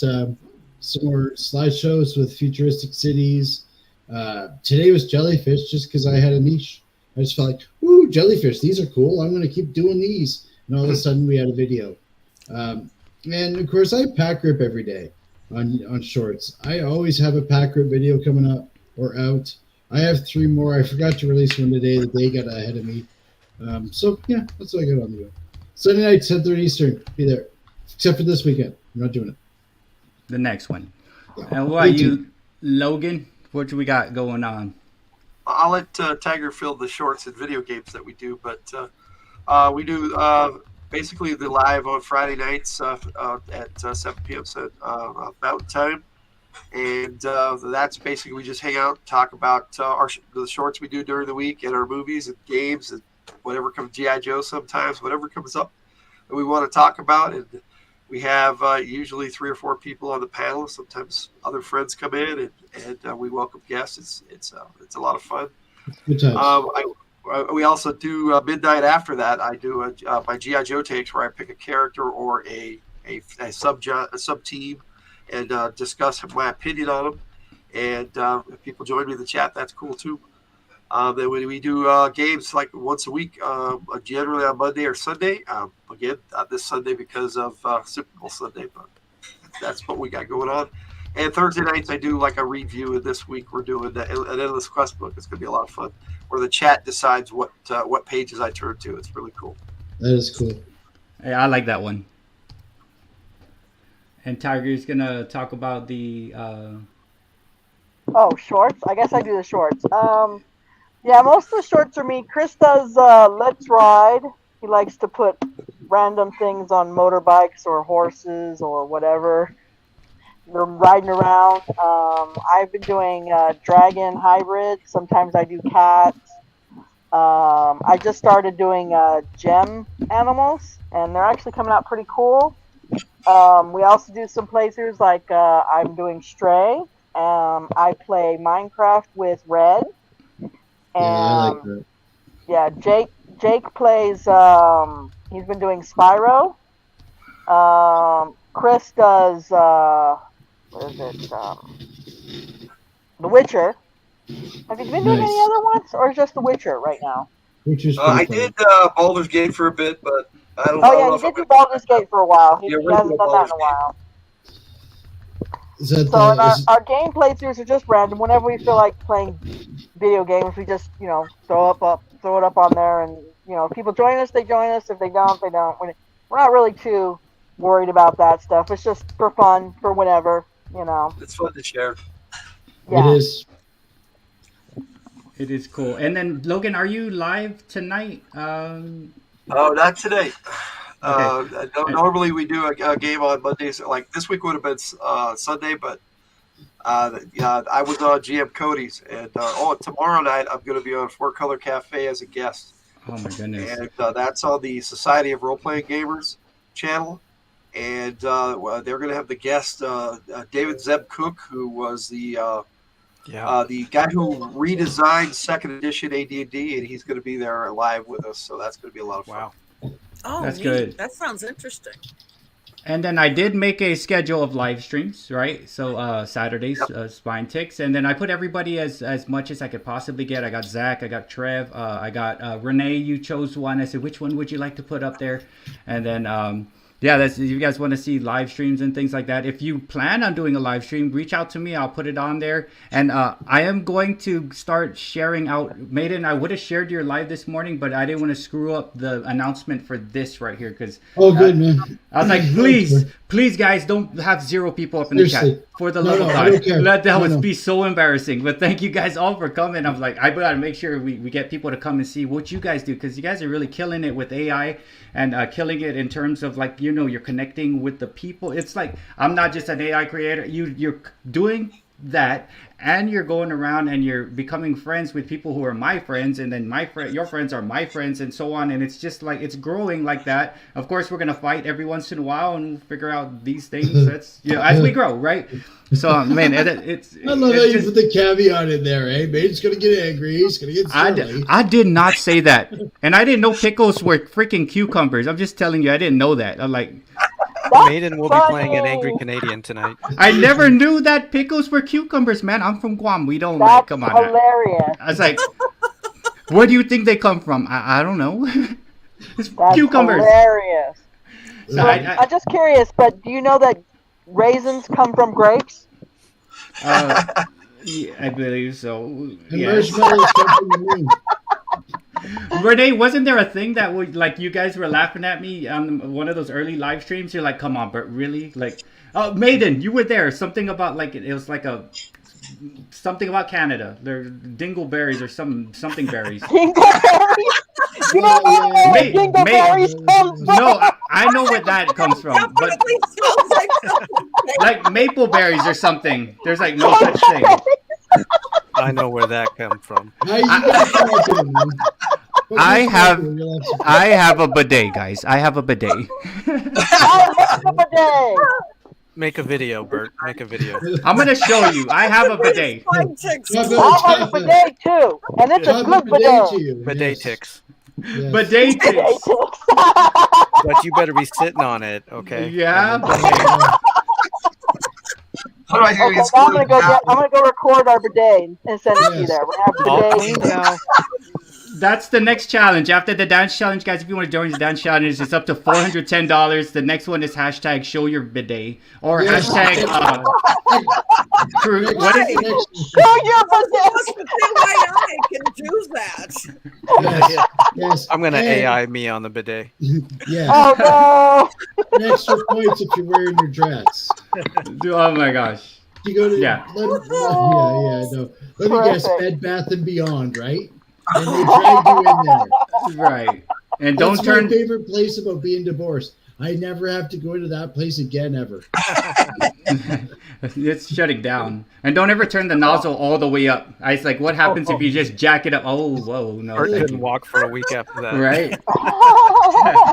some more slideshows with futuristic cities. Today was jellyfish, just because I had a niche. I just felt like, ooh, jellyfish, these are cool. I'm going to keep doing these. And all of a sudden, we had a video. And of course, I pack grip every day on shorts. I always have a pack grip video coming up or out. I have 3 more. I forgot to release one today. The day got ahead of me. So yeah, that's what I got on the go. Sunday night, 10:30 Eastern. Be there. Except for this weekend. I'm not doing it. The next one. And what about you, Logan? What do we got going on? I'll let Tiger fill the shorts and video games that we do, but we do basically the live on Friday nights at 7 p.m. Mountain Time. And that's basically, we just hang out, talk about the shorts we do during the week and our movies and games and whatever comes, G.I. Joe sometimes, whatever comes up that we want to talk about. And we have usually 3 or 4 people on the panel. Sometimes other friends come in and we welcome guests. It's a lot of fun. Good times. We also do midnight after that. I do my G.I. Joe takes where I pick a character or a sub team and discuss my opinion on them. And if people join me in the chat, that's cool too. Then we do games like once a week, generally on Monday or Sunday. Again, this Sunday because of Super Bowl Sunday, but that's what we got going on. And Thursday nights I do like a review. And this week we're doing an Endless Quest book. It's going to be a lot of fun, where the chat decides what pages I turn to. It's really cool. That is cool. Hey, I like that one. And Tiger's gonna talk about the. Shorts. I guess I do the shorts. Yeah, most of the shorts are me. Chris does Let's Ride. He likes to put random things on motorbikes or horses or whatever. They're riding around. I've been doing dragon hybrid. Sometimes I do cats. I just started doing gem animals, and they're actually coming out pretty cool. We also do some playthroughs like I'm doing Stray. I play Minecraft with Red. Yeah, I like that. Yeah, Jake plays. He's been doing Spyro. Chris does. What is it? The Witcher. Have you been doing any other ones, or just The Witcher right now? Witcher's I pretty fun. did Baldur's Gate for a bit, but I don't know. Oh yeah, he did do Baldur's Gate for a while. He hasn't done that in Baldur's a while. Is that So our game playthroughs are just random. Whenever we feel like playing video games, we just throw it up on there, and if people join us, they join us. If they don't, they don't. We're not really too worried about that stuff. It's just for fun, for whatever. It's fun to share. Yeah. It is. It is cool. And then Logan, are you live tonight? Oh, not today. Okay. Normally we do a game on Mondays. Like this week would have been Sunday, but I was on GM Cody's, and tomorrow night I'm going to be on Four Color Cafe as a guest. Oh my goodness! And that's on the Society of Role Playing Gamers channel, and they're going to have the guest David Zeb Cook, who was the guy who redesigned Second Edition AD&D, and he's going to be there live with us. So that's going to be a lot of fun. Wow. Oh, That's neat. good. That sounds interesting. And then I did make a schedule of live streams, right? So Saturdays, Spine Ticks, and then I put everybody as much as I could possibly get. I got Zach, I got Trev, I got Renee. You chose one. I said, which one would you like to put up there? And then that's, if you guys want to see live streams and things like that, if you plan on doing a live stream, reach out to me. I'll put it on there. And I am going to start sharing out. Maiden, I would have shared your live this morning, but I didn't want to screw up the announcement for this right here because good, man. I was like, Please, guys, don't have 0 people up in the Seriously. chat. For the No, love of no, I don't God. care. That would No. be so embarrassing. But thank you guys all for coming. I'm like, I gotta make sure we get people to come and see what you guys do, because you guys are really killing it with AI and killing it in terms of, like, you know, you're connecting with the people. It's like, I'm not just an AI creator. You're doing that, and you're going around and you're becoming friends with people who are my friends, and then your friends are my friends, and so on. And it's just like, it's growing like that. Of course, we're gonna fight every once in a while and figure out these things. That's, you know, as we grow, right? So, man, it's. I love how it's you put the caveat in there, eh? Mate's gonna get angry. He's gonna get silly. I did not say that, and I didn't know pickles were freaking cucumbers. I'm just telling you, I didn't know that. I'm like, Maiden will be playing an angry Canadian tonight. I never knew that pickles were cucumbers, man. I'm from Guam. We don't, That's like, come on. hilarious. I was like, where do you think they come from? I don't know. It's That's cucumbers. hilarious. So I'm just curious, but do you know that raisins come from grapes? yeah, I believe so. And Yes. marshmallows come from the moon. Renee, wasn't there a thing that would, like, you guys were laughing at me on one of those early live streams? You're like, come on, Bert, really? Like, oh, Maiden, you were there. Something about, like, it was like something about Canada. They're dingleberries or something berries. Dingleberries? You don't know where May- dingleberries come from? No, I know where that comes from, but Definitely sounds like something. like maple berries or something. There's like no such thing. I know where that comes from. How you guys talking, man? What I you have- talking? You'll have to- I have a bidet, guys. I have a bidet. I have a bidet. Make a video, Bert. Make a video. I'm gonna show you. I have a bidet. Fried chicks. Chop it, I have chop a it. bidet too, and it's a Chop good it bidet to bidet. you. Bidet Yes. ticks. Yes. Bidet tips. But you better be sitting on it, okay? Yeah. How do I hear Okay, you? now I'm gonna go record our bidet and send it to you Yes. there. We have All bidet. clean now. That's the next challenge. After the dance challenge, guys, if you want to join the dance challenge, it's up to $410. The next one is hashtag show your bidet or Yes. hashtag what is it? Show your bidet. Must be why I can do that. Yes. Yes. I'm gonna And- AI me on the bidet. Yeah. Oh And extra points if you're wearing your dress. Oh my gosh. You go to Yeah. no. Let me guess, Perfect. Bed Bath and Beyond, right? And they drag you in there. Right. And don't That's turn. my favorite place about being divorced. I never have to go into that place again ever. It's shutting down. And don't ever turn the nozzle all the way up. I was like, what happens if you just jack it up? Oh, whoa, no. Bert thank couldn't you. walk for a week after that. Right. no.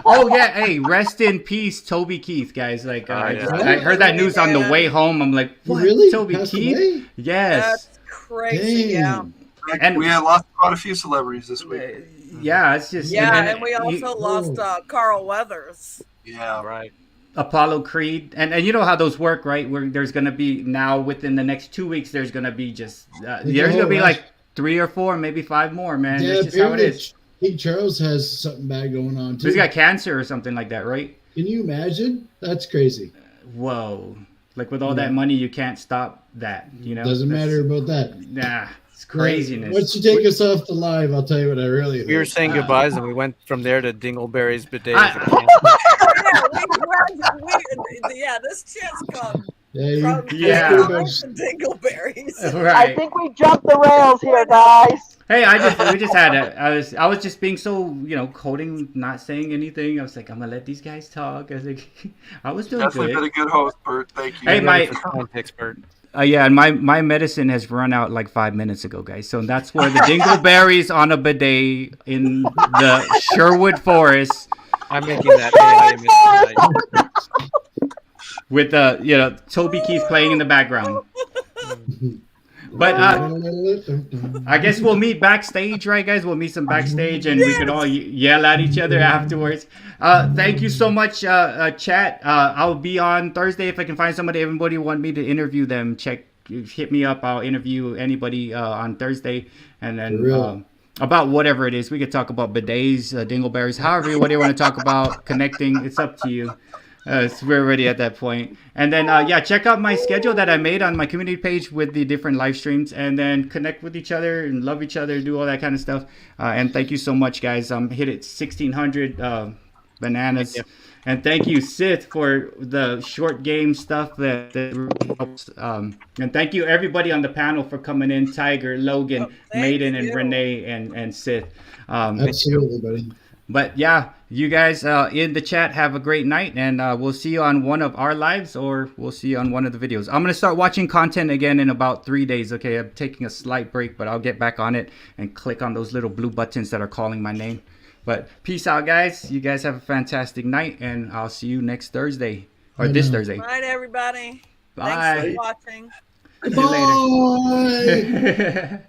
Oh yeah. Hey, rest in peace, Toby Keith, guys. Like, Oh, yeah. I heard that news on the way home. I'm like, You what? really? Toby Passed Keith? away? Yes. That's crazy. Yeah. Dang. And- we had lost quite a few celebrities this week. Yeah, it's just Yeah, and and we you- also lost Carl Weathers. Yeah. Right. Apollo Creed, and you know how those work, right? Where there's gonna be now within the next 2 weeks, there's gonna be just there's gonna be like 3 or 4, maybe 5 more, man. Yeah, That's just how it apparently is. King Charles has something bad going on too. He's got cancer or something like that, right? Can you imagine? That's crazy. Whoa! Like with all Yeah. that money, you can't stop that. You know, Doesn't That's- matter about that. Nah, it's craziness. Once you take us off the live, I'll tell you what I really We were think. saying goodbyes and we went from there to Dingleberry's bidet. Yeah, this chance come Yeah, from Yeah. Dingleberries. I Right. think we jumped the rails here, guys. Hey, we just had I was just being so, coding, not saying anything. I was like, I'm gonna let these guys talk. I was like, I was doing Definitely been good. a good host, Bert. Thank you. Hey, my Bert. yeah, and my medicine has run out like 5 minutes ago, guys. So that's where the dingleberries on a bidet in the Sherwood Forest I'm making that AI image tonight. with Toby Keith playing in the background. But I guess we'll meet backstage, right, guys? We'll meet some backstage, and we can all yell at each other afterwards. Thank you so much, chat. I'll be on Thursday if I can find somebody. Everybody want me to interview them? Hit me up. I'll interview anybody on Thursday, and then about whatever it is. We could talk about bidets, dingleberries, however what you want to talk about. Connecting, it's up to you. We're already at that point. And then, check out my schedule that I made on my community page with the different live streams, and then connect with each other and love each other, do all that kind of stuff. And thank you so much, guys. Hit it 1,600 bananas. And thank you, Sith, for the short game stuff that really helps. And thank you, everybody on the panel, for coming in. Tiger, Logan, thank Maiden, and you. Renee, and Sith. Absolutely, buddy. But yeah, you guys in the chat have a great night, and we'll see you on one of our lives, or we'll see you on one of the videos. I'm gonna start watching content again in about 3 days. Okay, I'm taking a slight break, but I'll get back on it and click on those little blue buttons that are calling my name. But peace out, guys. You guys have a fantastic night, and I'll see you next Thursday or this Thursday. Good night, everybody. Bye. Thanks for watching. See you later. Bye.